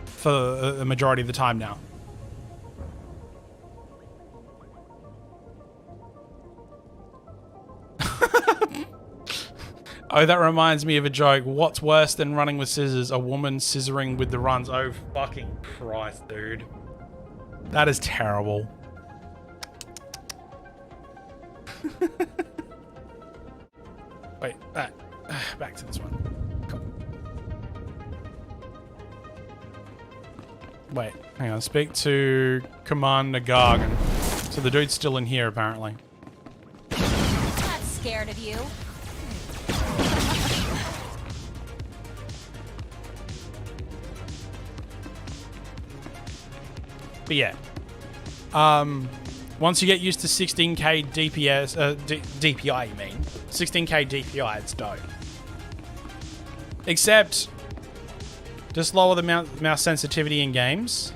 for a majority of the time now. Oh, that reminds me of a joke. What's worse than running with scissors? A woman scissoring with the runs. Oh, fucking Christ, dude. That is terrible. Wait, back to this one. Wait, hang on. Speak to Commander Gargan. So the dude's still in here, apparently. Not scared of you. But yeah. Once you get used to 16k DPS, DPI, you mean? 16k DPI, it's dope. Except, just lower the mouse sensitivity in games.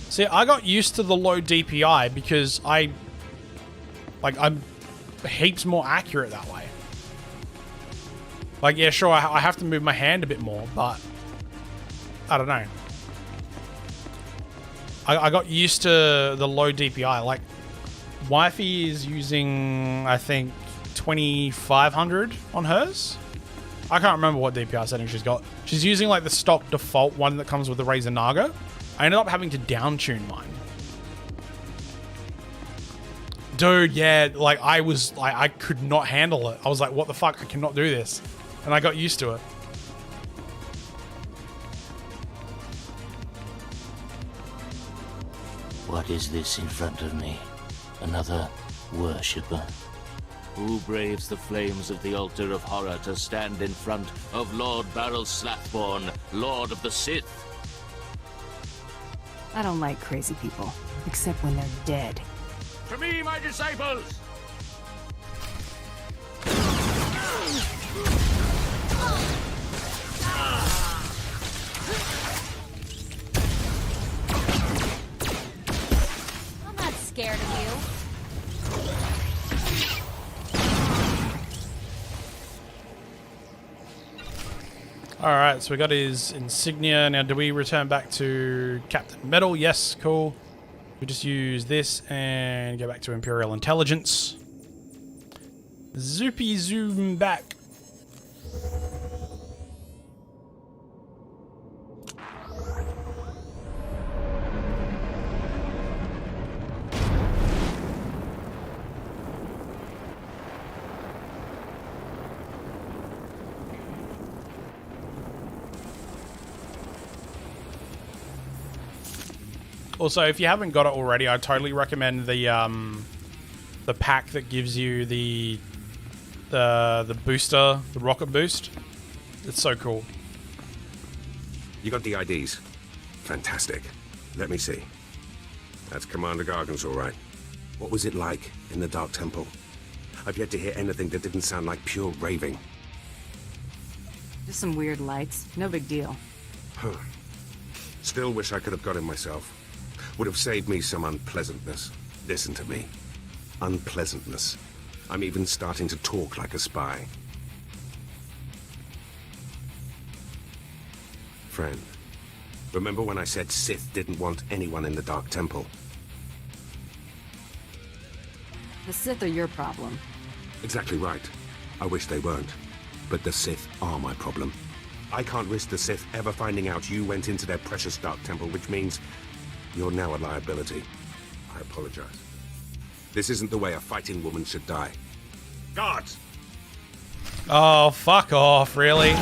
See, I got used to the low DPI because I'm heaps more accurate that way. Like, yeah, sure, I have to move my hand a bit more, but I don't know. I got used to the low DPI. Like, Wifey is using, I think, 2500 on hers. I can't remember what DPI setting she's got. She's using, like, the stock default one that comes with the Razer Nago. I ended up having to down-tune mine. Dude, yeah, like, I could not handle it. I was like, what the fuck? I cannot do this. And I got used to it. What is this in front of me? Another worshipper? Who braves the flames of the altar of horror to stand in front of Lord Baral Slathborn, Lord of the Sith? I don't like crazy people, except when they're dead. To me, my disciples! I'm not scared of you. Alright, so we got his insignia. Now, do we return back to Captain Metal? Yes, cool. We just use this and go back to Imperial Intelligence. Zoopy zoom back. Also, if you haven't got it already, I totally recommend the pack that gives you the booster, the rocket boost. It's so cool. You got the IDs? Fantastic. Let me see. That's Commander Gargan's all right. What was it like in the Dark Temple? I've yet to hear anything that didn't sound like pure raving. Just some weird lights. No big deal. Huh. Still wish I could have got him myself. Would have saved me some unpleasantness. Listen to me. Unpleasantness. I'm even starting to talk like a spy. Friend, remember when I said Sith didn't want anyone in the Dark Temple? The Sith are your problem. Exactly right. I wish they weren't. But the Sith are my problem. I can't risk the Sith ever finding out you went into their precious Dark Temple, which means you're now a liability. I apologize. This isn't the way a fighting woman should die. Guards! Oh, fuck off, really? Not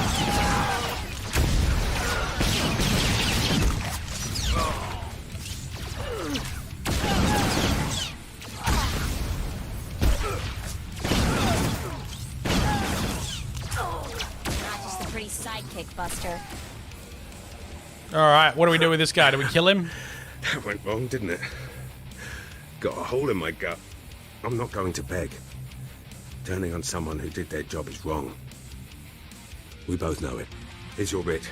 just a pretty sidekick, Buster. Alright, what do we do with this guy? Do we kill him? That went wrong, didn't it? Got a hole in my gut. I'm not going to beg. Turning on someone who did their job is wrong. We both know it. Here's your writ.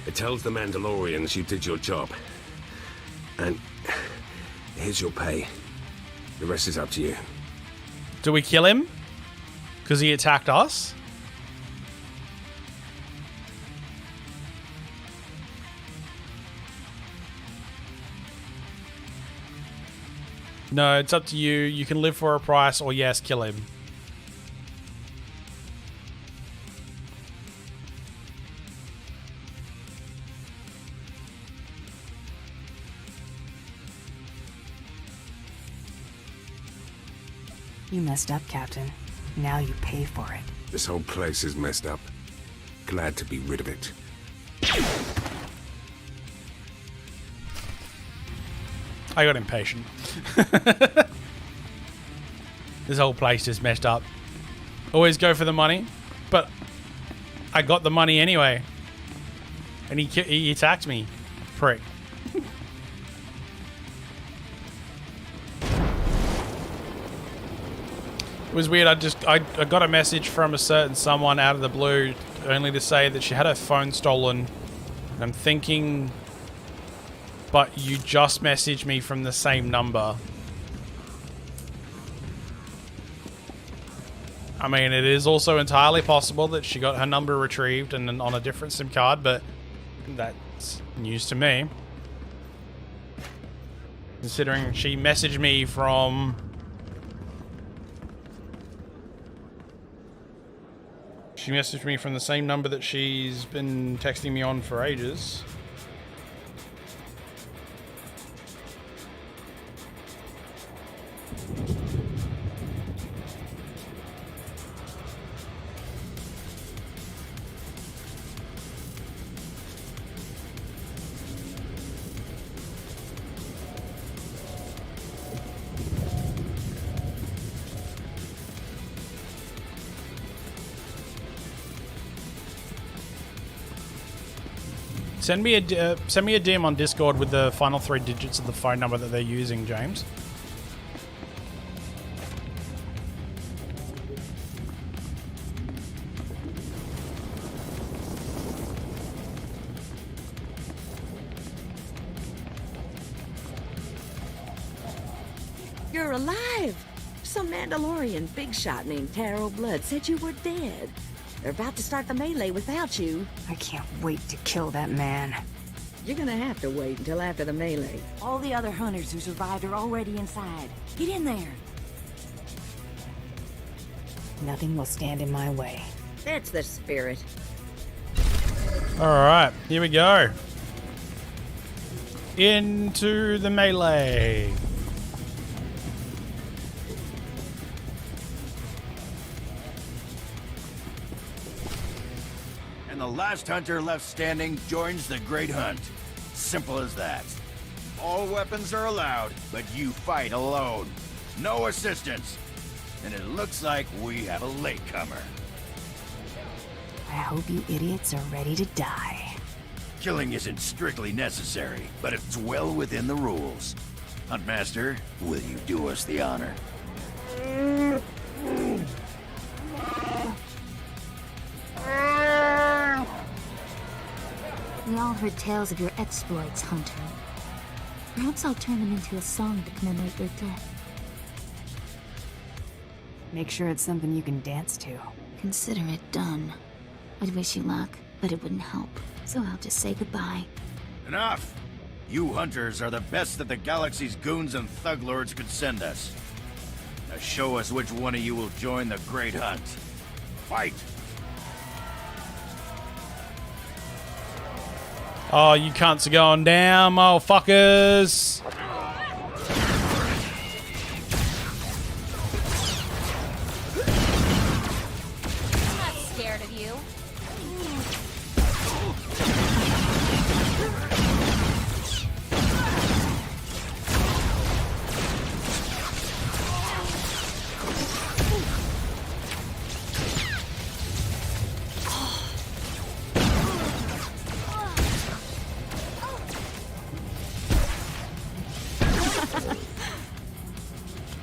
It tells the Mandalorians you did your job. And here's your pay. The rest is up to you. Do we kill him? Because he attacked us? No, it's up to you. You can live for a price or yes, kill him. You messed up, Captain. Now you pay for it. This whole place is messed up. Glad to be rid of it. I got impatient. This whole place is messed up. Always go for the money, but I got the money anyway. And he attacked me. Prick. It was weird. I got a message from a certain someone out of the blue, only to say that she had her phone stolen. And I'm thinking, but you just messaged me from the same number. I mean, it is also entirely possible that she got her number retrieved and on a different SIM card, but that's news to me. Considering she messaged me from... She messaged me from the same number that she's been texting me on for ages. Send me a DM on Discord with the final 3 digits of the phone number that they're using, James. You're alive! Some Mandalorian big shot named Taro Blood said you were dead. They're about to start the melee without you. I can't wait to kill that man. You're gonna have to wait until after the melee. All the other hunters who survived are already inside. Get in there. Nothing will stand in my way. That's the spirit. Alright, here we go. Into the melee. And the last hunter left standing joins the Great Hunt. Simple as that. All weapons are allowed, but you fight alone. No assistance. And it looks like we have a latecomer. I hope you idiots are ready to die. Killing isn't strictly necessary, but it's well within the rules. Huntmaster, will you do us the honor? We all heard tales of your exploits, Hunter. Perhaps I'll turn them into a song to commemorate your death. Make sure it's something you can dance to. Consider it done. I'd wish you luck, but it wouldn't help. So I'll just say goodbye. Enough! You hunters are the best that the galaxy's goons and thug lords could send us. Now show us which one of you will join the Great Hunt. Fight! Oh, you cunts are going down, motherfuckers. I'm not scared of you.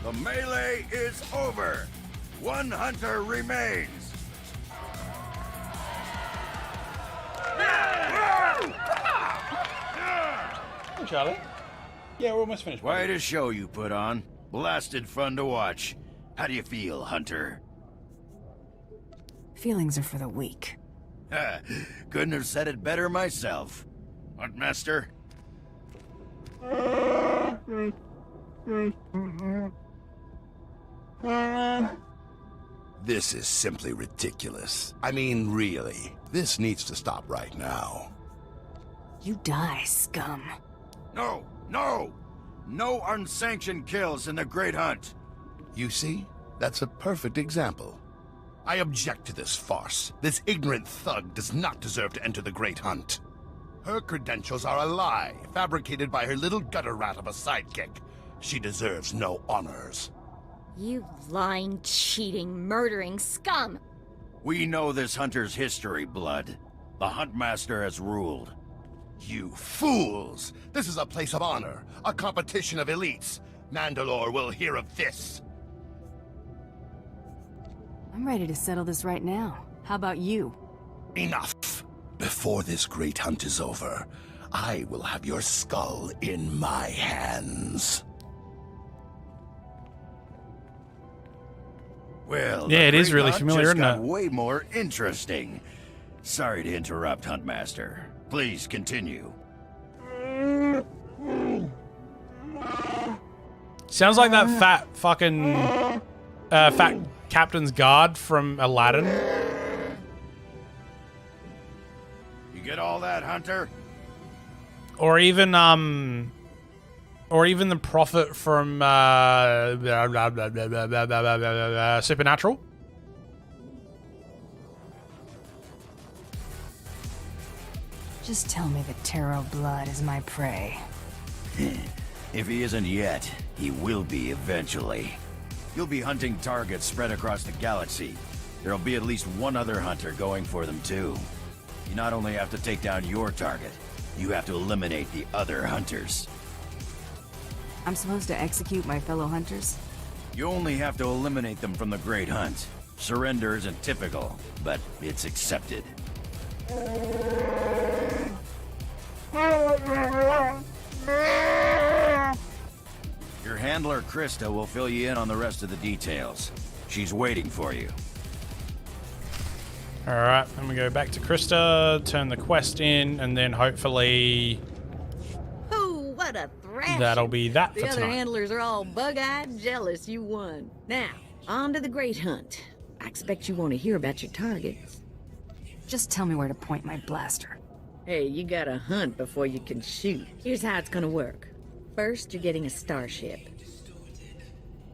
The melee is over. One hunter remains. Hey, Charlie. Yeah, we're almost finished. Quite a show you put on. Blasted fun to watch. How do you feel, Hunter? Feelings are for the weak. Couldn't have said it better myself. Huntmaster? This is simply ridiculous. I mean, really. This needs to stop right now. You die, scum. No! No! No unsanctioned kills in the Great Hunt. You see? That's a perfect example. I object to this farce. This ignorant thug does not deserve to enter the Great Hunt. Her credentials are a lie, fabricated by her little gutter rat of a sidekick. She deserves no honors. You lying, cheating, murdering scum! We know this hunter's history, Blood. The Huntmaster has ruled. You fools! This is a place of honor, a competition of elites. Mandalore will hear of this. I'm ready to settle this right now. How about you? Enough. Before this great hunt is over, I will have your skull in my hands. Well, yeah, it is Great really Hunt familiar, just isn't got it? way more interesting. Sorry to interrupt, Huntmaster. Please continue. Sounds like that fat fucking fat captain's guard from Aladdin. You get all that, Hunter? Or even the prophet from Supernatural. Just tell me that Taro blood is my prey. If he isn't yet, he will be eventually. You'll be hunting targets spread across the galaxy. There'll be at least one other hunter going for them too. You not only have to take down your target, you have to eliminate the other hunters. I'm supposed to execute my fellow hunters? You only have to eliminate them from the Great Hunt. Surrender isn't typical, but it's accepted. Your handler, Krista, will fill you in on the rest of the details. She's waiting for you. Alright, then we go back to Krista, turn the quest in, and then hopefully Oh, what a thrashing! that'll be that The for other tonight. handlers are all bug-eyed jealous you won. Now, on to the Great Hunt. I expect you want to hear about your targets. Just tell me where to point my blaster. Hey, you gotta hunt before you can shoot. Here's how it's gonna work. First, you're getting a starship.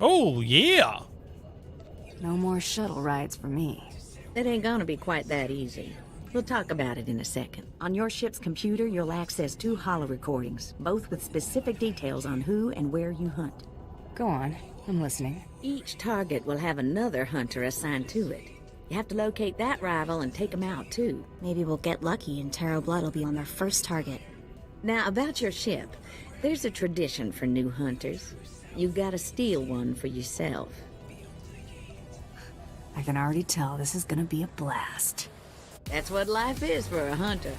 Oh, yeah! No more shuttle rides for me. It ain't gonna be quite that easy. We'll talk about it in a second. On your ship's computer, you'll access 2 holo recordings, both with specific details on who and where you hunt. Go on, I'm listening. Each target will have another hunter assigned to it. You have to locate that rival and take him out, too. Maybe we'll get lucky and Taro Blood will be on their first target. Now, about your ship, there's a tradition for new hunters. You've got to steal one for yourself. I can already tell this is gonna be a blast. That's what life is for a hunter.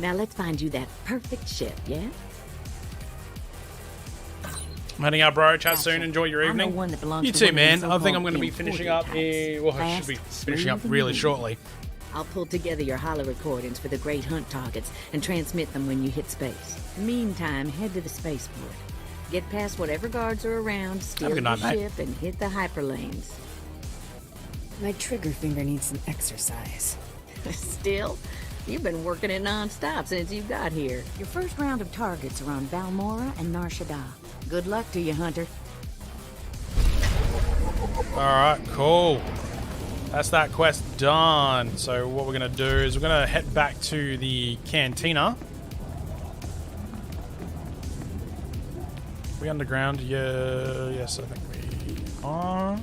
Now let's find you that perfect ship, yeah? I'm heading out, bro. Chat soon. Enjoy your I'm the evening. one that belongs You to too, one of man. them I think I'm so-called going to be finishing up imported well, I types. should be Fast, finishing up smooth, really and shortly. I'll pull together your holo recordings for the Great Hunt targets and transmit them when you hit space. Meantime, head to the spaceport. Get past whatever guards are around, steal Have a the good night, mate. ship, and hit the hyperlanes. My trigger finger needs some exercise. Still, you've been working it non-stop since you got here. Your first round of targets are on Valmora and Nar Shaddaa. Good luck to you, Hunter. Alright, cool. That's that quest done. So what we're going to do is we're going to head back to the cantina. We underground? Yeah, yes, I think we are.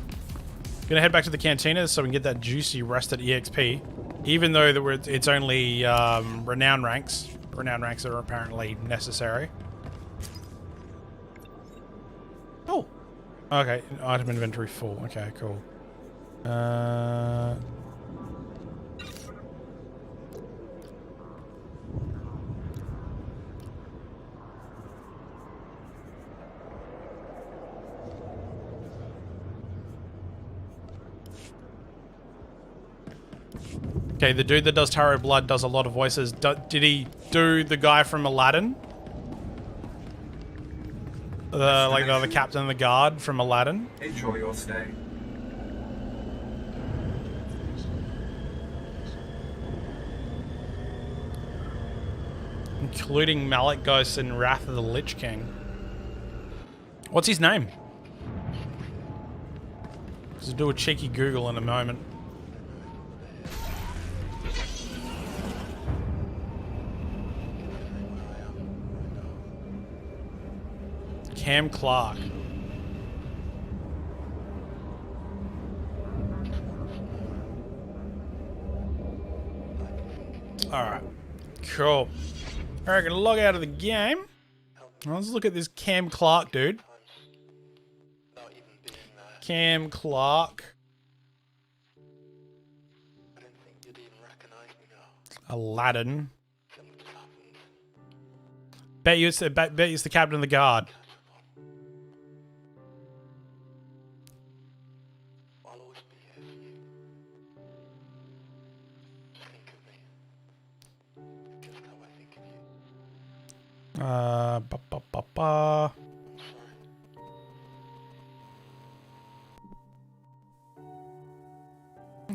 Gonna head back to the cantina so we can get that juicy rusted EXP. Even though it's only renown ranks. Renown ranks are apparently necessary. Oh! Okay, item inventory full. Okay, cool. Okay, the dude that does Taro Blood does a lot of voices. Did he do the guy from Aladdin? Like the captain of the guard from Aladdin? Enjoy your stay. Including Mallet Ghost and Wrath of the Lich King. What's his name? 'Cause Just do a cheeky Google in a moment. Cam Clark. Alright. Cool. Alright, gonna log out of the game. Let's look at this Cam Clark, dude. Cam Clark. Aladdin. Bet you it's the captain of the guard.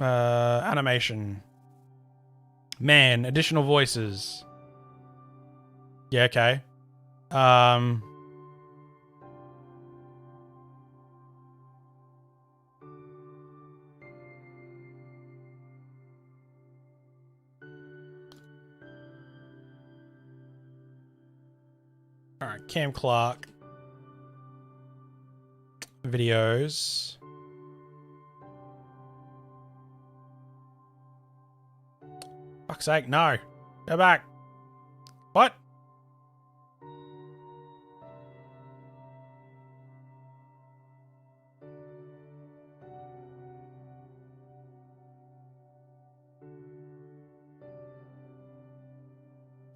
Animation. Man, additional voices. Yeah, okay. Alright, Cam Clark. Videos. Fuck's sake, no. Go back. What?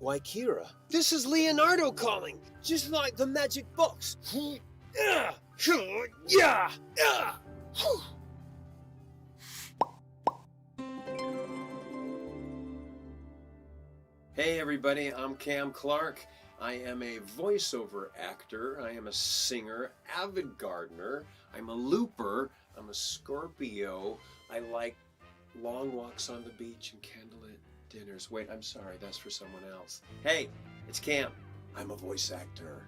Why, Kira, this is Leonardo calling, just like the magic box. Hey everybody, I'm Cam Clark. I am a voiceover actor, I am a singer, avid gardener, I'm a looper, I'm a Scorpio, I like long walks on the beach and candlelit dinners. Wait, I'm sorry, that's for someone else. Hey, it's Cam. I'm a voice actor.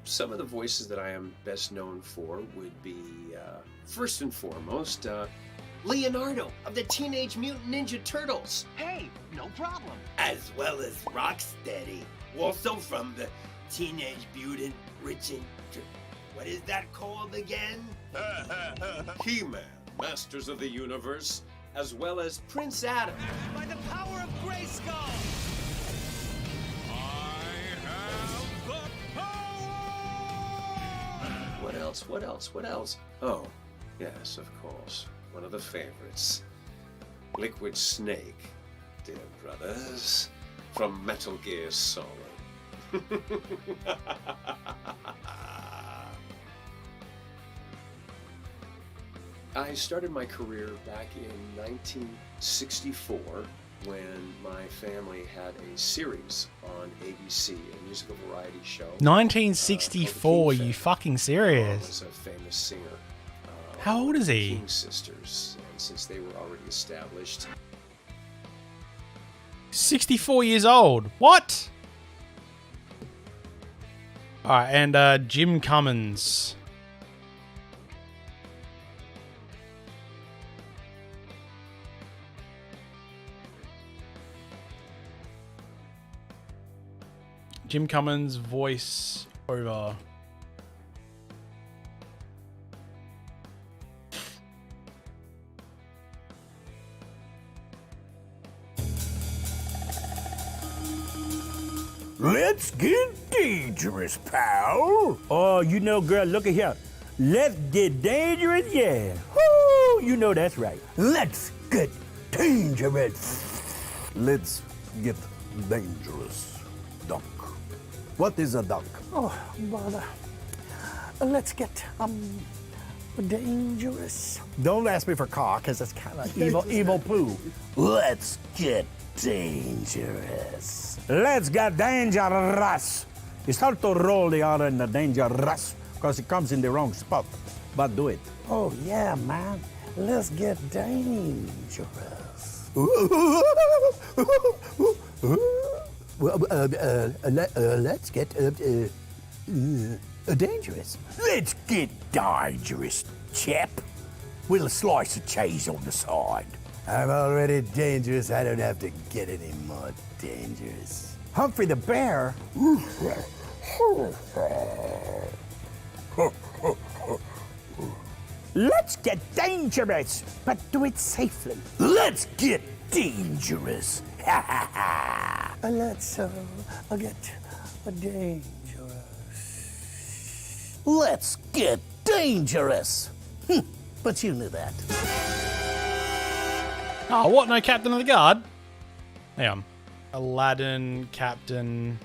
Some of the voices that I am best known for would be, first and foremost, Leonardo of the Teenage Mutant Ninja Turtles. Hey, no problem. As well as Rocksteady, also from the Teenage Mutant what is that called again? He-Man, Masters of the Universe, as well as Prince Adam. By the power of Grayskull! I have the power! What else? Oh, yes, of course. One of the favorites. Liquid Snake, dear brothers, from Metal Gear Solid. I started my career back in 1964 when my family had a series on ABC, a musical variety show. 1964, you fucking serious? Was a famous singer. How old is he? King Sisters, and since they were already established. 64 years old. What? Alright, and Jim Cummins. Jim Cummins voice over. Let's get dangerous, pal. Oh, you know, girl, look at here. Let's get dangerous, yeah. Woo, you know that's right. Let's get dangerous. Let's get dangerous. Dunk. What is a dunk? Oh, bother. Let's get, dangerous. Don't ask me for caw, because it's kind of evil poo. Let's get dangerous. Let's get dangerous. You start to roll the R in the dangerous because it comes in the wrong spot. But do it. Oh, yeah, man. Let's get dangerous. Let's get Dangerous? Let's get dangerous, chap. With a slice of cheese on the side. I'm already dangerous. I don't have to get any more dangerous. Humphrey the Bear? Let's get dangerous, but do it safely. Let's get dangerous. Let's get dangerous. Let's get dangerous. But you knew that. Oh, what? No Captain of the Guard? Hang on. Aladdin, Captain.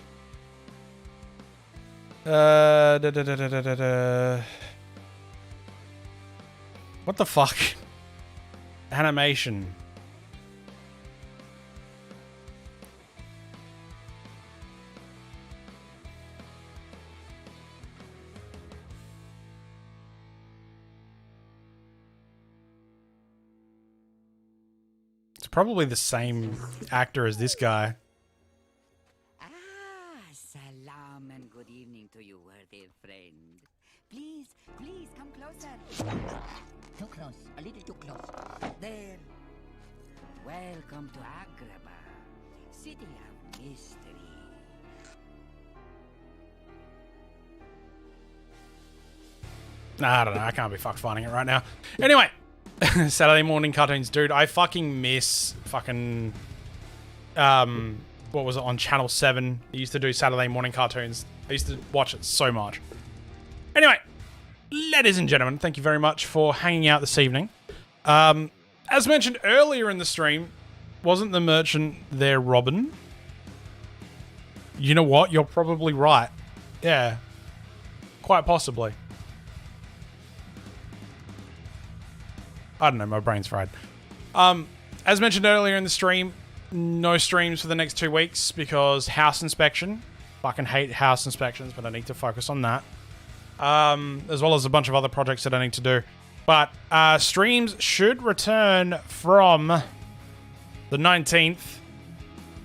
What the fuck? Animation. It's probably the same actor as this guy. Salam and good evening to you, worthy friend. Please, please come closer. Too close, a little too close. There. Welcome to Agrabah, city of mystery. Nah, I don't know. I can't be fucked finding it right now. Anyway, Saturday morning cartoons, dude. I fucking miss fucking what was it on Channel 7? They used to do Saturday morning cartoons. I used to watch it so much. Anyway, ladies and gentlemen, thank you very much for hanging out this evening. As mentioned earlier in the stream, wasn't the merchant there Robin? You know what? You're probably right. Yeah. Quite possibly. I don't know, my brain's fried. As mentioned earlier in the stream, no streams for the next 2 weeks because house inspection. Fucking hate house inspections, but I need to focus on that. As well as a bunch of other projects that I need to do. But streams should return from the 19th.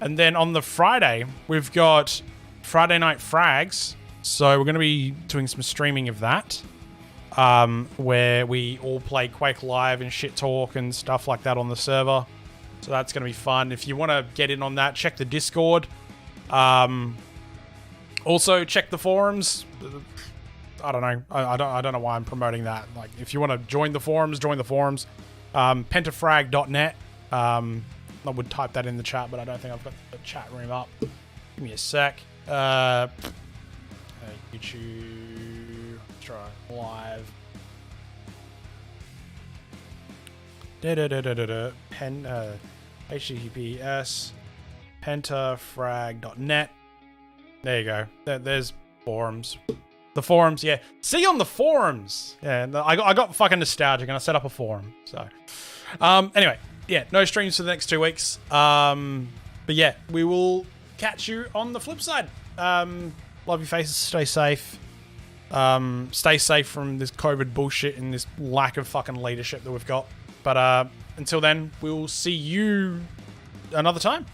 And then on the Friday, we've got Friday Night Frags. So we're going to be doing some streaming of that. Where we all play Quake Live and shit talk and stuff like that on the server. So that's going to be fun. If you want to get in on that, check the Discord. Also, check the forums. I don't know. I don't know why I'm promoting that. Like, if you want to join the forums, join the forums. Pentafrag.net. I would type that in the chat, but I don't think I've got the chat room up. Give me a sec. YouTube. Let's try live. HTTPS pentafrag.net. There you go. There's forums. The forums, yeah. See you on the forums. Yeah, I got fucking nostalgic and I set up a forum. So, anyway, yeah, no streams for the next 2 weeks. But yeah, we will catch you on the flip side. Love your faces. Stay safe. Stay safe from this COVID bullshit and this lack of fucking leadership that we've got. But until then, we'll see you another time.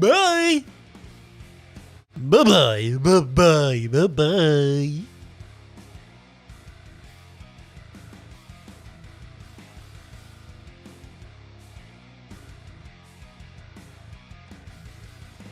Bye. Bye-bye. Bye-bye. Bye-bye.